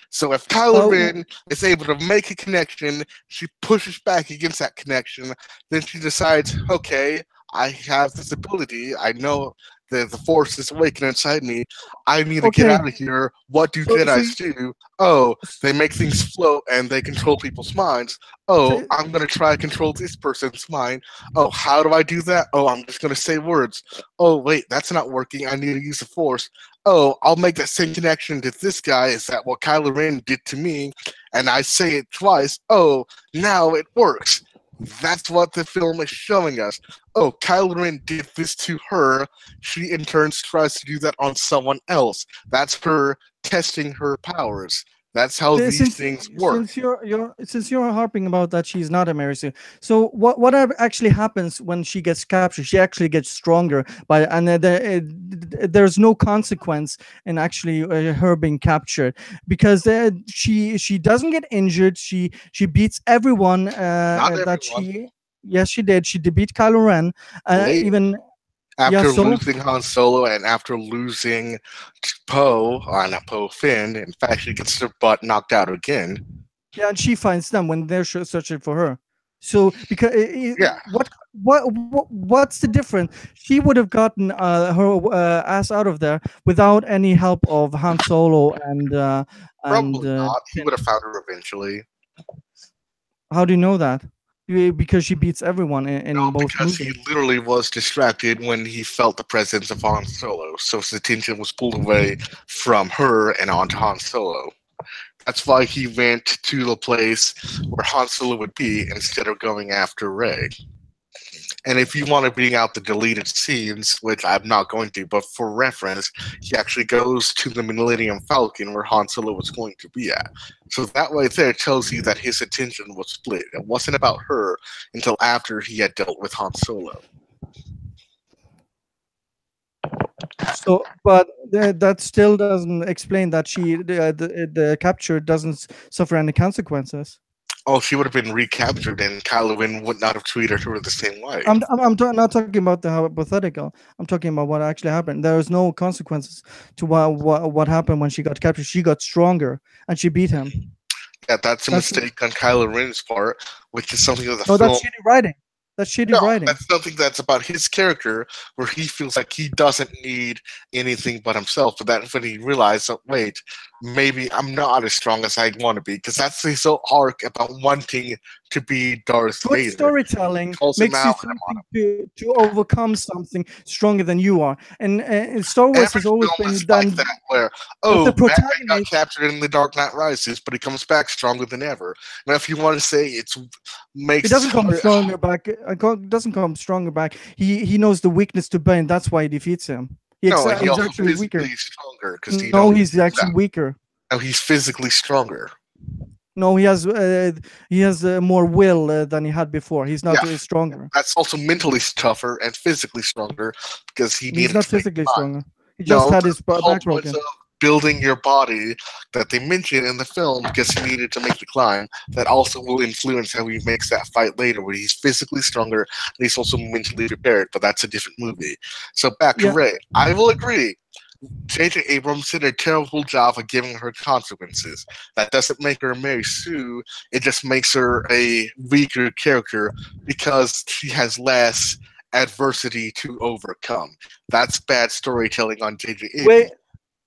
Speaker 2: So if Kylo
Speaker 1: Uh,
Speaker 2: Ren is able to make a connection, she pushes back against that connection. Then she decides, okay, I have this ability. I know that the Force is awakened inside me. I need to get
Speaker 1: okay,
Speaker 2: out of here. What do
Speaker 1: so
Speaker 2: Jedi's do? Oh, they make things float and they control people's minds. Oh,
Speaker 1: so
Speaker 2: I'm going to try to control this person's mind. Oh, how do I do that? Oh, I'm just going to say words. Oh, wait, that's not working. I need to use the Force. Oh, I'll make that same connection to this guy. Is that what Kylo Ren did to me? And I say it twice. Oh, now it works. That's what the film is showing us. Oh, Kylo Ren did this to her. She in turn tries to do that on someone else. That's her testing her powers. That's how these
Speaker 1: since
Speaker 2: things work.
Speaker 1: since you're harping about that she's not a Mary Sue. So actually happens when she gets captured? She actually gets stronger, but and there's no consequence in actually her being captured because she doesn't get injured. She beats everyone
Speaker 2: Not
Speaker 1: that
Speaker 2: everyone.
Speaker 1: she. Yes, she did. She beat Kylo Ren.
Speaker 2: Later,
Speaker 1: Even yeah.
Speaker 2: after
Speaker 1: So
Speaker 2: losing Han Solo and after losing Poe, not Poe, Finn, in fact, she gets her butt knocked out again.
Speaker 1: yeah, and she finds them when they're searching for her. So because
Speaker 2: Yeah,
Speaker 1: what's the difference? She would have gotten her ass out of there without any help of Han Solo and
Speaker 2: probably not. He
Speaker 1: Finn.
Speaker 2: would have found her eventually.
Speaker 1: How do you know that? Because she beats everyone in
Speaker 2: No,
Speaker 1: both
Speaker 2: because he
Speaker 1: movies.
Speaker 2: literally was distracted when he felt the presence of Han Solo, so his attention was pulled away from her and onto Han Solo. That's why he went to the place where Han Solo would be instead of going after Rey. And if you want to bring out the deleted scenes, which I'm not going to, but for reference, he actually goes to the Millennium Falcon where Han Solo was going to be at. So that right there tells you that his attention was split. It wasn't about her until after he had dealt with Han Solo.
Speaker 1: So, but that still doesn't explain that the capture doesn't suffer any consequences.
Speaker 2: Oh, she would have been recaptured, and Kylo Ren would not have treated her the same way.
Speaker 1: Not talking about the hypothetical. I'm talking about what actually happened. There was no consequences to what happened when she got captured. She got stronger and she beat him.
Speaker 2: Yeah, that's a mistake on Kylo Ren's part, which is something that the
Speaker 1: No,
Speaker 2: film.
Speaker 1: that's shitty writing. That's shitty writing.
Speaker 2: That's something that's about his character, where he feels like he doesn't need anything but himself. But that when he realized, oh, wait, maybe I'm not as strong as I want to be, because that's his whole arc about wanting to be Darth
Speaker 1: Good
Speaker 2: Vader.
Speaker 1: storytelling
Speaker 2: Calls him
Speaker 1: makes you
Speaker 2: out,
Speaker 1: something to overcome something stronger than you are. And Star Wars has always
Speaker 2: film
Speaker 1: been
Speaker 2: is
Speaker 1: done.
Speaker 2: like that, where
Speaker 1: The
Speaker 2: Batman got
Speaker 1: protagonist,
Speaker 2: captured in The Dark Knight Rises, but he comes back stronger than ever. Now, if you want to say it's makes
Speaker 1: he doesn't come stronger back. Doesn't come stronger back. He knows the weakness to Ben. That's why he defeats him.
Speaker 2: no, he
Speaker 1: He's
Speaker 2: also
Speaker 1: actually weaker.
Speaker 2: physically stronger because you
Speaker 1: No,
Speaker 2: know
Speaker 1: he's actually weaker.
Speaker 2: no, he's physically stronger.
Speaker 1: No, he has more will than he had before. He's not stronger.
Speaker 2: That's also mentally tougher and physically stronger because he
Speaker 1: He's
Speaker 2: needed
Speaker 1: not
Speaker 2: to make
Speaker 1: physically
Speaker 2: time.
Speaker 1: stronger. He just had his
Speaker 2: the whole
Speaker 1: back
Speaker 2: point
Speaker 1: broken.
Speaker 2: of building your body that they mention in the film because he needed to make the climb. That also will influence how he makes that fight later, where he's physically stronger and he's also mentally prepared. But that's a different movie. So back to Rey, I will agree. J.J. Abrams did a terrible job of giving her consequences. That doesn't make her Mary Sue. It just makes her a weaker character because she has less adversity to overcome. That's bad storytelling on J.J. Abrams.
Speaker 1: Wait,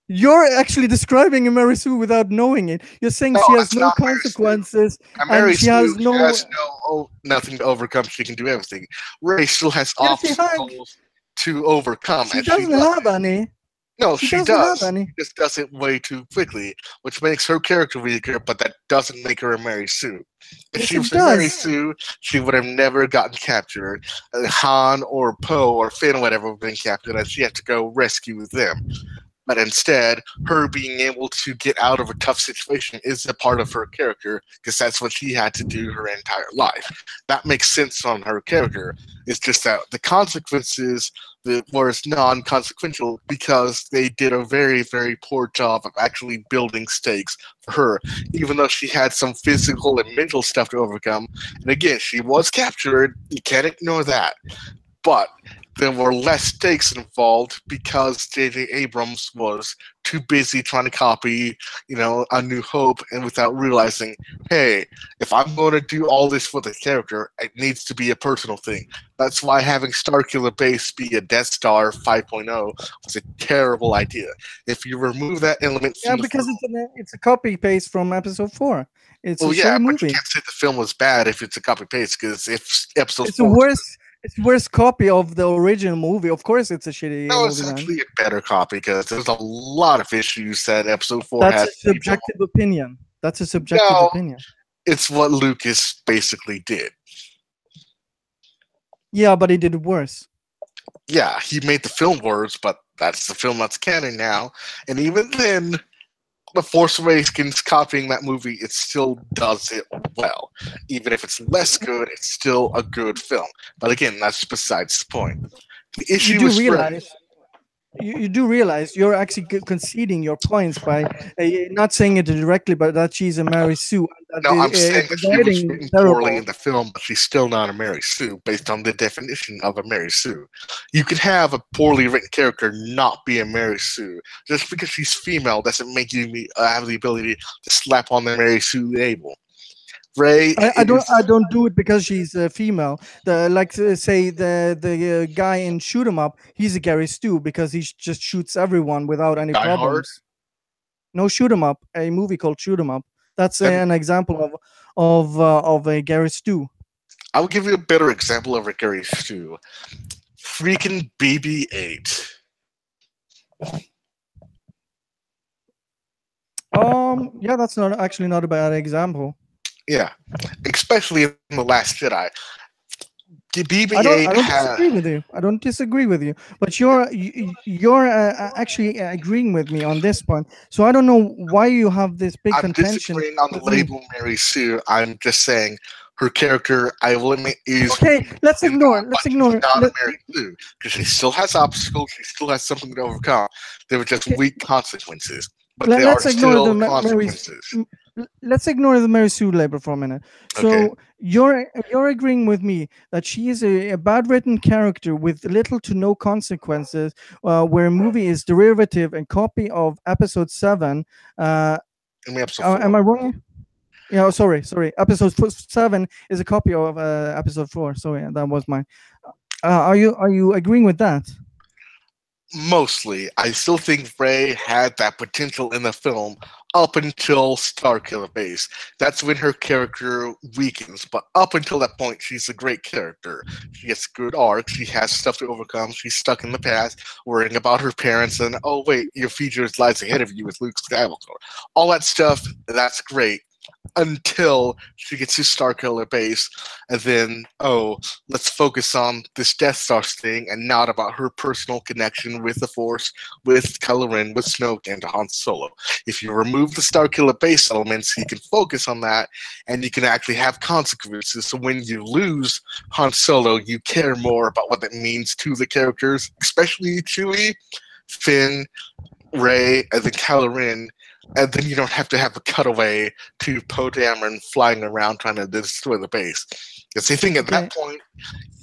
Speaker 1: you're actually describing a Mary Sue without knowing it. You're saying she has no consequences and she has
Speaker 2: nothing to overcome. She can do everything. Rey still has obstacles to overcome.
Speaker 1: She doesn't have any.
Speaker 2: No, she does. She just does it way too quickly, which makes her character weaker, but that doesn't make her a Mary Sue. If she was a Mary Sue, she would have never gotten captured. Han or Poe or Finn or whatever would have been captured, and she had to go rescue them. But instead, her being able to get out of a tough situation is a part of her character because that's what she had to do her entire life. That makes sense on her character. It's just that the consequences were non-consequential because they did a very, very poor job of actually building stakes for her, even though she had some physical and mental stuff to overcome. And again, she was captured. You can't ignore that. But there were less stakes involved because J.J. Abrams was too busy trying to copy, A New Hope, and without realizing, hey, if I'm going to do all this for the character, it needs to be a personal thing. That's why having Starkiller Base be a Death Star 5.0 was a terrible idea. If you remove that element from
Speaker 1: because it's a copy paste from Episode 4. It's a shitty movie.
Speaker 2: But you can't say the film was bad if it's a copy paste because if Episode
Speaker 1: 4 it's the worst copy of the original movie. Of course, it's a shitty movie.
Speaker 2: No, it's actually a better copy because there's a lot of issues that Episode 4 has.
Speaker 1: That's a subjective opinion. That's a subjective opinion.
Speaker 2: It's what Lucas basically did.
Speaker 1: Yeah, but he did it worse.
Speaker 2: Yeah, he made the film worse, but that's the film that's canon now. And even then, The Force Awakens copying that movie, it still does it well. Even if it's less good, it's still a good film. But again, that's besides the point. The issue is
Speaker 1: you do realize you're actually conceding your points by not saying it directly, but that she's a Mary Sue.
Speaker 2: No, I'm saying that she was written poorly in the film, but she's still not a Mary Sue based on the definition of a Mary Sue. You could have a poorly written character not be a Mary Sue. Just because she's female doesn't make you have the ability to slap on the Mary Sue label. Rey,
Speaker 1: I don't do it because she's a female. Say the guy in Shoot 'Em Up, he's a Gary Stu because he just shoots everyone without any problems. No, Shoot 'Em Up, a movie called Shoot 'Em Up. That's an example of a Gary Stu.
Speaker 2: I will give you a better example of a Gary Stu. Freaking BB-8.
Speaker 1: Yeah, that's not a bad example.
Speaker 2: Yeah, especially in The Last Jedi. BB-8
Speaker 1: I don't
Speaker 2: had.
Speaker 1: disagree with you. I don't disagree with you. But you're actually agreeing with me on this point. So I don't know why you have this big
Speaker 2: I'm
Speaker 1: contention
Speaker 2: disagreeing on the
Speaker 1: with me.
Speaker 2: label Mary Sue. I'm just saying her character, I will admit, is
Speaker 1: Okay, let's
Speaker 2: and
Speaker 1: ignore.
Speaker 2: not,
Speaker 1: Let's
Speaker 2: but she's
Speaker 1: ignore.
Speaker 2: not a Mary Sue because she still has obstacles. She still has something to overcome. They were just
Speaker 1: Okay,
Speaker 2: weak consequences, but they are
Speaker 1: let's ignore the
Speaker 2: still consequences.
Speaker 1: let's ignore the Mary Sue label for a minute.
Speaker 2: Okay,
Speaker 1: So you're agreeing with me that she is a bad written character with little to no consequences, where a movie is derivative and copy of episode 7. Uh,
Speaker 2: and we have so
Speaker 1: am
Speaker 2: four.
Speaker 1: I wrong? Yeah, oh, sorry. Episode 7 is a copy of episode 4. Sorry, that was mine. Are you agreeing with that?
Speaker 2: Mostly, I still think Ray had that potential in the film up until Starkiller Base. That's when her character weakens, but up until that point, she's a great character. She gets good arc, she has stuff to overcome, she's stuck in the past, worrying about her parents, and oh wait, your future lies ahead of you with Luke Skywalker. All that stuff, that's great until she gets to Starkiller Base, and then, oh, let's focus on this Death Star thing and not about her personal connection with the Force, with Kylo Ren, with Snoke, and Han Solo. If you remove the Starkiller Base elements, you can focus on that, and you can actually have consequences. So when you lose Han Solo, you care more about what that means to the characters, especially Chewie, Finn, Ray, and then Kylo Ren, and then you don't have to have a cutaway to Poe Dameron flying around trying to destroy the base. Because I think at
Speaker 1: Okay.
Speaker 2: that point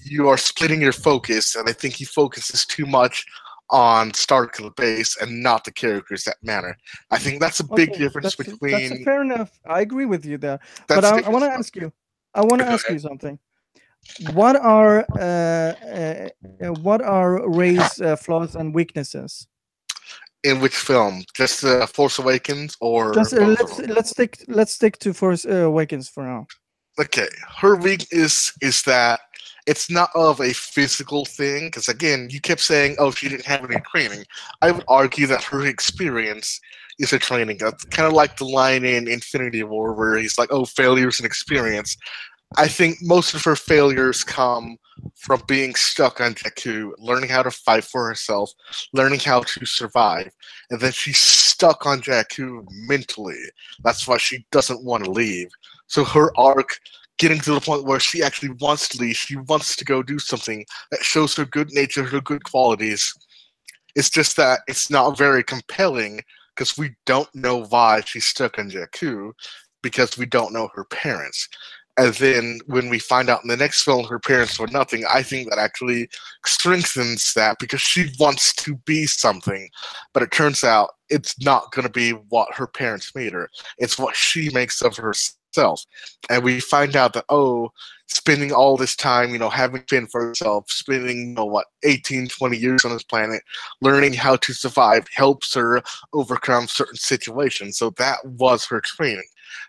Speaker 2: you are splitting your focus, and I think he focuses too much on Starkiller Base and not the characters that matter. I think that's a big
Speaker 1: Okay,
Speaker 2: difference
Speaker 1: that's a
Speaker 2: between.
Speaker 1: fair enough. I agree with you there. But
Speaker 2: That's the
Speaker 1: I want
Speaker 2: difference.
Speaker 1: to ask you. I want to
Speaker 2: Go
Speaker 1: ask
Speaker 2: ahead.
Speaker 1: you something. What are Ray's flaws and weaknesses?
Speaker 2: In which film? Just Force Awakens or
Speaker 1: Just
Speaker 2: both of them?
Speaker 1: let's stick to Force Awakens for now.
Speaker 2: Okay, her weakness is that it's not of a physical thing, because again, you kept saying, oh, she didn't have any training. I would argue that her experience is a training. That's kind of like the line in Infinity War where he's like, oh, failure is an experience. I think most of her failures come from being stuck on Jakku, learning how to fight for herself, learning how to survive, and then she's stuck on Jakku mentally. That's why she doesn't want to leave. So her arc, getting to the point where she actually wants to leave, she wants to go do something that shows her good nature, her good qualities. It's just that it's not very compelling because we don't know why she's stuck on Jakku because we don't know her parents. And then when we find out in the next film her parents were nothing, I think that actually strengthens that because she wants to be something. But it turns out it's not going to be what her parents made her, it's what she makes of herself. And we find out that, oh, spending all this time, having Finn for herself, spending, 18, 20 years on this planet, learning how to survive helps her overcome certain situations. So that was her training.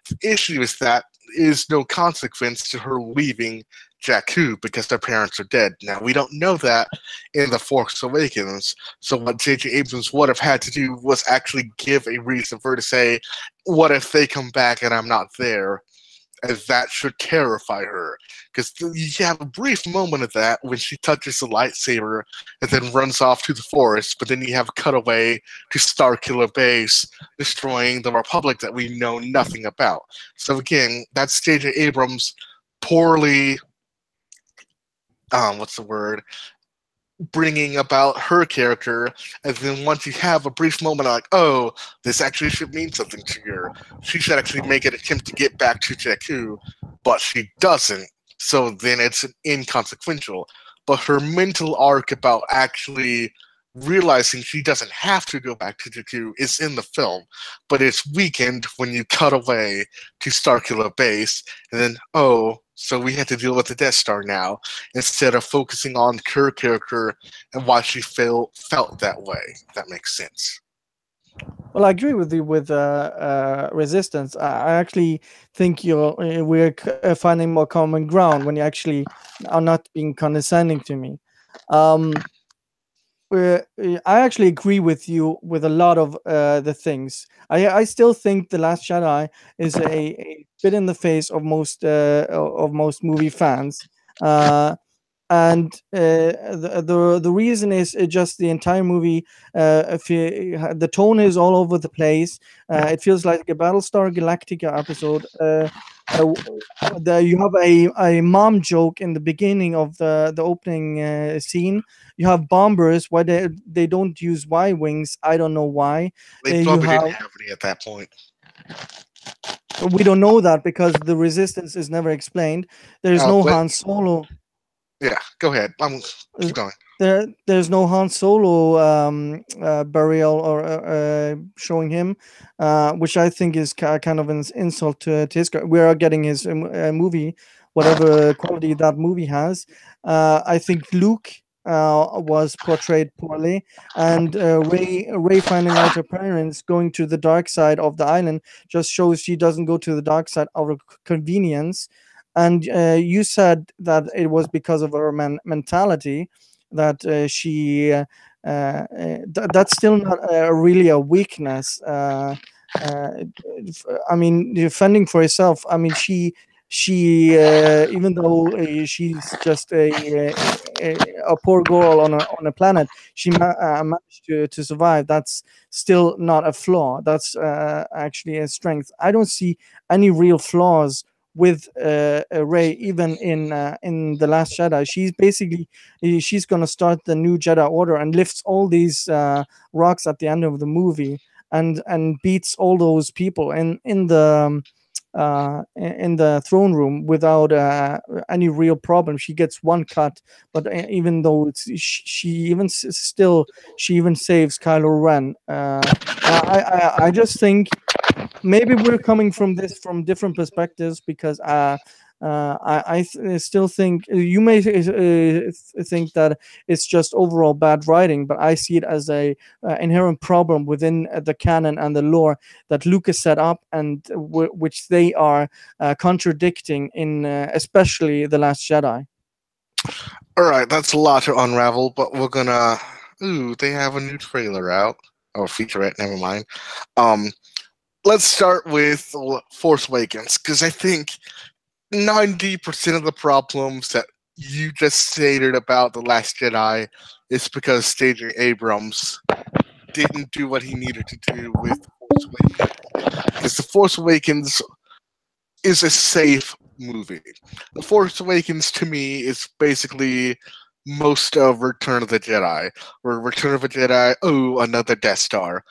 Speaker 2: The issue is that is no consequence to her leaving Jakku because their parents are dead. Now, we don't know that in The Force Awakens, so what J.J. Abrams would have had to do was actually give a reason for her to say, what if they come back and I'm not there? As that should terrify her. Because you have a brief moment of that when she touches the lightsaber and then runs off to the forest, but then you have a cutaway to Starkiller Base, destroying the Republic that we know nothing about. So again, that's J.J. Abrams poorly, what's the word, bringing about her character, and then once you have a brief moment like, oh, this actually should mean something to her, she should actually make an attempt to get back to Jakku, but she doesn't, so then it's inconsequential. But her mental arc about actually realizing she doesn't have to go back to Jakku is in the film, but it's weakened when you cut away to Starkiller Base, and then, oh, so we had to deal with the Death Star now, instead of focusing on her character and why she felt that way. If that makes sense.
Speaker 1: Well, I agree with you with resistance. I actually think we're finding more common ground when you actually are not being condescending to me. Um, I actually agree with you with a lot of the things. I still think The Last Jedi is a bit in the face of most movie fans. and the reason is just the entire movie. If you, the tone is all over the place. It feels like a Battlestar Galactica episode. Uh, you have a mom joke in the beginning of the opening scene. You have bombers. Why they don't use Y wings? I don't know why.
Speaker 2: They
Speaker 1: You
Speaker 2: probably didn't
Speaker 1: have
Speaker 2: have any at that point.
Speaker 1: we don't know that because the resistance is never explained. There's no
Speaker 2: But
Speaker 1: Han Solo.
Speaker 2: yeah, go ahead.
Speaker 1: Uh,
Speaker 2: Keep going.
Speaker 1: there's no Han Solo burial or showing him, which I think is kind of an insult to his. We are getting his movie, whatever quality that movie has. I think Luke was portrayed poorly, and Ray finding out her parents going to the dark side of the island just shows she doesn't go to the dark side out of convenience. And you said that it was because of her mentality that that's still not really a weakness. Uh, I mean, defending for herself. I mean, she even though she's just a poor girl on a planet, she managed to survive. That's still not a flaw. That's actually a strength. I don't see any real flaws with Ray, even in the Last Jedi. She's basically she's gonna start the new Jedi Order and lifts all these rocks at the end of the movie and beats all those people in the throne room without any real problem. She gets one cut, but even though she even still she even saves Kylo Ren. I just think maybe we're coming from this from different perspectives because still think you may think that it's just overall bad writing, but I see it as a inherent problem within the canon and the lore that Lucas set up and which they are contradicting in especially the Last Jedi.
Speaker 2: All right, that's a lot to unravel, but we're gonna. Ooh, they have a new trailer out. Oh, featurette. Never mind. Um, let's start with Force Awakens because I think 90% of the problems that you just stated about The Last Jedi is because J.J. Abrams didn't do what he needed to do with The Force Awakens. Because The Force Awakens is a safe movie. The Force Awakens to me is basically most of Return of the Jedi. Where Return of the Jedi, oh, another Death Star.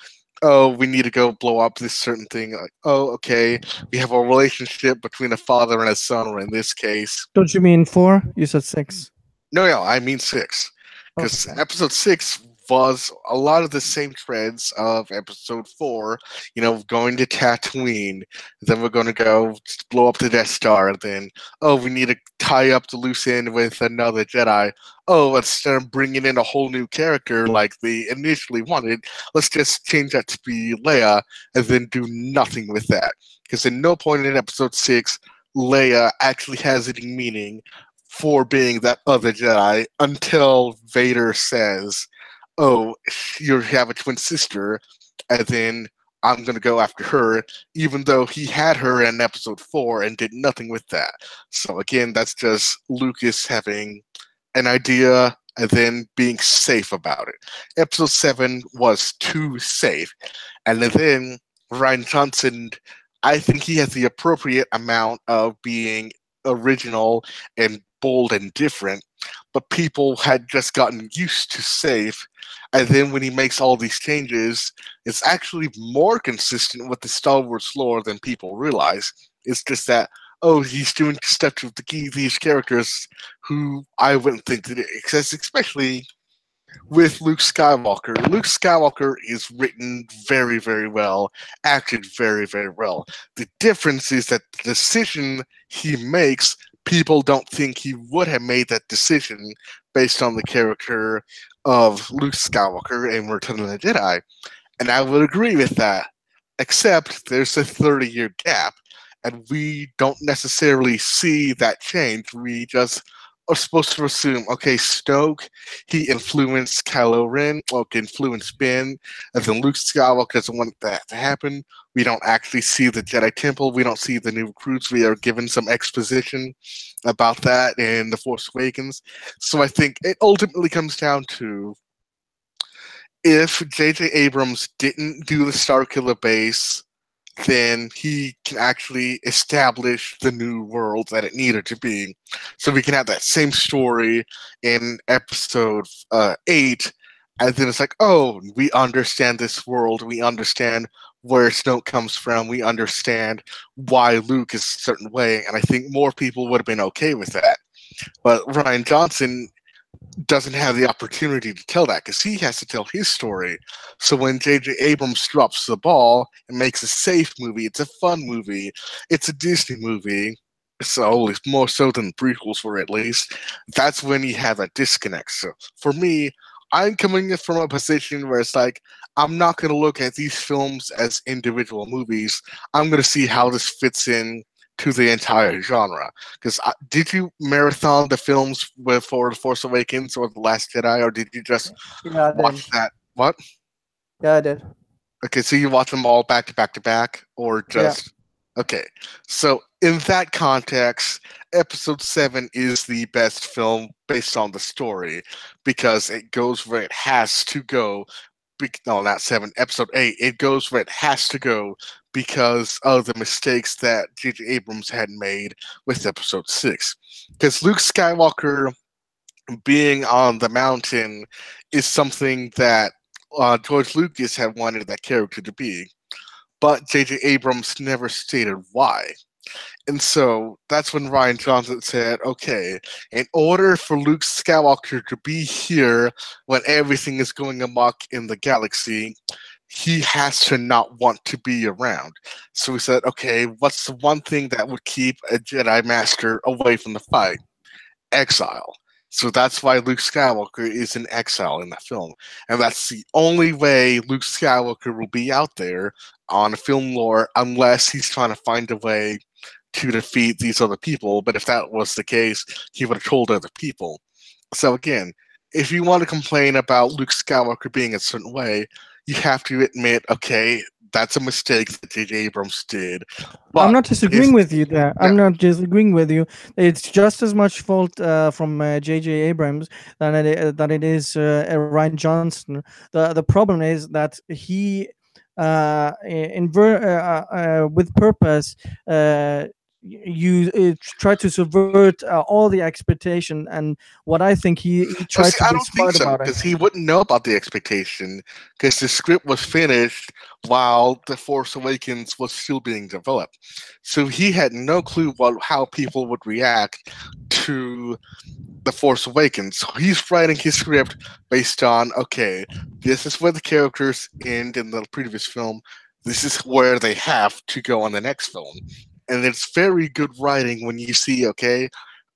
Speaker 2: Oh, we need to go blow up this certain thing. Like, oh, okay, we have a relationship between a father and a son, or in this case,
Speaker 1: Don't you mean four? You said six.
Speaker 2: no, I mean six. Because
Speaker 1: Okay.
Speaker 2: episode six was a lot of the same threads of episode four. You know, going to Tatooine, then we're going to go blow up the Death Star. Then, oh, we need to tie up the loose end with another Jedi. Oh, instead of bringing in a whole new character like they initially wanted, let's just change that to be Leia, and then do nothing with that. Because at no point in episode six, Leia actually has any meaning for being that other Jedi until Vader says, "Oh, you have a twin sister," and then I'm gonna go after her, even though he had her in episode four and did nothing with that. So again, that's just Lucas having an idea and then being safe about it. Episode seven was too safe, and then Ryan Johnson, I think he has the appropriate amount of being original and bold and different, but people had just gotten used to safe. And then when he makes all these changes, it's actually more consistent with the Star Wars lore than people realize. It's just that, oh, he's doing stuff to these characters who I wouldn't think that it exists, especially with Luke Skywalker. Luke Skywalker is written very, very well, acted very, very well. The difference is that the decision he makes, people don't think he would have made that decision based on the character of Luke Skywalker in Return of the Jedi. And I would agree with that, except there's a 30-year gap, and we don't necessarily see that change. We just are supposed to assume, okay, Snoke, he influenced Kylo Ren, okay, influenced Ben, and then Luke Skywalker doesn't want that to happen. We don't actually see the Jedi Temple. We don't see the new recruits. We are given some exposition about that in The Force Awakens. So I think it ultimately comes down to if J.J. Abrams didn't do the Starkiller base, then he can actually establish the new world that it needed to be. So we can have that same story in episode 8, and then it's like, oh, we understand this world, we understand where Snoke comes from, we understand why Luke is a certain way, and I think more people would have been okay with that. But Ryan Johnson doesn't have the opportunity to tell that because he has to tell his story. So when J.J. Abrams drops the ball and makes a safe movie, it's a fun movie, it's a Disney movie, so it's more so than the prequels were at least, that's when you have a disconnect. So for me, I'm coming from a position where it's like, I'm not going to look at these films as individual movies. I'm going to see how this fits in to the entire genre. Because did you marathon the films for The Force Awakens or The Last Jedi, or did you just
Speaker 1: Yeah, I did.
Speaker 2: watch that? What?
Speaker 1: Yeah, I did.
Speaker 2: Okay, so you watch them all back to back to back, or
Speaker 1: Yeah.
Speaker 2: just okay. So in that context, Episode 7 is the best film based on the story because it goes where it has to go. No, not 7. Episode 8. It goes where it has to go because of the mistakes that J.J. Abrams had made with Episode 6. Because Luke Skywalker being on the mountain is something that George Lucas had wanted that character to be, but J.J. Abrams never stated why. And so that's when Ryan Johnson said, okay, in order for Luke Skywalker to be here when everything is going amok in the galaxy, he has to not want to be around. So he said, okay, what's the one thing that would keep a Jedi Master away from the fight? Exile. So that's why Luke Skywalker is in exile in that film. And that's the only way Luke Skywalker will be out there on film lore unless he's trying to find a way to defeat these other people. But if that was the case, he would have told other people. So again, if you want to complain about Luke Skywalker being a certain way, you have to admit, okay, that's a mistake that J.J. Abrams did.
Speaker 1: I'm
Speaker 2: But
Speaker 1: not disagreeing with you there.
Speaker 2: yeah,
Speaker 1: I'm not disagreeing with you. It's just as much fault from J.J. Abrams than it is Ryan Johnson. The problem is that he, with purpose, you try to subvert all the expectation, and what I think he
Speaker 2: well,
Speaker 1: tried
Speaker 2: see,
Speaker 1: to
Speaker 2: I
Speaker 1: be
Speaker 2: don't think
Speaker 1: smart
Speaker 2: so
Speaker 1: about it.
Speaker 2: because he wouldn't know about the expectation because the script was finished while The Force Awakens was still being developed. So he had no clue how people would react to The Force Awakens. So he's writing his script based on, okay, this is where the characters end in the previous film. This is where they have to go on the next film. And it's very good writing when you see, okay,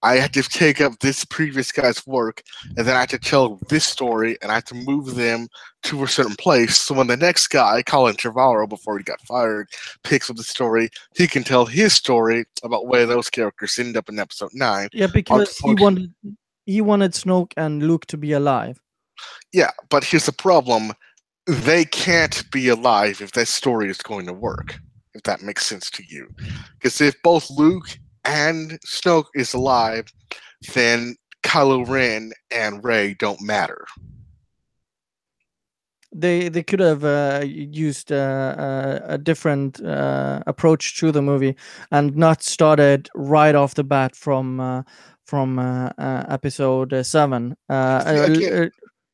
Speaker 2: I had to take up this previous guy's work, and then I had to tell this story, and I had to move them to a certain place. So when the next guy, Colin Trevorrow, before he got fired, picks up the story, he can tell his story about where those characters end up in episode 9.
Speaker 1: Yeah, because he wanted Snoke and Luke to be alive.
Speaker 2: Yeah, but here's the problem. They can't be alive if that story is going to work, if that makes sense to you. Because if both Luke and Snoke is alive, then Kylo Ren and Rey don't matter.
Speaker 1: They could have used a different approach to the movie and not started right off the bat from episode 7.
Speaker 2: See, again,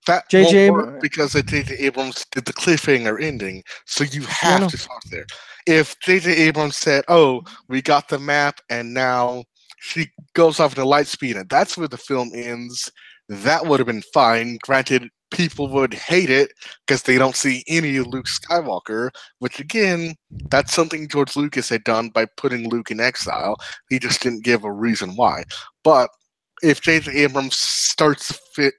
Speaker 2: that won't
Speaker 1: JJ,
Speaker 2: work because J.J. Abrams did the cliffhanger ending, so you
Speaker 1: yeah,
Speaker 2: have
Speaker 1: no,
Speaker 2: to start there. If J.J. Abrams said, "Oh, we got the map, and now she goes off at a light speed," and that's where the film ends, that would have been fine. Granted, people would hate it because they don't see any of Luke Skywalker, which again, that's something George Lucas had done by putting Luke in exile. He just didn't give a reason why. But if J.J. Abrams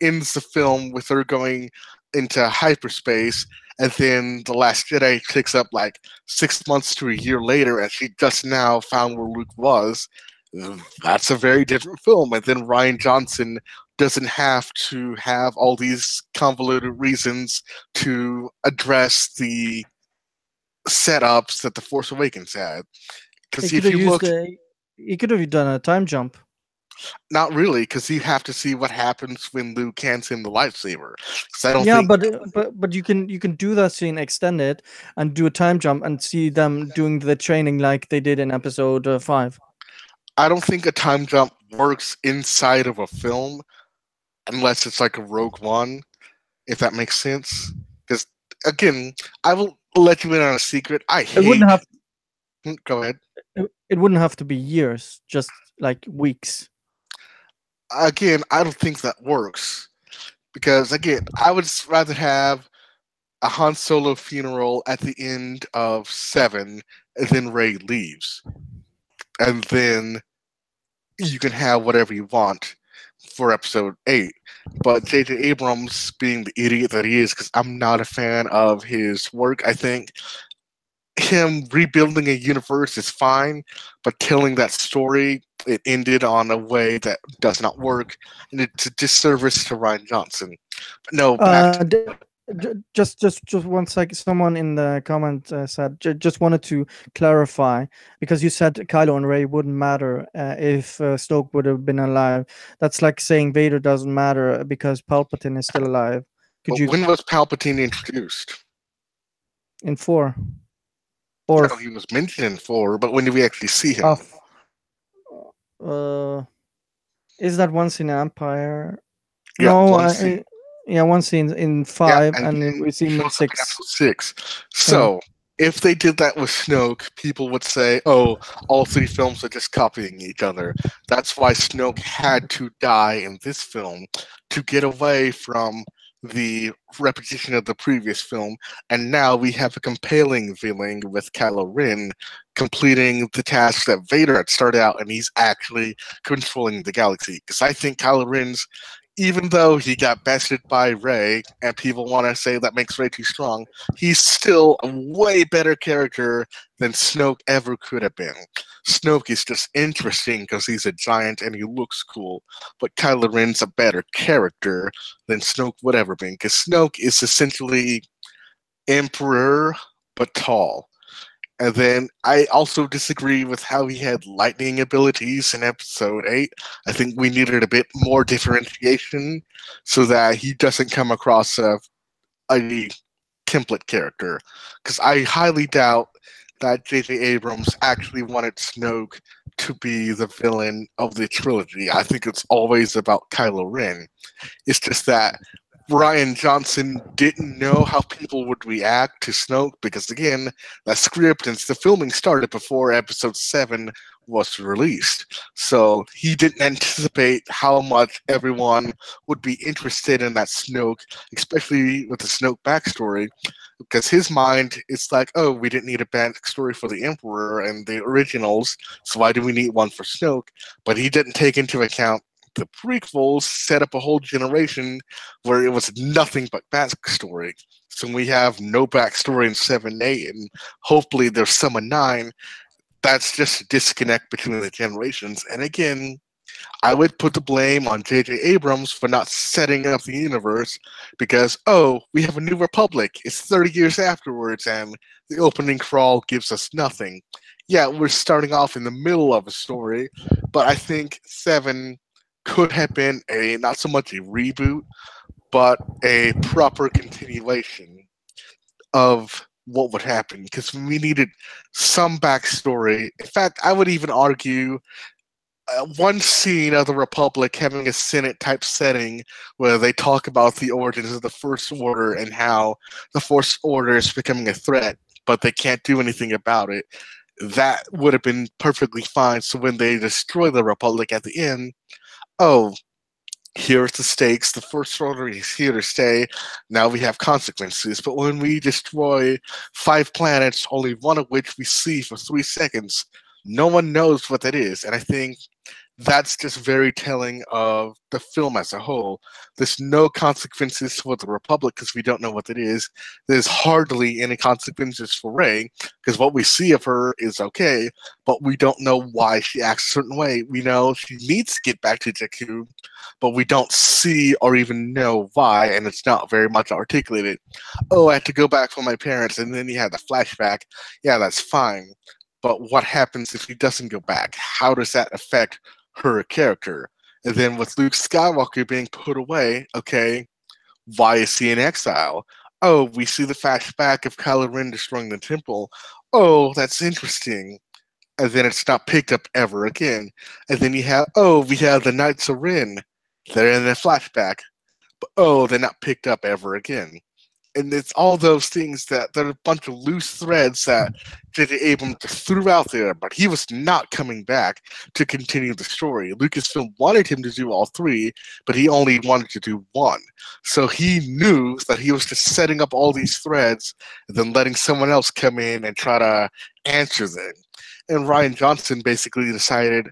Speaker 2: ends the film with her going into hyperspace, and then The Last Jedi picks up like 6 months to a year later, and she just now found where Luke was, That's a very different film. And then Ryan Johnson doesn't have to have all these convoluted reasons to address the setups that The Force Awakens had.
Speaker 1: He
Speaker 2: Because
Speaker 1: could
Speaker 2: if
Speaker 1: have
Speaker 2: you
Speaker 1: used
Speaker 2: look,
Speaker 1: a. He could have done a time jump.
Speaker 2: not really, because you have to see what happens when Luke hands him the lightsaber. Because I don't
Speaker 1: Yeah,
Speaker 2: think
Speaker 1: but you can do that scene, extend it, and do a time jump and see them doing the training like they did in episode 5.
Speaker 2: I don't think a time jump works inside of a film unless it's like a Rogue One, if that makes sense. Because again, I will let you in on a secret. I
Speaker 1: It wouldn't
Speaker 2: hate.
Speaker 1: have.
Speaker 2: Go ahead.
Speaker 1: It wouldn't have to be years, just like weeks.
Speaker 2: Again, I don't think that works because again, I would rather have a Han Solo funeral at the end of 7, and then Ray leaves, and then you can have whatever you want for Episode 8. But J.J. Abrams, being the idiot that he is, because I'm not a fan of his work, I think him rebuilding a universe is fine, but telling that story, it ended on a way that does not work, and it's a disservice to Ryan Johnson. But no, back to
Speaker 1: Just one sec. Someone in the comment said just wanted to clarify because you said Kylo and Rey wouldn't matter if Snoke would have been alive. That's like saying Vader doesn't matter because Palpatine is still alive. Could you
Speaker 2: when was Palpatine introduced?
Speaker 1: in 4 or
Speaker 2: No, he was mentioned in 4, but when did we actually see him?
Speaker 1: off? Uh, is that once in Empire?
Speaker 2: Yeah,
Speaker 1: No,
Speaker 2: one scene.
Speaker 1: yeah, one scene in
Speaker 2: Yeah,
Speaker 1: 5,
Speaker 2: and
Speaker 1: and
Speaker 2: then
Speaker 1: we see
Speaker 2: he
Speaker 1: him in
Speaker 2: shows up in
Speaker 1: 6.
Speaker 2: Episode 6.
Speaker 1: Yeah.
Speaker 2: So, if they did that with Snoke, people would say, oh, all 3 films are just copying each other. That's why Snoke had to die in this film to get away from the repetition of the previous film. And now we have a compelling villain with Kylo Ren completing the task that Vader had started out, and he's actually controlling the galaxy. Because I think Kylo Ren's, even though he got bested by Rey, and people want to say that makes Rey too strong, he's still a way better character than Snoke ever could have been. Snoke is just interesting because he's a giant and he looks cool, but Kylo Ren's a better character than Snoke would ever been, because Snoke is essentially Emperor but tall. And then I also disagree with how he had lightning abilities in episode 8. I think we needed a bit more differentiation so that he doesn't come across a template character. Because I highly doubt that J.J. Abrams actually wanted Snoke to be the villain of the trilogy. I think it's always about Kylo Ren. It's just that Ryan Johnson didn't know how people would react to Snoke because, again, the script and the filming started before Episode 7 was released. So he didn't anticipate how much everyone would be interested in that Snoke, especially with the Snoke backstory, because his mind is like, oh, we didn't need a backstory for the Emperor and the originals, so why do we need one for Snoke? But he didn't take into account the prequels set up a whole generation where it was nothing but backstory. So we have no backstory in 7, 8, and hopefully there's some in 9. That's just a disconnect between the generations. And again, I would put the blame on J.J. Abrams for not setting up the universe because, oh, we have a new republic. It's 30 years afterwards, and the opening crawl gives us nothing. Yeah, we're starting off in the middle of a story, but I think 7 could have been a not so much a reboot, but a proper continuation of what would happen because we needed some backstory. In fact, I would even argue one scene of the Republic having a Senate type setting where they talk about the origins of the First Order and how the First Order is becoming a threat, but they can't do anything about it. That would have been perfectly fine. So when they destroy the Republic at the end, oh, here's the stakes. The First Order is here to stay. Now we have consequences. But when we destroy 5 planets, only one of which we see for 3 seconds, no one knows what that is. And I think that's just very telling of the film as a whole. There's no consequences for the Republic because we don't know what it is. There's hardly any consequences for Rey because what we see of her is okay, but we don't know why she acts a certain way. We know she needs to get back to Jakku, but we don't see or even know why, and it's not very much articulated. Oh, I had to go back for my parents, and then you had the flashback. Yeah, that's fine. But what happens if he doesn't go back? How does that affect her character? And then with Luke Skywalker being put away, okay, why is he in exile? Oh, we see the flashback of Kylo Ren destroying the temple. Oh, that's interesting. And then it's not picked up ever again. And then you have, oh, we have the Knights of Ren. They're in the flashback. But oh, they're not picked up ever again. And it's all those things that there are a bunch of loose threads that J.J. Abrams threw out there, but he was not coming back to continue the story. Lucasfilm wanted him to do all three, but he only wanted to do one. So he knew that he was just setting up all these threads and then letting someone else come in and try to answer them. And Ryan Johnson basically decided,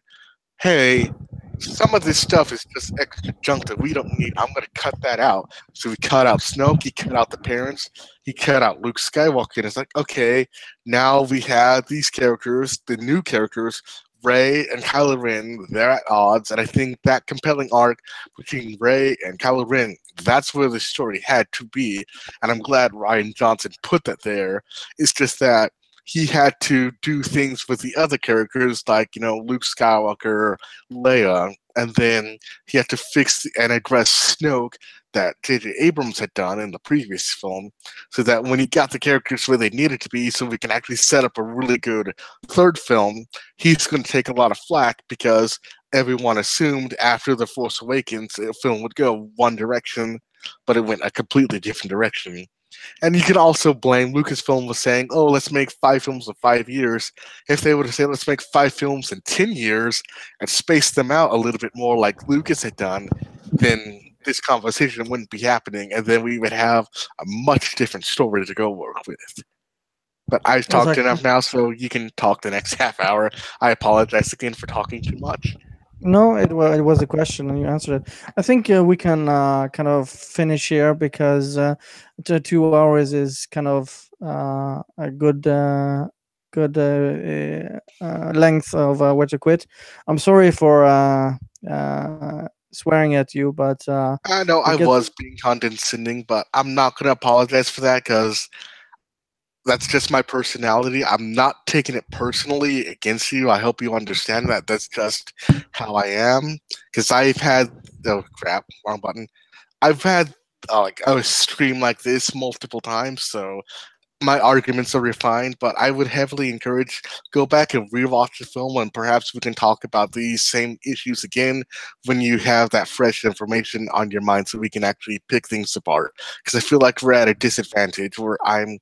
Speaker 2: hey, some of this stuff is just extra junk that we don't need. I'm going to cut that out. So we cut out Snoke, he cut out the parents, he cut out Luke Skywalker. And it's like, okay, now we have these characters, the new characters, Rey and Kylo Ren, they're at odds. And I think that compelling arc between Rey and Kylo Ren, that's where the story had to be. And I'm glad Ryan Johnson put that there. It's just that he had to do things with the other characters, like, Luke Skywalker, Leia, and then he had to fix and address Snoke that J.J. Abrams had done in the previous film, so that when he got the characters where they needed to be, so we can actually set up a really good third film, he's going to take a lot of flack because everyone assumed after The Force Awakens, the film would go one direction, but it went a completely different direction. And you can also blame Lucasfilm for saying, oh, let's make 5 films in 5 years. If they would have said, let's make 5 films in 10 years and space them out a little bit more like Lucas had done, then this conversation wouldn't be happening. And then we would have a much different story to go work with. But I've talked
Speaker 1: Exactly.
Speaker 2: enough now, so you can talk the next half hour. I apologize again for talking too much.
Speaker 1: No, it was a question and you answered it. I think we can kind of finish here because the 2 hours is kind of a good length of where to quit. I'm sorry for swearing at you, but
Speaker 2: I know
Speaker 1: it
Speaker 2: I
Speaker 1: gets.
Speaker 2: was being condescending, but I'm not going to apologize for that because that's just my personality. I'm not taking it personally against you. I hope you understand that. That's just how I am. Because I've had, oh crap, wrong button. I've had like a stream like this multiple times, so my arguments are refined. But I would heavily encourage go back and rewatch the film, and perhaps we can talk about these same issues again when you have that fresh information on your mind, so we can actually pick things apart. Because I feel like we're at a disadvantage where I'm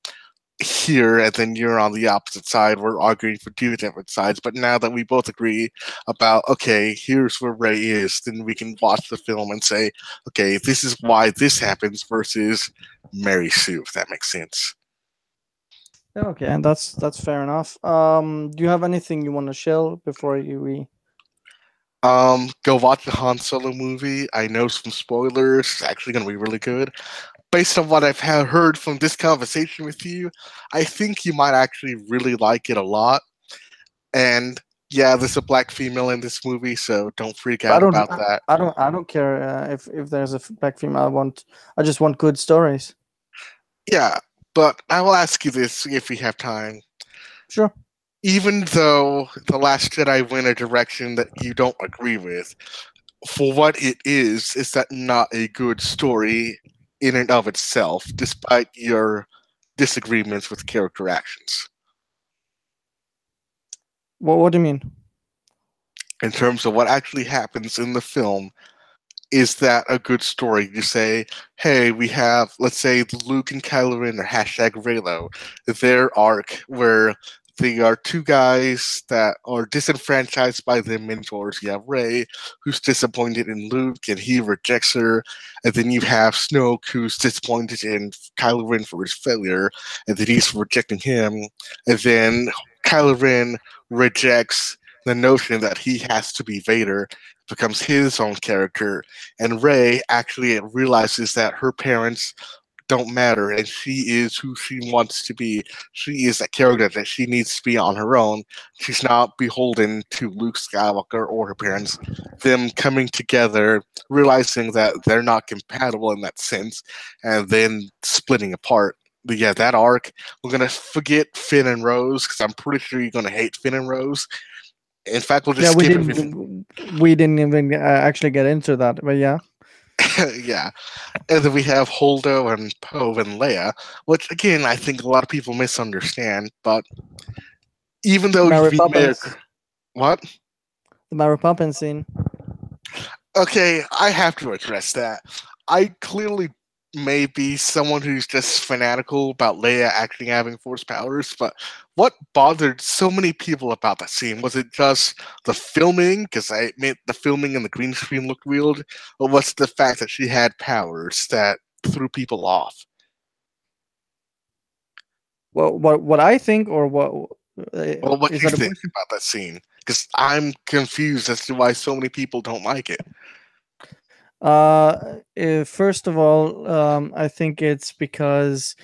Speaker 2: here and then you're on the opposite side. We're arguing for two different sides. But now that we both agree about, okay, here's where Ray is, then we can watch the film and say, okay, this is why this happens versus Mary Sue, if that makes sense.
Speaker 1: Yeah, okay, and that's fair enough. Do you have anything you want to share before you we?
Speaker 2: Go watch the Han Solo movie. I know some spoilers. It's actually going to be really good. Based on what I've heard from this conversation with you, I think you might actually really like it a lot. And yeah, there's a black female in this movie, so don't freak
Speaker 1: I
Speaker 2: out
Speaker 1: don't.
Speaker 2: about that.
Speaker 1: I don't care if there's a black female. I just want good stories.
Speaker 2: Yeah, but I will ask you this if we have time.
Speaker 1: Sure.
Speaker 2: Even though The Last Jedi went a direction that you don't agree with, for what it is that not a good story in and of itself, despite your disagreements with character actions.
Speaker 1: What do you mean?
Speaker 2: In terms of what actually happens in the film, is that a good story? You say, hey, we have, let's say, Luke and Kylo Ren or hashtag Reylo, their arc where they are two guys that are disenfranchised by their mentors. You have Rey, who's disappointed in Luke and he rejects her. And then you have Snoke, who's disappointed in Kylo Ren for his failure, and then he's rejecting him. And then Kylo Ren rejects the notion that he has to be Vader becomes his own character, and Rey actually realizes that her parents don't matter and she is who she wants to be. She is a character that she needs to be on her own. She's not beholden to Luke Skywalker or her parents. Them coming together, realizing that they're not compatible in that sense, and then splitting apart. But yeah, that arc, we're gonna forget Finn and Rose because I'm pretty sure you're gonna hate Finn and Rose. In fact, we'll just
Speaker 1: Yeah, we
Speaker 2: skip everything.
Speaker 1: didn't. We didn't even actually get into that, but yeah.
Speaker 2: Yeah, and then we have Holdo and Poe and Leia, which again I think a lot of people misunderstand. But even though
Speaker 1: Mary
Speaker 2: we may
Speaker 1: Poppins,
Speaker 2: what?
Speaker 1: the Mary Poppins scene.
Speaker 2: Okay, I have to address that. I clearly may be someone who's just fanatical about Leia actually having force powers, but what bothered so many people about that scene? Was it just the filming? Because I admit the filming and the green screen looked weird, or was it the fact that she had powers that threw people off?
Speaker 1: Well, what I think, or what
Speaker 2: Well, what
Speaker 1: is
Speaker 2: do you
Speaker 1: that a
Speaker 2: think
Speaker 1: question?
Speaker 2: about that scene? Because I'm confused as to why so many people don't like it.
Speaker 1: First of all, I think it's because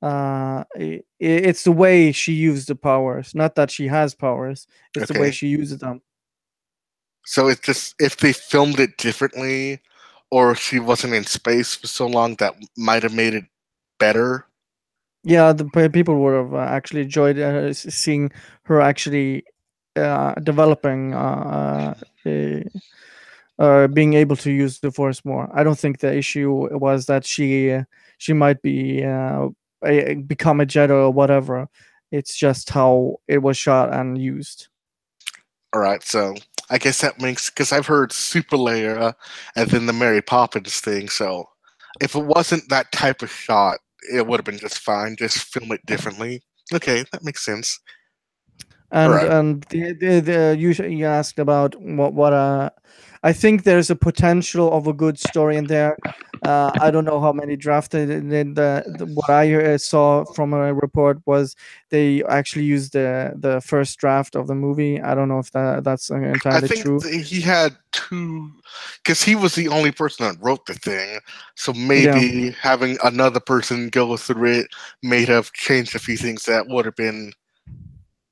Speaker 1: it's the way she used the powers, not that she has powers. It's the way
Speaker 2: Okay,
Speaker 1: she uses them.
Speaker 2: so it's just if they filmed it differently, or she wasn't in space for so long, that might have made it better.
Speaker 1: Yeah, people would have actually enjoyed seeing her actually developing, being able to use the force more. I don't think the issue was that she might be become a Jedi or whatever. It's just how it was shot and used.
Speaker 2: All right, so I guess that makes because I've heard Super Leia and then the Mary Poppins thing. So if it wasn't that type of shot, it would have been just fine. Just film it differently. Okay, that makes sense. All right.
Speaker 1: And you asked about what I think there's a potential of a good story in there. I don't know how many drafted. What I saw from a report was they actually used the first draft of the movie. I don't know if that's
Speaker 2: I
Speaker 1: entirely
Speaker 2: think
Speaker 1: true.
Speaker 2: he had two, because he was the only person that wrote the thing. So
Speaker 1: Yeah,
Speaker 2: maybe having another person go through it may have changed a few things that would have been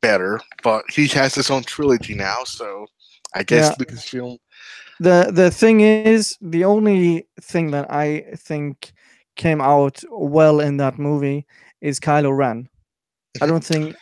Speaker 2: better. But he has his own trilogy now, so I guess
Speaker 1: yeah.
Speaker 2: Lucasfilm.
Speaker 1: The thing is, the only thing that I think came out well in that movie is Kylo Ren. I don't think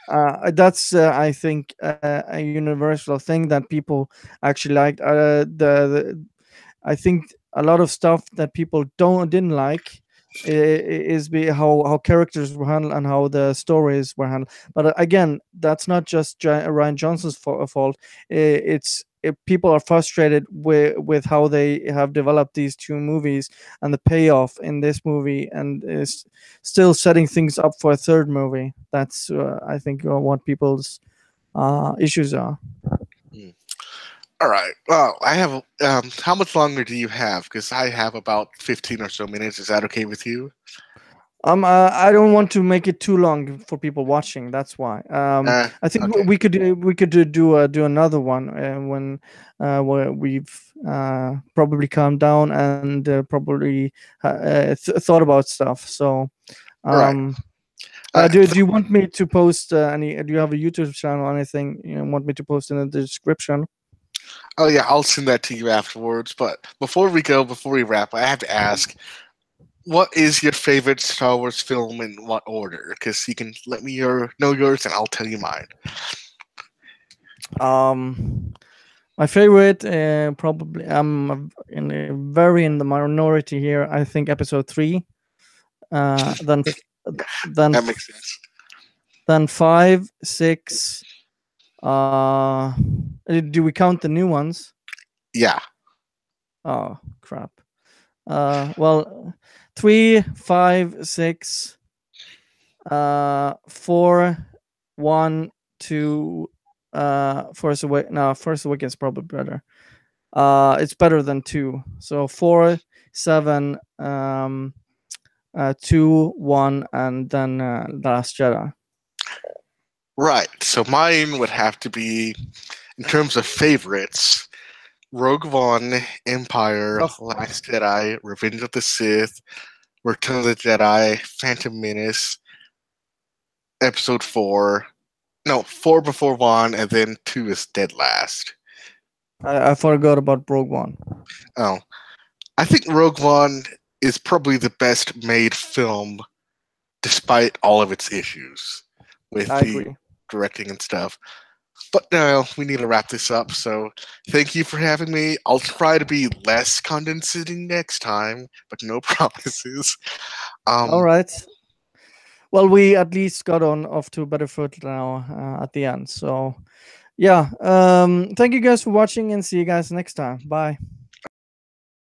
Speaker 1: that's I think a universal thing that people actually liked. I think a lot of stuff that people didn't like is how characters were handled and how the stories were handled. But again, that's not just Ryan Johnson's fault. It's people are frustrated with how they have developed these two movies and the payoff in this movie, and is still setting things up for a third movie. That's I think what people's issues are.
Speaker 2: Hmm. All right. Well, I have. How much longer do you have? Because I have about 15 or so minutes. Is that okay with you?
Speaker 1: I don't want to make it too long for people watching. That's why.
Speaker 2: Uh,
Speaker 1: I think
Speaker 2: okay.
Speaker 1: we could do another one when we've probably calmed down and probably thought about stuff. So,
Speaker 2: All right.
Speaker 1: um,
Speaker 2: Uh,
Speaker 1: do you want me to post any? Do you have a YouTube channel or anything you want me to post in the description?
Speaker 2: oh yeah, I'll send that to you afterwards. But before we wrap, I have to ask, what is your favorite Star Wars film in what order? Because you can let me know yours, and I'll tell you mine.
Speaker 1: Um, my favorite, probably very in the minority here. I think episode three. Uh, then f- then
Speaker 2: That makes
Speaker 1: f-
Speaker 2: sense.
Speaker 1: then five, six. Uh, do we count the new ones?
Speaker 2: Yeah.
Speaker 1: Oh crap. Well, three, five, six. Four, one, two. Force Away. No, Force Awakens is probably better. It's better than two. So four, seven, two, one, and then The Last Jedi.
Speaker 2: Right. So mine would have to be in terms of favorites, Rogue One, Empire,
Speaker 1: Of
Speaker 2: Last Jedi, Revenge of the Sith, Return of the Jedi, Phantom Menace, Episode 4. No, 4 before 1, and then 2 is dead last.
Speaker 1: I forgot about Rogue One.
Speaker 2: Oh, I think Rogue One is probably the best made film despite all of its issues with
Speaker 1: I
Speaker 2: the
Speaker 1: agree.
Speaker 2: directing and stuff. But now we need to wrap this up. So thank you for having me. I'll try to be less condescending next time, but no promises.
Speaker 1: All
Speaker 2: Um,
Speaker 1: right. Well, we at least got on off to a better foot now at the end. So, yeah. Thank you guys for watching and see you guys next time. Bye.